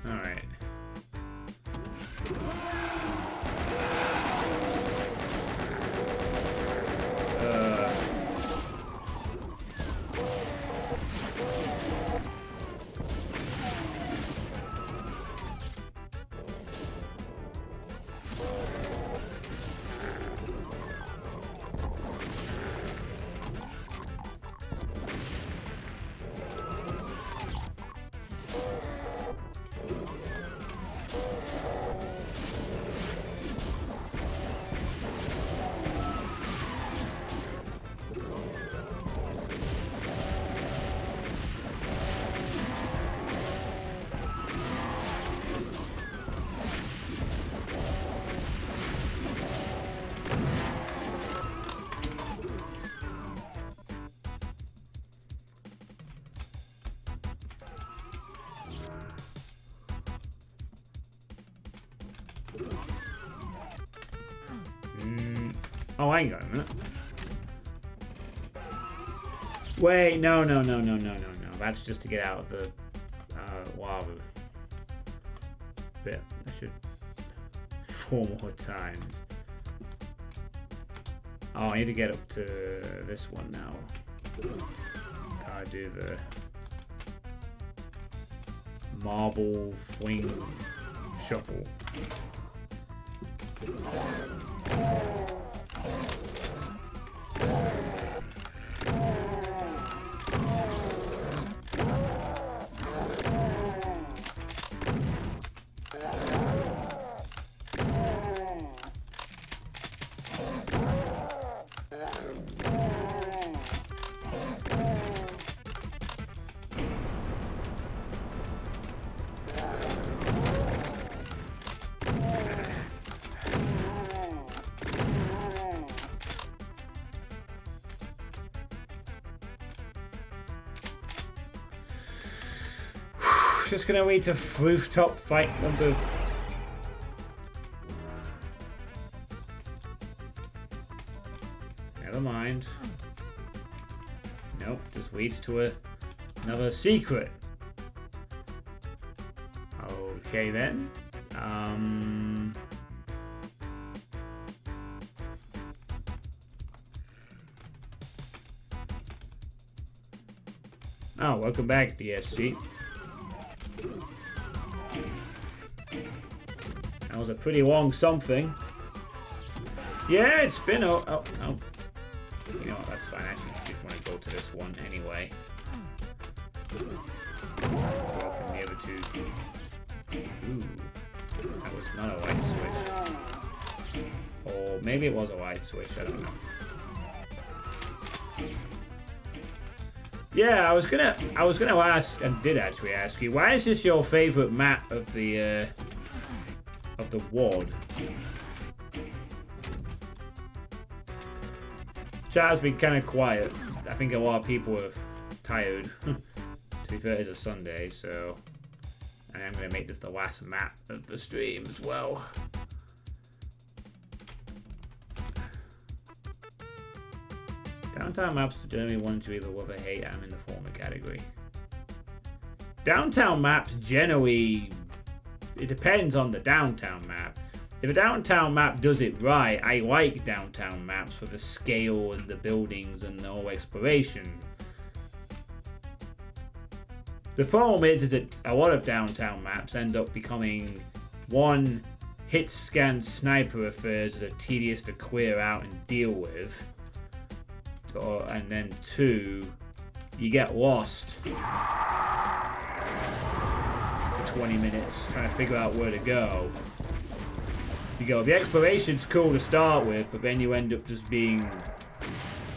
Alright. Oh, hang on a minute. Wait, no. That's just to get out of the lava bit. I should 4 more times. Oh, I need to get up to this one now. Gotta do the marble fling shuffle. Just gonna wait a rooftop fight number. Never mind. Nope, just leads to another secret. Okay then. Oh, welcome back, DSC. That was a pretty long something. Yeah, it's been oh. You know what, that's fine. I actually just want to go to this one anyway. Open the other two. Ooh. That was not a light switch. Or maybe it was a light switch, I don't know. Yeah, I was gonna ask, and did actually ask you, why is this your favorite map of the WAD? Chat has been kind of quiet. I think a lot of people are tired. To be fair, it's a Sunday, so I am gonna make this the last map of the stream as well. Downtown maps generally one to either love or hate. I'm in the former category. Downtown maps generally, it depends on the downtown map. If a downtown map does it right, I like downtown maps for the scale and the buildings and the whole exploration. The problem is that a lot of downtown maps end up becoming one hit scan sniper affairs that are tedious to clear out and deal with. And then 2, you get lost for 20 minutes trying to figure out where to go. You go, the exploration's cool to start with, but then you end up just being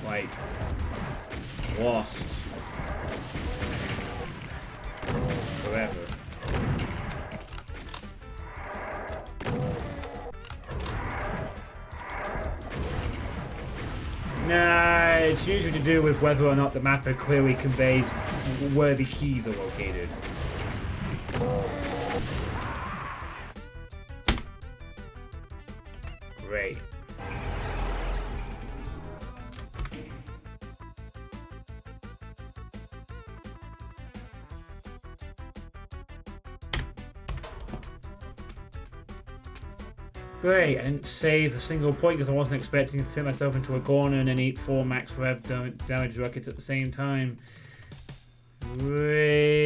like lost forever. Nah, it's usually to do with whether or not the mapper clearly conveys where the keys are located. Great. Great, I didn't save a single point because I wasn't expecting to sit myself into a corner and then eat 4 max rev damage rockets at the same time. Great.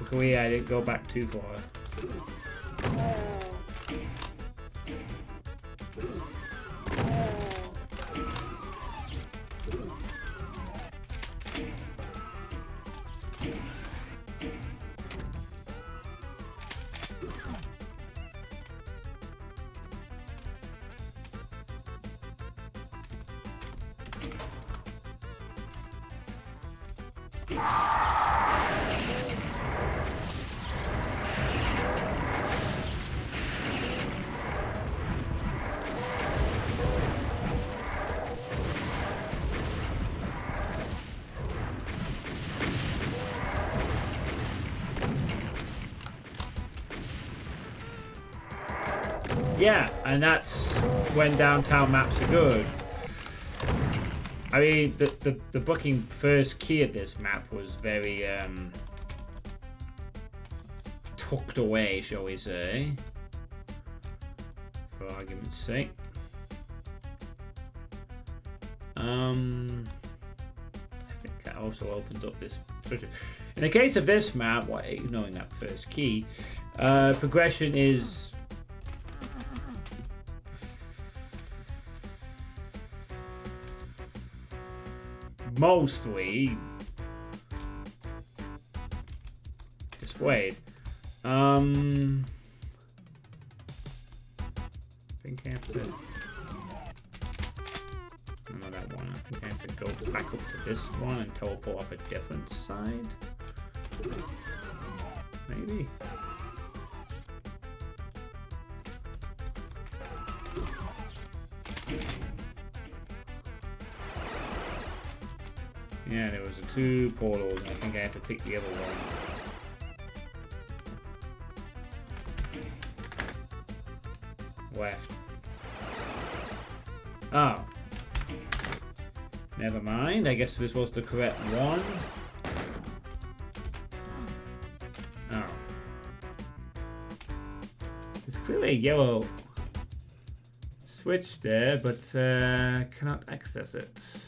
Look away, I didn't go back too far. Yeah, and that's when downtown maps are good. I mean, the booking first key of this map was very tucked away, shall we say, for argument's sake. I think that also opens up this structure. In the case of this map, ignoring that first key, progression is mostly displayed. I think I have to. No, that one. I think I have to go back up to this one and teleport off a different side. Maybe. Yeah, there was 2 portals, and I think I have to pick the other one. Left. Oh. Never mind. I guess we're supposed to correct one. Oh. There's clearly a yellow switch there, but cannot access it.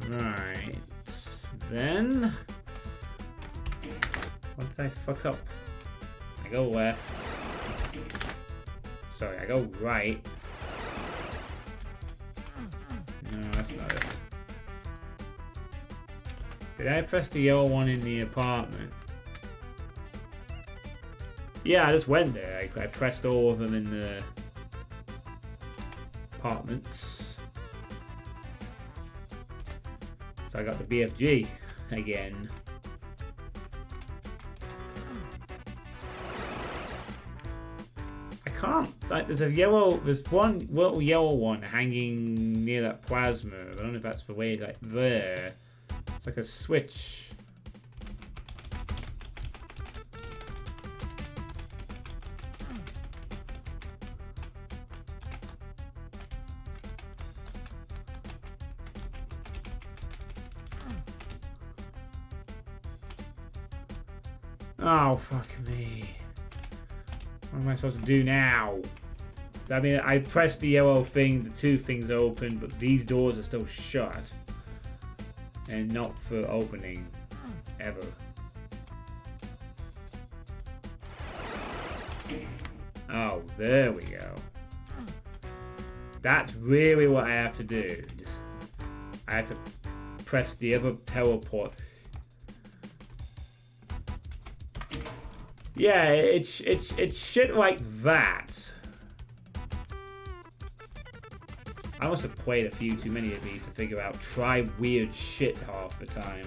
Right. Then what did I fuck up? I go left. Sorry, I go right. No, that's not it. Did I press the yellow one in the apartment? Yeah, I just went there. I pressed all of them in the apartments. So I got the BFG again. I can't, like, there's one little yellow one hanging near that plasma. I don't know if that's the way, like, there. It's like a switch. Oh, fuck me. What am I supposed to do now? I mean, I pressed the yellow thing, the 2 things open, but these doors are still shut. And not for opening, ever. Oh, there we go. That's really what I have to do. I have to press the other teleport. Yeah, it's shit like that. I must have played a few too many of these to figure out try weird shit half the time.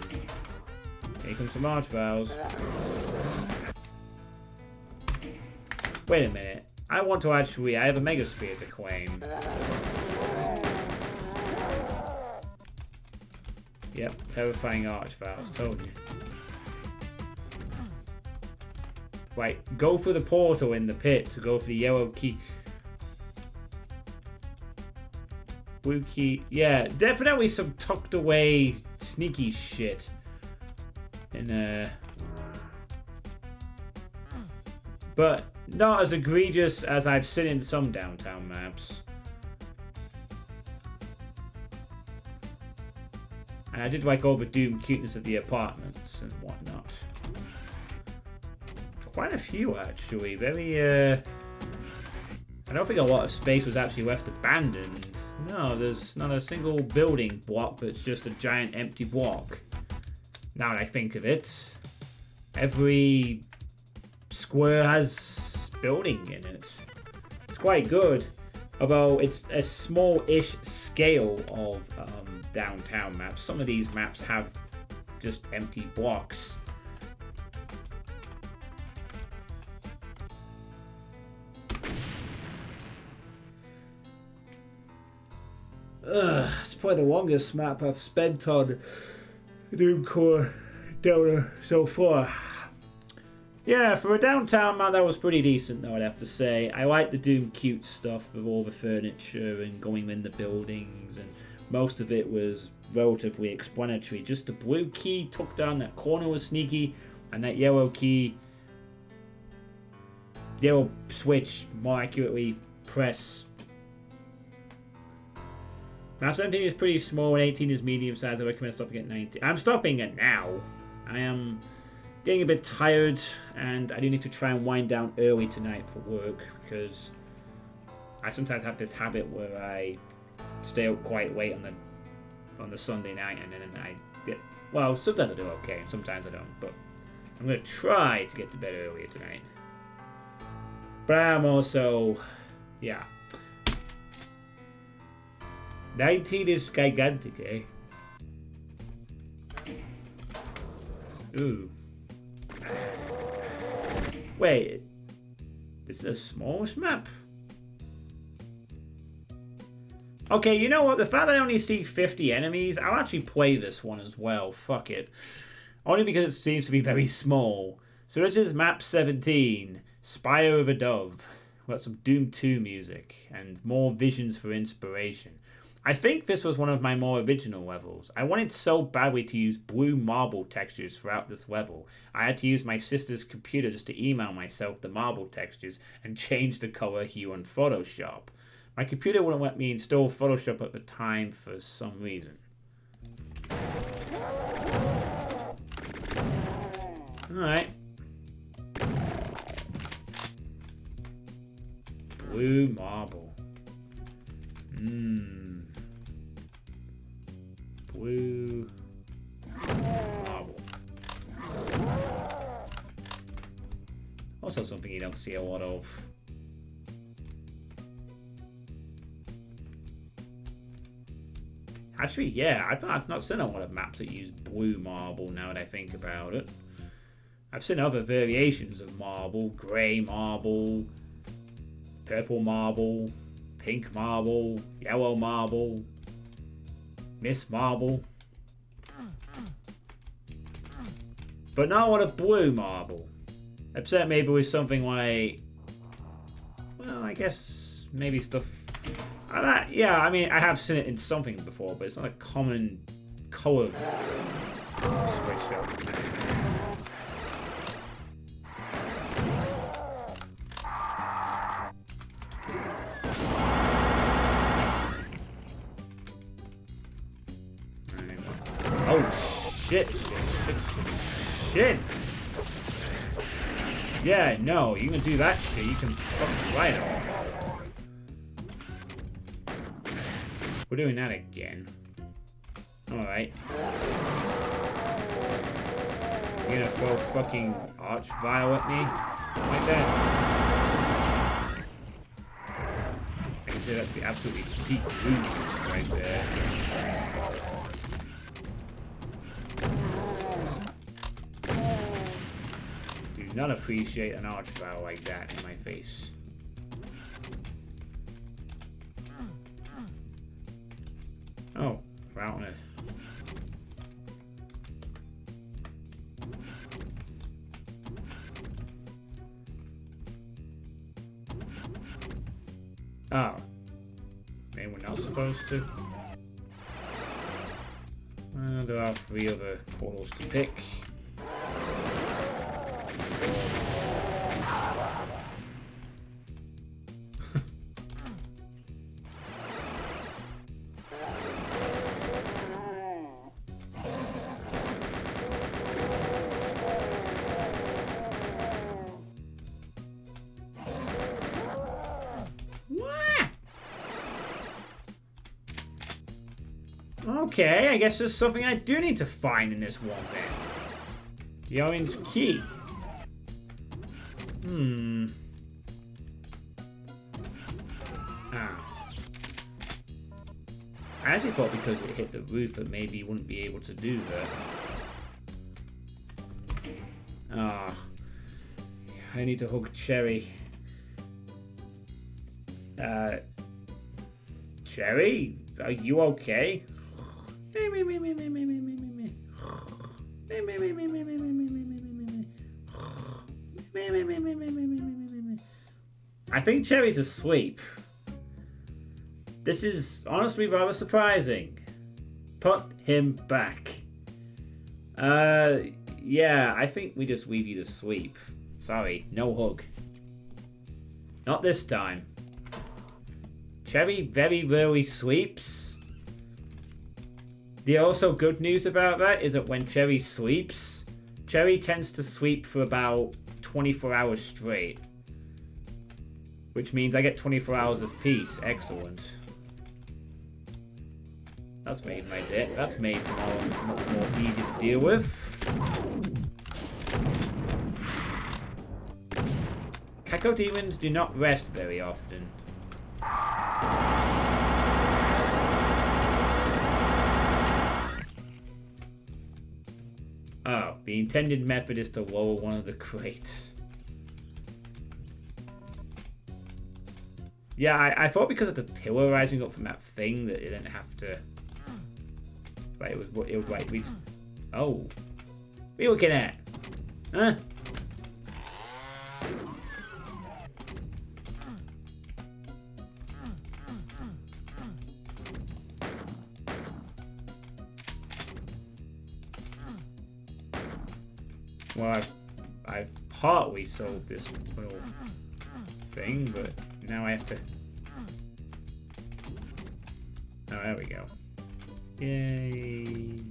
Here comes some March Vows. Wait a minute. I want to actually... I have a Mega Spear to claim. Yep, terrifying archviles, told you. Right, go for the portal in the pit to go for the yellow key. Blue key. Yeah, definitely some tucked away sneaky shit. But not as egregious as I've seen in some downtown maps. And I did like all the Doom cuteness of the apartments and whatnot. Quite a few, actually. Very, I don't think a lot of space was actually left abandoned. No, there's not a single building block, but it's just a giant empty block. Now that I think of it, every square has building in it. It's quite good, although it's a small-ish scale of downtown maps. Some of these maps have just empty blocks. It's probably the longest map I've spent on Doomcore Delta so far. Yeah, for a downtown map, that was pretty decent, though, I'd have to say. I like the Doom cute stuff with all the furniture and going in the buildings, and most of it was relatively explanatory. Just the blue key tucked down that corner was sneaky, and that yellow key, yellow switch, more accurately, press. Map 17 is pretty small and 18 is medium size. I recommend stopping at 19. I'm stopping it now. I am getting a bit tired and I do need to try and wind down early tonight for work because I sometimes have this habit where I stay up quite late on the Sunday night and then I get, well, sometimes I do okay and sometimes I don't, but I'm going to try to get to bed earlier tonight. But I'm also, yeah. 19 is gigantic, eh? Ooh. Wait. This is the smallest map? Okay, you know what? The fact that I only see 50 enemies, I'll actually play this one as well. Fuck it. Only because it seems to be very small. So this is map 17. Spire of a Dove. We've got some Doom 2 music and more visions for inspiration. I think this was one of my more original levels. I wanted so badly to use blue marble textures throughout this level. I had to use my sister's computer just to email myself the marble textures and change the color hue on Photoshop. My computer wouldn't let me install Photoshop at the time for some reason. Alright. Blue marble. Blue marble. Also something you don't see a lot of. Actually, yeah, I've not seen a lot of maps that use blue marble now that I think about it. I've seen other variations of marble, grey marble, purple marble, pink marble, yellow marble, Miss Marble. But not what a blue marble. Except maybe with something like, well, I guess maybe stuff. Yeah, I mean, I have seen it in something before, but it's not a common color switch up. Oh, shit. Yeah, no, you can do that shit. You can fucking light off. We're doing that again. Alright. You're gonna throw fucking archvile at me? Like that? I consider that to be absolutely peak losers right there. Do not appreciate an archvile like that in my face. Oh, fountain. Oh. Maybe we're not supposed to. Well, there are 3 other portals to pick. Okay, I guess there's something I do need to find in this one then. The orange key. Ah. I actually thought because it hit the roof that maybe you wouldn't be able to do that. Ah. I need to hug Cherry. Cherry? Are you okay? I think Cherry's asleep. This is honestly rather surprising. Put him back. Yeah, I think we just leave you to sleep. Sorry, no hug. Not this time. Cherry very rarely sleeps. The also good news about that is that when Cherry sleeps, Cherry tends to sleep for about 24 hours straight. Which means I get 24 hours of peace. Excellent. That's made my day. That's made tomorrow much more easy to deal with. Cacodemons do not rest very often. Oh, the intended method is to lower one of the crates. Yeah, I thought because of the pillar rising up from that thing that it didn't have to. Right, it was right. Oh, what are you looking at? Huh? Well, I've partly solved this little thing, but now I have to. Oh, there we go. Yay.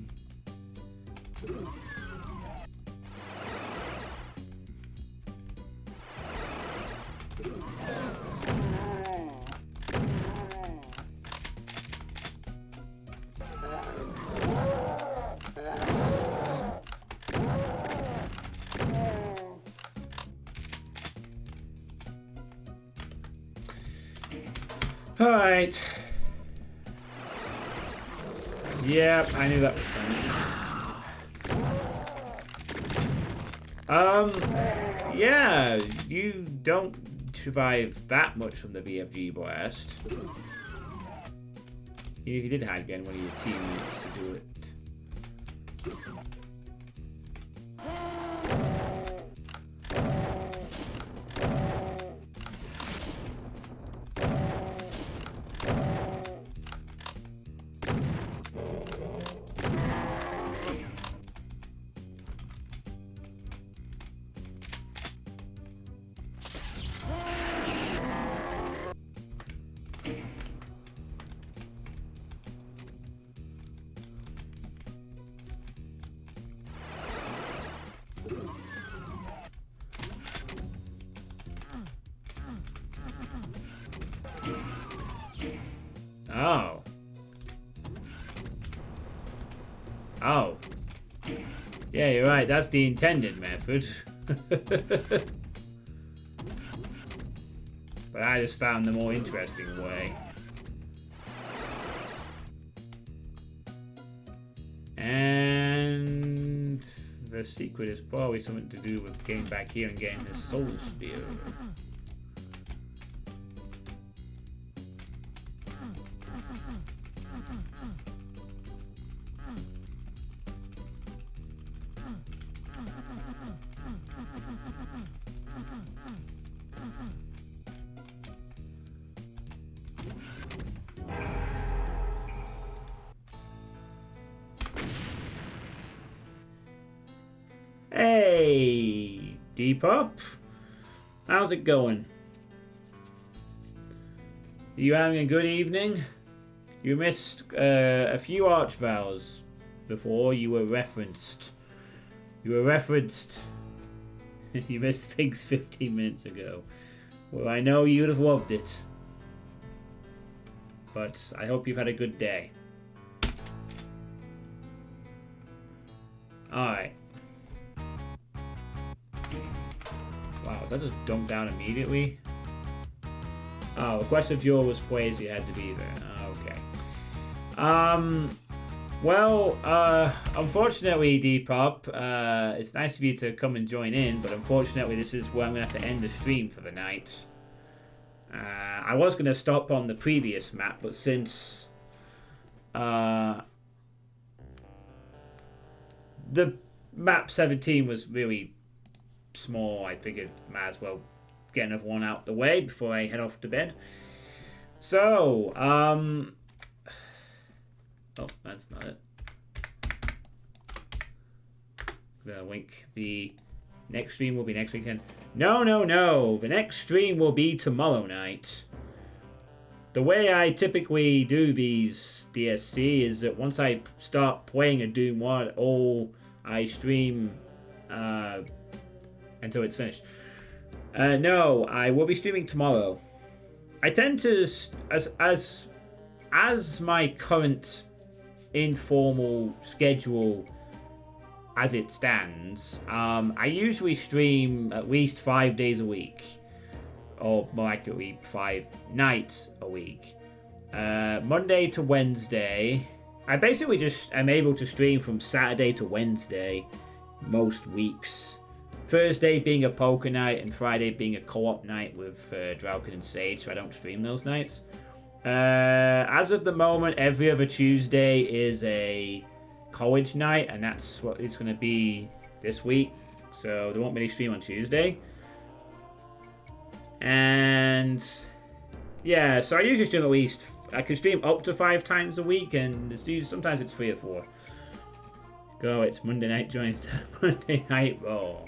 All right. Yep, I knew that was coming. Yeah, you don't survive that much from the BFG blast. Even if you did hide behind one of your teammates to do it. Oh. Oh. Yeah, you're right. That's the intended method. But I just found the more interesting way. And the secret is probably something to do with getting back here and getting this soul spear. Depop, how's it going? Are you having a good evening? You missed a few archvows before. You were referenced. You missed things 15 minutes ago. Well, I know you'd have loved it. But I hope you've had a good day. Alright. Wow, was that just dumped down immediately? Oh, request of yours was plays, you had to be there. Okay. Well, unfortunately, Depop, it's nice of you to come and join in, but unfortunately this is where I'm going to have to end the stream for the night. I was going to stop on the previous map, but since the map 17 was really small, I figured might as well get another one out the way before I head off to bed. So, oh, that's not it. The link. The next stream will be next weekend. No. The next stream will be tomorrow night. The way I typically do these DSC is that once I start playing a Doom 1, I stream until it's finished. No, I will be streaming tomorrow. I tend to, as my current informal schedule as it stands, I usually stream at least 5 days a week, or more accurately 5 nights a week. Monday to Wednesday. I basically just am able to stream from Saturday to Wednesday most weeks. Thursday being a poker night and Friday being a co-op night with Draukin and Sage, so I don't stream those nights. As of the moment, every other Tuesday is a college night, and that's what it's going to be this week. So there won't be any stream on Tuesday. And yeah, so I usually stream at least, I can stream up to 5 times a week, and sometimes it's 3 or 4. Go, it's Monday Night Joints, Monday Night Raw.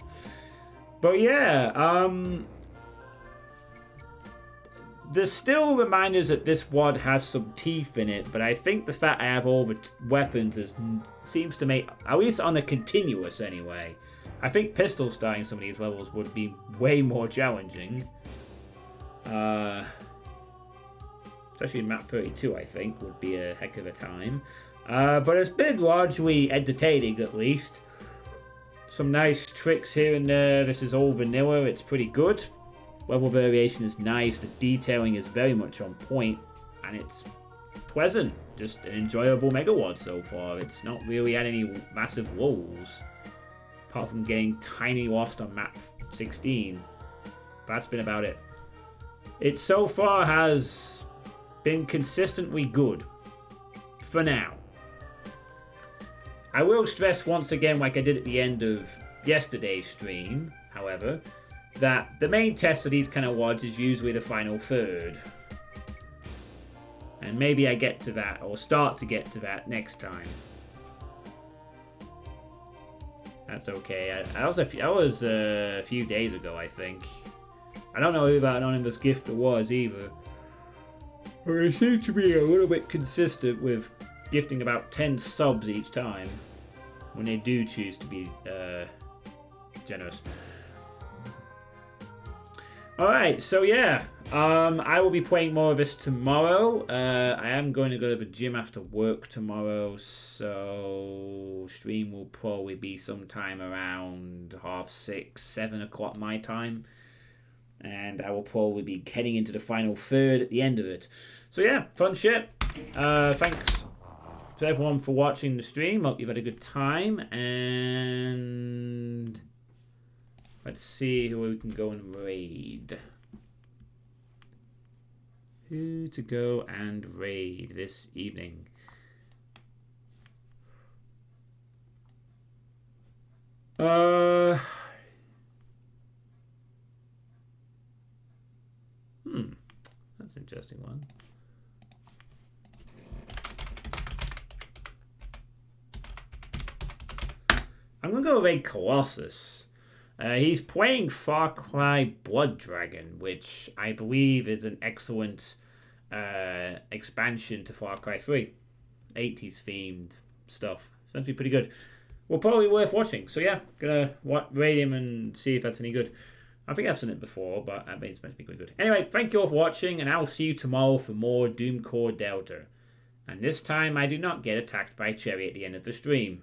But yeah, there's still reminders that this WOD has some teeth in it, but I think the fact I have all the weapons seems to make, at least on the continuous anyway, I think pistol starting some of these levels would be way more challenging. Especially in map 32, I think, would be a heck of a time. But it's been largely entertaining, at least. Some nice tricks here and there. This is all vanilla. It's pretty good. Level variation is nice. The detailing is very much on point. And it's pleasant. Just an enjoyable Mega WOD so far. It's not really had any massive lulls. Apart from getting tiny lost on map 16. That's been about it. It so far has been consistently good. For now. I will stress once again, like I did at the end of yesterday's stream, however, that the main test for these kind of WODs is usually the final third. And maybe I get to that, or start to get to that next time. That's okay. That was a few days ago, I think. I don't know who that anonymous gifter was either. But they seem to be a little bit consistent with gifting about 10 subs each time when they do choose to be generous. Alright, so yeah, I will be playing more of this tomorrow. I am going to go to the gym after work tomorrow, so stream will probably be sometime around 6:30, 7 o'clock my time. And I will probably be heading into the final third at the end of it. So yeah, fun shit. Thanks to everyone for watching the stream. Hope you've had a good time. And let's see who we can go and raid. Who to go and raid this evening? That's an interesting one. I'm gonna go raid Colossus. He's playing Far Cry Blood Dragon, which I believe is an excellent expansion to Far Cry 3. 80s themed stuff. It's meant to be pretty good. Well, probably worth watching. So yeah, gonna rate him and see if that's any good. I think I've seen it before, but I mean, it's meant to be quite good. Anyway, thank you all for watching, and I'll see you tomorrow for more Doom Core Delta. And this time I do not get attacked by Cherry at the end of the stream.